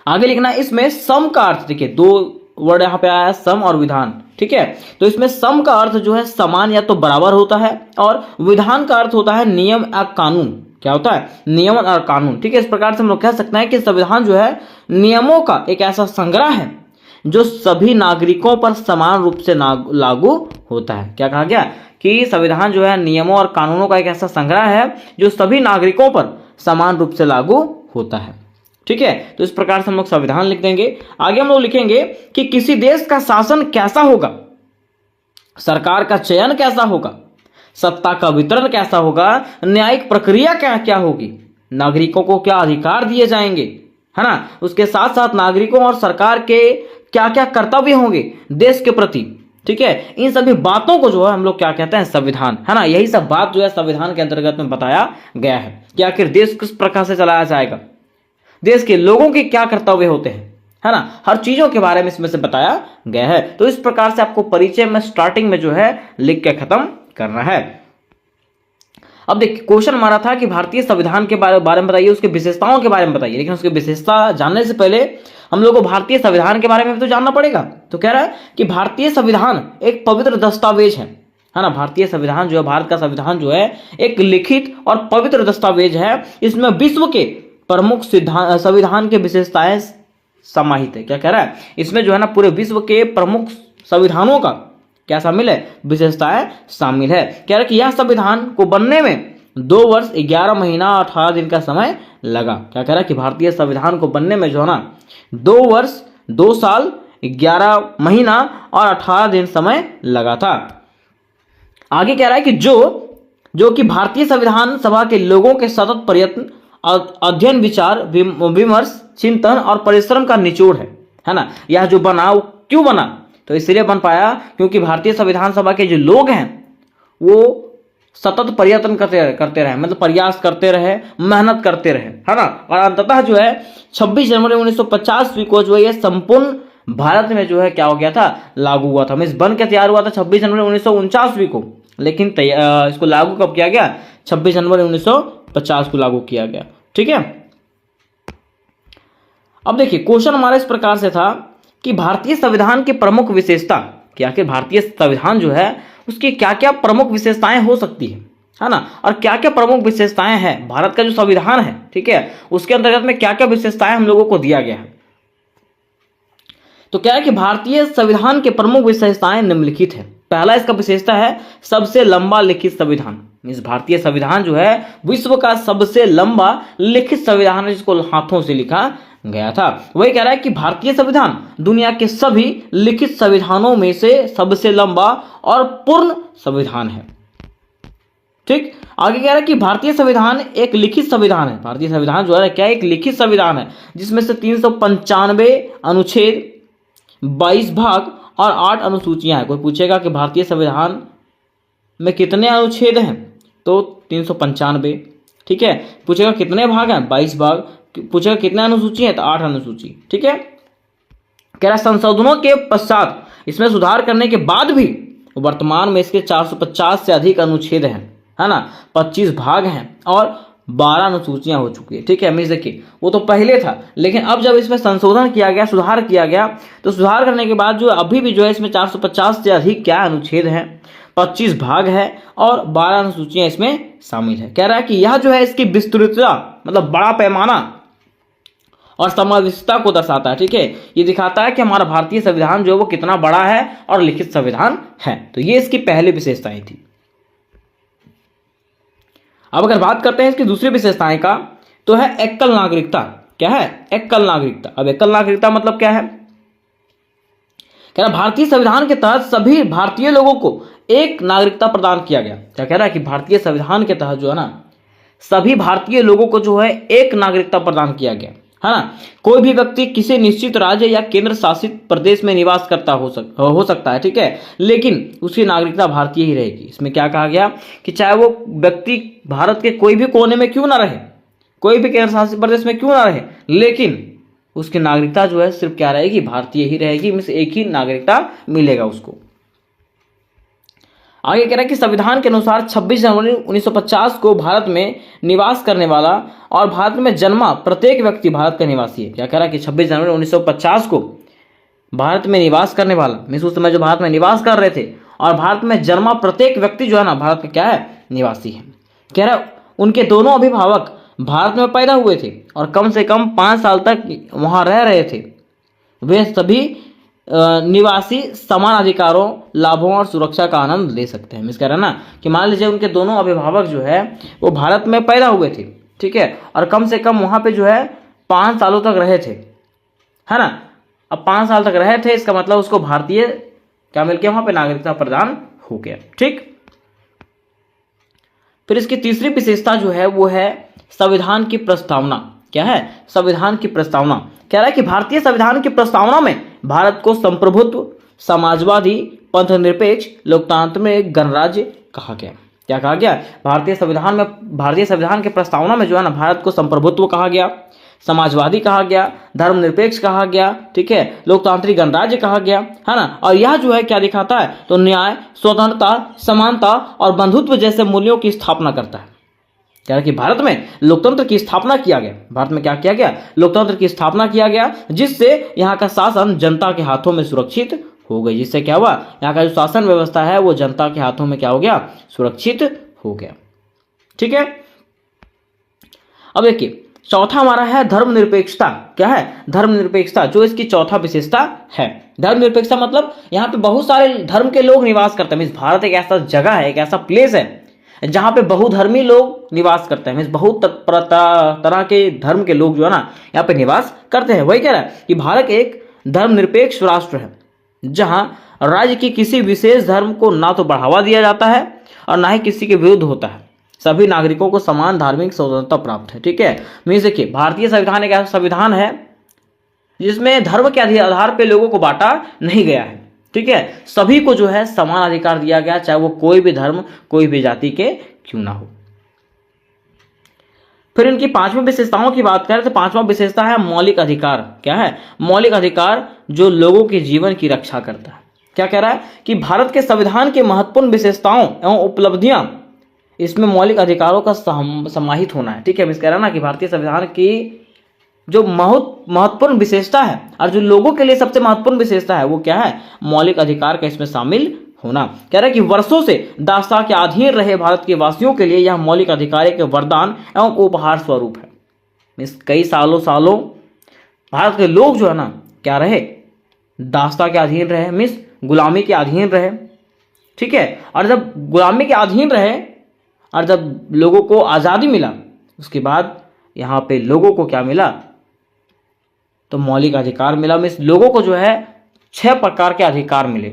आगे लिखना, इसमें सम का अर्थ, देखिए दो वर्ड यहाँ पे आया है, सम और विधान। ठीक है, तो इसमें सम का अर्थ जो है समान या तो बराबर होता है और विधान का अर्थ होता है नियम या कानून। क्या होता है, नियम और कानून। ठीक है, इस प्रकार से हम लोग कह सकते हैं कि संविधान जो है नियमों का एक ऐसा संग्रह है जो सभी नागरिकों पर समान रूप से लागू होता है। क्या कहा गया कि संविधान जो है नियमों और कानूनों का एक ऐसा संग्रह है जो सभी नागरिकों पर समान रूप से लागू होता है। ठीक है, तो इस प्रकार से हम लोग संविधान लिख देंगे। आगे हम लोग लिखेंगे कि किसी देश का शासन कैसा होगा, सरकार का चयन कैसा होगा, सत्ता का वितरण कैसा होगा, न्यायिक प्रक्रिया क्या होगी, नागरिकों को क्या अधिकार दिए जाएंगे, है ना, उसके साथ साथ नागरिकों और सरकार के क्या क्या कर्तव्य होंगे देश के प्रति। ठीक है, इन सभी बातों को जो है हम लोग क्या कहते हैं, संविधान, है ना। यही सब बात जो है संविधान के अंतर्गत में बताया गया है कि आखिर देश किस प्रकार से चलाया जाएगा, देश के लोगों के क्या कर्तव्य होते हैं, है ना, हर चीजों के बारे में इसमें से बताया गया है। तो इस प्रकार से आपको परिचय में स्टार्टिंग में जो है लिख के खत्म करना है। अब देखिए क्वेश्चन हमारा था कि भारतीय संविधान के बारे में बताइए, उसके विशेषताओं के बारे में बताइए, लेकिन उसकी विशेषता जानने से पहले हम लोग को भारतीय संविधान के बारे में भी तो जानना पड़ेगा। तो कह रहा है कि भारतीय संविधान एक पवित्र दस्तावेज है ना। भारतीय संविधान जो है, भारत का संविधान जो है एक लिखित और पवित्र दस्तावेज है। इसमें विश्व के प्रमुख संविधान के विशेषताएं समाहित है। क्या कह रहा है, इसमें जो है ना पूरे विश्व के प्रमुख संविधानों का क्या शामिल है, विशेषताएं शामिल है। कह रहा है कि यह संविधान को बनने में 2 वर्ष 11 महीना 18 दिन का समय लगा। क्या कह रहा है कि भारतीय संविधान को बनने में जो है ना 2 वर्ष 2 साल 11 महीना और 18 दिन समय लगा था। आगे कह रहा है कि जो कि भारतीय संविधान सभा के लोगों के सतत प्रयत्न अध्ययन, विचार, विमर्श, चिंतन और परिश्रम का निचोड़ है ना। यह जो बना वो क्यों बना, तो इसलिए बन पाया क्योंकि भारतीय संविधान सभा के जो लोग हैं वो सतत प्रयत्न करते रहे, मतलब प्रयास करते रहे, मेहनत करते रहे, है ना। और अंततः जो है 26 जनवरी 1950 को जो है संपूर्ण भारत में जो है क्या हो गया था, लागू हुआ था। मीन्स बन के तैयार हुआ था 26 जनवरी 1949 को, लेकिन इसको लागू कब किया गया, 26 जनवरी 1950 को लागू किया गया। ठीक है, अब देखिए क्वेश्चन हमारा इस प्रकार से था कि भारतीय संविधान की प्रमुख विशेषता, कि आखिर भारतीय संविधान जो है उसकी क्या क्या प्रमुख विशेषताएं हो सकती है ना, और क्या क्या प्रमुख विशेषताएं हैं भारत का जो संविधान है, ठीक है, उसके अंतर्गत में क्या क्या विशेषताएं हम लोगों को दिया गया है। तो क्या है कि भारतीय संविधान के प्रमुख विशेषताएं निम्नलिखित है। पहला इसका विशेषता है सबसे लंबा लिखित संविधान। मीन्स भारतीय संविधान जो है विश्व का सबसे लंबा लिखित संविधान है, जिसको हाथों से लिखा गया था। वही कह रहा है कि भारतीय संविधान दुनिया के सभी लिखित संविधानों में से सबसे लंबा और पूर्ण संविधान है। ठीक, आगे कह रहा है कि भारतीय संविधान एक लिखित संविधान है। भारतीय संविधान जो है क्या, एक लिखित संविधान है, जिसमें से 395 अनुच्छेद, 22 भाग और 8 अनुसूचियां हैं। कोई पूछेगा कि भारतीय संविधान में कितने अनुच्छेद हैं, तो 395। ठीक है, पूछेगा कितने भाग हैं, 22 भाग। पूछेगा कितने अनुसूची है, तो 8 अनुसूची। ठीक है, कह रहा संशोधनों के पश्चात इसमें सुधार करने के बाद भी वर्तमान में इसके 450 से अधिक अनुच्छेद हैं, है ना, 25 भाग हैं और 12 अनुसूचियां हो चुकी है। ठीक है, मीन्स देखिए वो तो पहले था, लेकिन अब जब इसमें संशोधन किया गया, सुधार किया गया, तो सुधार करने के बाद जो अभी भी जो है इसमें 450 से अधिक क्या अनुच्छेद हैं, 25 भाग है और 12 अनुसूचियां इसमें शामिल है। कह रहा है कि यह जो है इसकी विस्तृतता, मतलब बड़ा पैमाना और समावेशिता को दर्शाता है। ठीक है, ये दिखाता है कि हमारा भारतीय संविधान जो है वो कितना बड़ा है और लिखित संविधान है। तो ये इसकी पहली विशेषताएं थी। अब अगर बात करते हैं इसकी दूसरी विशेषताएं का, तो है एकल नागरिकता। क्या है, एकल नागरिकता। अब एकल नागरिकता मतलब क्या है, कह रहा भारतीय संविधान के तहत सभी भारतीय लोगों को एक नागरिकता प्रदान किया गया। क्या कह रहा है कि भारतीय संविधान के तहत जो है ना, सभी भारतीय लोगों को जो है एक नागरिकता प्रदान किया गया, है ना। कोई भी व्यक्ति किसी निश्चित राज्य या केंद्र शासित प्रदेश में निवास करता हो सकता है, ठीक है, लेकिन उसकी नागरिकता भारतीय ही रहेगी। इसमें क्या कहा गया कि चाहे वो व्यक्ति भारत के कोई भी कोने में क्यों ना रहे, कोई भी केंद्र शासित प्रदेश में क्यों ना रहे, लेकिन उसकी नागरिकता जो है सिर्फ क्या रहेगी, भारतीय ही रहेगी। मीन्स एक ही नागरिकता मिलेगा उसको। आगे कह रहा है कि संविधान के अनुसार 26 जनवरी 1950 को भारत में निवास करने वाला और भारत में जन्मा प्रत्येक व्यक्ति भारत का निवासी है। क्या कह रहा है कि 26 जनवरी 1950 को भारत में निवास करने वाला, मीन्स उस समय जो भारत में निवास कर रहे थे, और भारत में जन्मा प्रत्येक व्यक्ति जो है ना, भारत का क्या है, निवासी है। कह रहा है उनके दोनों अभिभावक भारत में पैदा हुए थे और कम से कम 5 साल तक वहां रह रहे थे। वे सभी निवासी समान अधिकारों, लाभों और सुरक्षा का आनंद ले सकते हैं। मिस कह रहा है ना कि मान लीजिए उनके दोनों अभिभावक जो है वो भारत में पैदा हुए थे, ठीक है, और कम से कम वहां पे जो है 5 सालों तक रहे थे, है ना। अब 5 साल तक रहे थे, इसका मतलब उसको भारतीय क्या मिल गया, वहां पे नागरिकता प्रदान हो गया। ठीक, फिर इसकी तीसरी विशेषता जो है वो है संविधान की प्रस्तावना। क्या है, संविधान की प्रस्तावना। कह रहा है कि भारतीय संविधान की प्रस्तावना में भारत को संप्रभुत्व, समाजवादी, पंथनिरपेक्ष, लोकतांत्रिक गणराज्य कहा गया। क्या कहा गया, भारतीय संविधान के प्रस्तावना में जो है ना, भारत को संप्रभुत्व कहा गया, समाजवादी कहा गया, धर्मनिरपेक्ष कहा गया, ठीक है, लोकतांत्रिक गणराज्य कहा गया, है ना। और यह जो है क्या दिखाता है, तो न्याय, स्वतंत्रता, समानता और बंधुत्व जैसे मूल्यों की स्थापना करता है। क्या कि भारत में लोकतंत्र की स्थापना किया गया। भारत में क्या किया गया, लोकतंत्र की स्थापना किया गया, जिससे यहाँ का शासन जनता के हाथों में सुरक्षित हो गई। जिससे क्या हुआ, यहाँ का जो शासन व्यवस्था है वो जनता के हाथों में क्या हो गया, सुरक्षित हो गया। ठीक है, अब देखिए चौथा हमारा है धर्मनिरपेक्षता। क्या है, धर्मनिरपेक्षता, जो इसकी चौथा विशेषता है। धर्मनिरपेक्षता मतलब यहाँ पे बहुत सारे धर्म के लोग निवास करते हैं। मीन्स भारत एक ऐसा जगह है, एक ऐसा प्लेस है जहां पे बहुधर्मी लोग निवास करते हैं। मीन्स बहुत तरह के धर्म के लोग जो है ना यहाँ पे निवास करते हैं। वही कह रहा है कि भारत एक धर्मनिरपेक्ष राष्ट्र है, जहां राज्य की किसी विशेष धर्म को ना तो बढ़ावा दिया जाता है और ना ही किसी के विरुद्ध होता है। सभी नागरिकों को समान धार्मिक स्वतंत्रता प्राप्त है। ठीक है, मीन्स देखिए भारतीय संविधान एक ऐसा संविधान है जिसमें धर्म के आधार पे लोगों को बांटा नहीं गया है। ठीक है, सभी को जो है समान अधिकार दिया गया, चाहे वो कोई भी धर्म कोई भी जाति के क्यों ना हो। फिर इनकी पांचवी विशेषताओं की बात करें तो पांचवा विशेषता है मौलिक अधिकार। क्या है? मौलिक अधिकार जो लोगों के जीवन की रक्षा करता है। क्या कह रहा है कि भारत के संविधान की महत्वपूर्ण विशेषताओं एवं उपलब्धियां, इसमें मौलिक अधिकारों का समाहित होना है। ठीक है, मैं कह रहा ना कि भारतीय संविधान की जो महत्वपूर्ण विशेषता है और जो लोगों के लिए सबसे महत्वपूर्ण विशेषता है वो क्या है? मौलिक अधिकार का इसमें शामिल होना। कह रहा है कि वर्षों से दासता के अधीन रहे भारत के वासियों के लिए यह मौलिक अधिकार एक वरदान एवं उपहार स्वरूप है। इस कई सालों भारत के लोग जो है ना क्या रहे? दासता के अधीन रहे, मीन्स गुलामी के अधीन रहे। ठीक है, और जब गुलामी के अधीन रहे और जब लोगों को आज़ादी मिला उसके बाद यहाँ पे लोगों को क्या मिला? तो मौलिक अधिकार मिला। मीन्स लोगों को जो है 6 प्रकार के अधिकार मिले,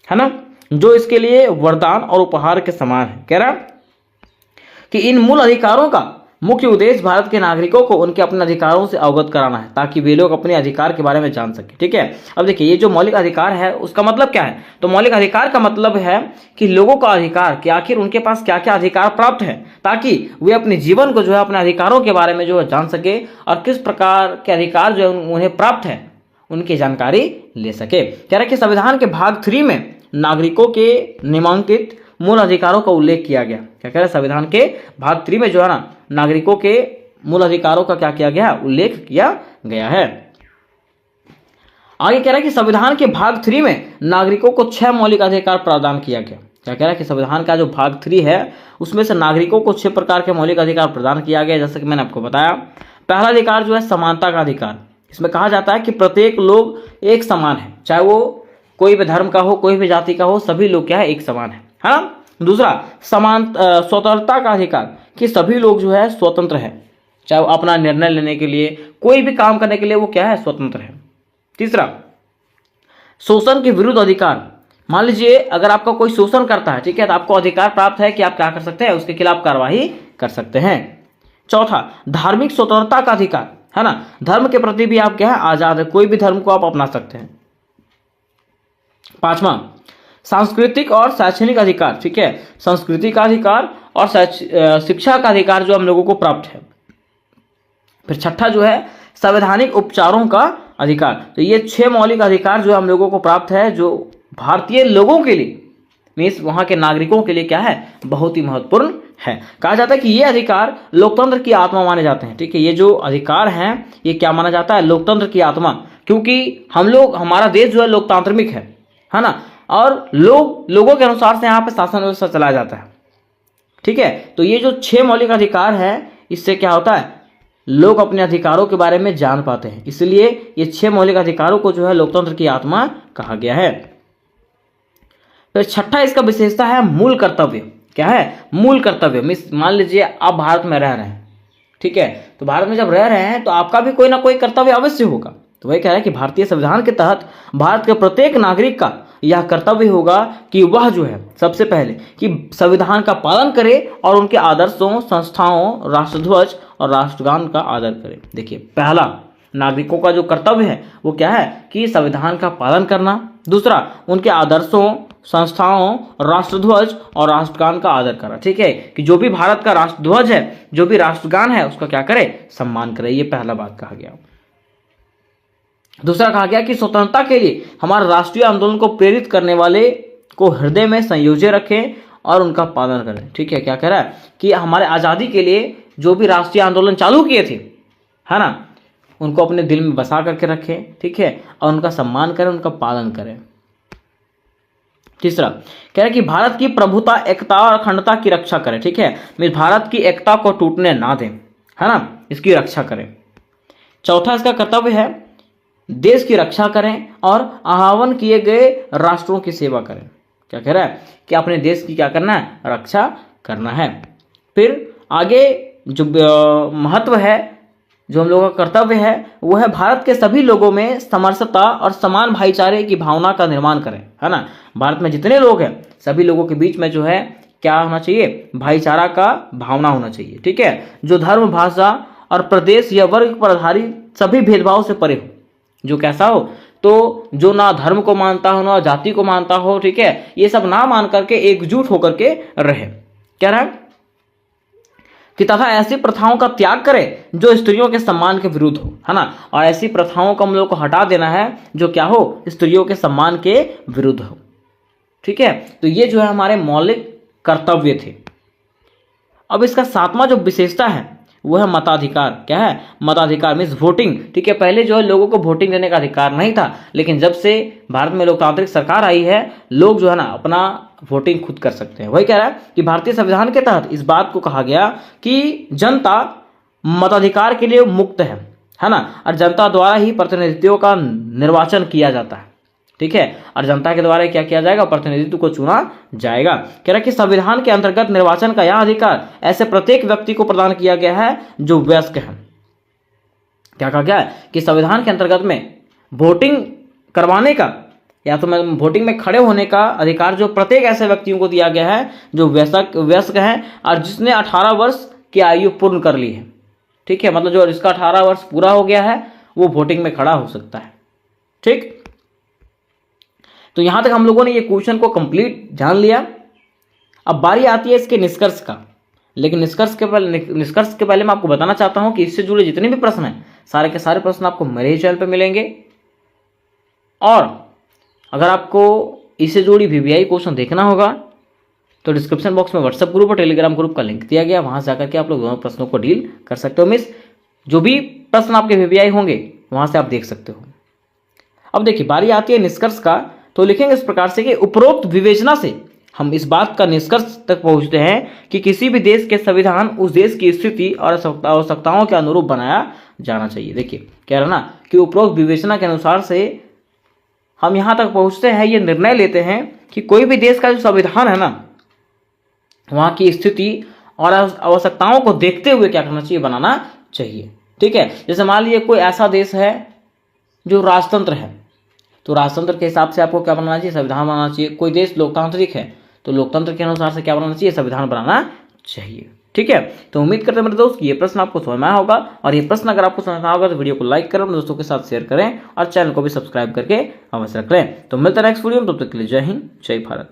है ना, जो इसके लिए वरदान और उपहार के समान है। कह रहा कि इन मूल अधिकारों का मुख्य उद्देश्य भारत के नागरिकों को उनके अपने अधिकारों से अवगत कराना है ताकि वे लोग अपने अधिकार के बारे में जान सके। ठीक है, अब देखिए ये जो मौलिक अधिकार है उसका मतलब क्या है? तो मौलिक अधिकार का मतलब है कि लोगों का अधिकार कि आखिर उनके पास क्या क्या अधिकार प्राप्त है ताकि वे अपने जीवन को जो है अपने अधिकारों के बारे में जो है जान सके और किस प्रकार के अधिकार जो है उन्हें प्राप्त है उनकी जानकारी ले सके। कह रहा कि संविधान के भाग 3 में नागरिकों के निम्नलिखित मूल अधिकारों का उल्लेख किया गया। क्या कह रहे हैं? संविधान के भाग 3 में जो है ना नागरिकों के मूल अधिकारों का क्या किया गया? उल्लेख किया गया है। आगे कह रहा है कि संविधान के भाग 3 में नागरिकों को 6 मौलिक अधिकार प्रदान किया गया। क्या कह रहा है कि संविधान का जो भाग 3 है उसमें से नागरिकों को 6 प्रकार के मौलिक अधिकार प्रदान किया गया। जैसे कि मैंने आपको बताया, पहला अधिकार जो है समानता का अधिकार। इसमें कहा जाता है कि प्रत्येक लोग एक समान है, चाहे वो कोई भी धर्म का हो कोई भी जाति का हो, सभी लोग क्या है? एक समान है ना। दूसरा स्वतंत्रता का अधिकार कि सभी लोग जो है स्वतंत्र है, चाहे वो अपना निर्णय लेने के लिए कोई भी काम करने के लिए वो क्या है? स्वतंत्र है। तीसरा शोषण के विरुद्ध अधिकार। मान लीजिए अगर आपका कोई शोषण करता है, ठीक है, तो आपको अधिकार प्राप्त है कि आप क्या कर सकते हैं? उसके खिलाफ कार्रवाई कर सकते हैं। चौथा धार्मिक स्वतंत्रता का अधिकार, है ना, धर्म के प्रति भी आप क्या है? आजाद है, कोई भी धर्म को आप अपना सकते हैं। पांचवा सांस्कृतिक और शैक्षणिक अधिकार। ठीक है, संस्कृति का अधिकार और शिक्षा का अधिकार जो हम लोगों को प्राप्त है। फिर छठा जो है संवैधानिक उपचारों का अधिकार। तो ये 6 मौलिक अधिकार जो हम लोगों को प्राप्त है जो भारतीय लोगों के लिए मीन्स वहां के नागरिकों के लिए क्या है? बहुत ही महत्वपूर्ण है। कहा जाता है कि ये अधिकार लोकतंत्र की आत्मा माने जाते हैं। ठीक है, ये जो अधिकार हैं ये क्या माना जाता है? लोकतंत्र की आत्मा, क्योंकि हम लोग हमारा देश जो है लोकतांत्रिक है ना, और लोगों के अनुसार से यहाँ पे शासन व्यवस्था चलाया जाता है। ठीक है, तो ये जो 6 मौलिक अधिकार है इससे क्या होता है? लोग अपने अधिकारों के बारे में जान पाते हैं, इसलिए ये 6 मौलिक अधिकारों को जो है लोकतंत्र की आत्मा कहा गया है। तो छठा इसका विशेषता है मूल कर्तव्य। क्या है? मूल कर्तव्य। मान लीजिए आप भारत में रह रहे हैं, ठीक है, तो भारत में जब रह रहे हैं तो आपका भी कोई ना कोई कर्तव्य अवश्य होगा। तो वही कह रहा है कि भारतीय संविधान के तहत भारत के प्रत्येक नागरिक का यह कर्तव्य होगा कि वह जो है सबसे पहले कि संविधान का पालन करे और उनके आदर्शों, संस्थाओं, राष्ट्रध्वज और राष्ट्रगान का आदर करे। देखिए पहला नागरिकों का जो कर्तव्य है वो क्या है कि संविधान का पालन करना। दूसरा उनके आदर्शों, संस्थाओं, राष्ट्रध्वज और राष्ट्रगान का आदर करना। ठीक है, कि जो भी भारत का राष्ट्रध्वज है, जो भी राष्ट्रगान है उसका क्या करे? सम्मान करे। ये पहला बात कहा गया। दूसरा कहा गया कि स्वतंत्रता के लिए हमारे राष्ट्रीय आंदोलन को प्रेरित करने वाले को हृदय में संयोजे रखें और उनका पालन करें। ठीक है, क्या कह रहा है कि हमारे आज़ादी के लिए जो भी राष्ट्रीय आंदोलन चालू किए थे, है ना, उनको अपने दिल में बसा करके रखें। ठीक है, और उनका सम्मान करें, उनका पालन करें। तीसरा कह रहा है कि भारत की प्रभुता, एकता और अखंडता की रक्षा करें। ठीक है, भारत की एकता को टूटने ना दें, है ना, इसकी रक्षा करें। चौथा इसका कर्तव्य है देश की रक्षा करें और आहवान किए गए राष्ट्रों की सेवा करें। क्या कह रहा है कि अपने देश की क्या करना है? रक्षा करना है। फिर आगे जो महत्व है, जो हम लोगों का कर्तव्य है वो है भारत के सभी लोगों में समरसता और समान भाईचारे की भावना का निर्माण करें, है ना। भारत में जितने लोग हैं सभी लोगों के बीच में जो है क्या होना चाहिए, भाईचारा का भावना होना चाहिए। ठीक है, जो धर्म, भाषा और प्रदेश या वर्ग पर आधारित सभी भेदभाव से परे हो। जो कैसा हो, तो जो ना धर्म को मानता हो ना जाति को मानता हो, ठीक है, ये सब ना मान करके एकजुट होकर के रहे। क्या रहा कि तथा ऐसी प्रथाओं का त्याग करे जो स्त्रियों के सम्मान के विरुद्ध हो, है ना। और ऐसी प्रथाओं को हम लोग को हटा देना है जो क्या हो, स्त्रियों के सम्मान के विरुद्ध हो। ठीक है, तो ये जो है हमारे मौलिक कर्तव्य थे। अब इसका सातवां जो विशेषता है वो है मताधिकार। क्या है, मताधिकार मीन्स वोटिंग। ठीक है, पहले जो है लोगों को वोटिंग देने का अधिकार नहीं था, लेकिन जब से भारत में लोकतांत्रिक सरकार आई है, लोग जो है ना अपना वोटिंग खुद कर सकते हैं। वही कह रहा है कि भारतीय संविधान के तहत इस बात को कहा गया कि जनता मताधिकार के लिए मुक्त है ना, और जनता द्वारा ही प्रतिनिधित्व का निर्वाचन किया जाता है। ठीक है, और जनता के द्वारा क्या किया जाएगा, प्रतिनिधित्व को चुना जाएगा। कह रहा है कि संविधान के अंतर्गत निर्वाचन का यह अधिकार ऐसे प्रत्येक व्यक्ति को प्रदान किया गया है जो वयस्क है। क्या कहा गया है कि संविधान के अंतर्गत में वोटिंग करवाने का या तो वोटिंग में खड़े होने का अधिकार जो प्रत्येक ऐसे व्यक्तियों को दिया गया है जो वयस्क है और जिसने 18 वर्ष की आयु पूर्ण कर ली है। ठीक है, मतलब जो जिसका 18 वर्ष पूरा हो गया है वो वोटिंग में खड़ा हो सकता है। ठीक, तो यहां तक हम लोगों ने ये क्वेश्चन को कंप्लीट जान लिया। अब बारी आती है इसके निष्कर्ष का, लेकिन निष्कर्ष के पहले मैं आपको बताना चाहता हूं कि इससे जुड़े जितने भी प्रश्न हैं सारे के सारे प्रश्न आपको मेरे ही चैनल पे मिलेंगे। और अगर आपको इससे जुड़ी VVI क्वेश्चन देखना होगा तो डिस्क्रिप्शन बॉक्स में व्हाट्सएप ग्रुप और टेलीग्राम ग्रुप का लिंक दिया गया, वहां से जाकर के आप लोग दोनों प्रश्नों को डील कर सकते हो। मिस जो भी प्रश्न आपके VVI होंगे वहां से आप देख सकते हो। अब देखिए बारी आती है निष्कर्ष का, तो लिखेंगे इस प्रकार से कि उपरोक्त विवेचना से हम इस बात का निष्कर्ष तक पहुंचते हैं कि किसी भी देश के संविधान उस देश की स्थिति और आवश्यकताओं के अनुरूप बनाया जाना चाहिए। देखिए कह रहा ना कि उपरोक्त विवेचना के अनुसार से हम यहां तक पहुंचते हैं, ये निर्णय लेते हैं कि कोई भी देश का जो संविधान है ना, वहां की स्थिति और आवश्यकताओं को देखते हुए क्या करना चाहिए, बनाना चाहिए। ठीक है, जैसे मान लीजिए कोई ऐसा देश है जो राजतंत्र है, तो राजतंत्र के हिसाब से आपको क्या बनाना चाहिए, संविधान बनाना चाहिए। कोई देश लोकतांत्रिक है तो लोकतंत्र के अनुसार से क्या बनाना चाहिए, संविधान बनाना चाहिए। ठीक है, तो उम्मीद करते हैं मेरे दोस्त कि ये प्रश्न आपको समझ में आया होगा, और ये प्रश्न अगर आपको समझ में आया होगा तो वीडियो को लाइक करें, अपने दोस्तों के साथ शेयर करें और चैनल को भी सब्सक्राइब करके अवश्य रखें। तो मिलते हैं नेक्स्ट वीडियो में, तब तक के लिए जय हिंद, जय भारत।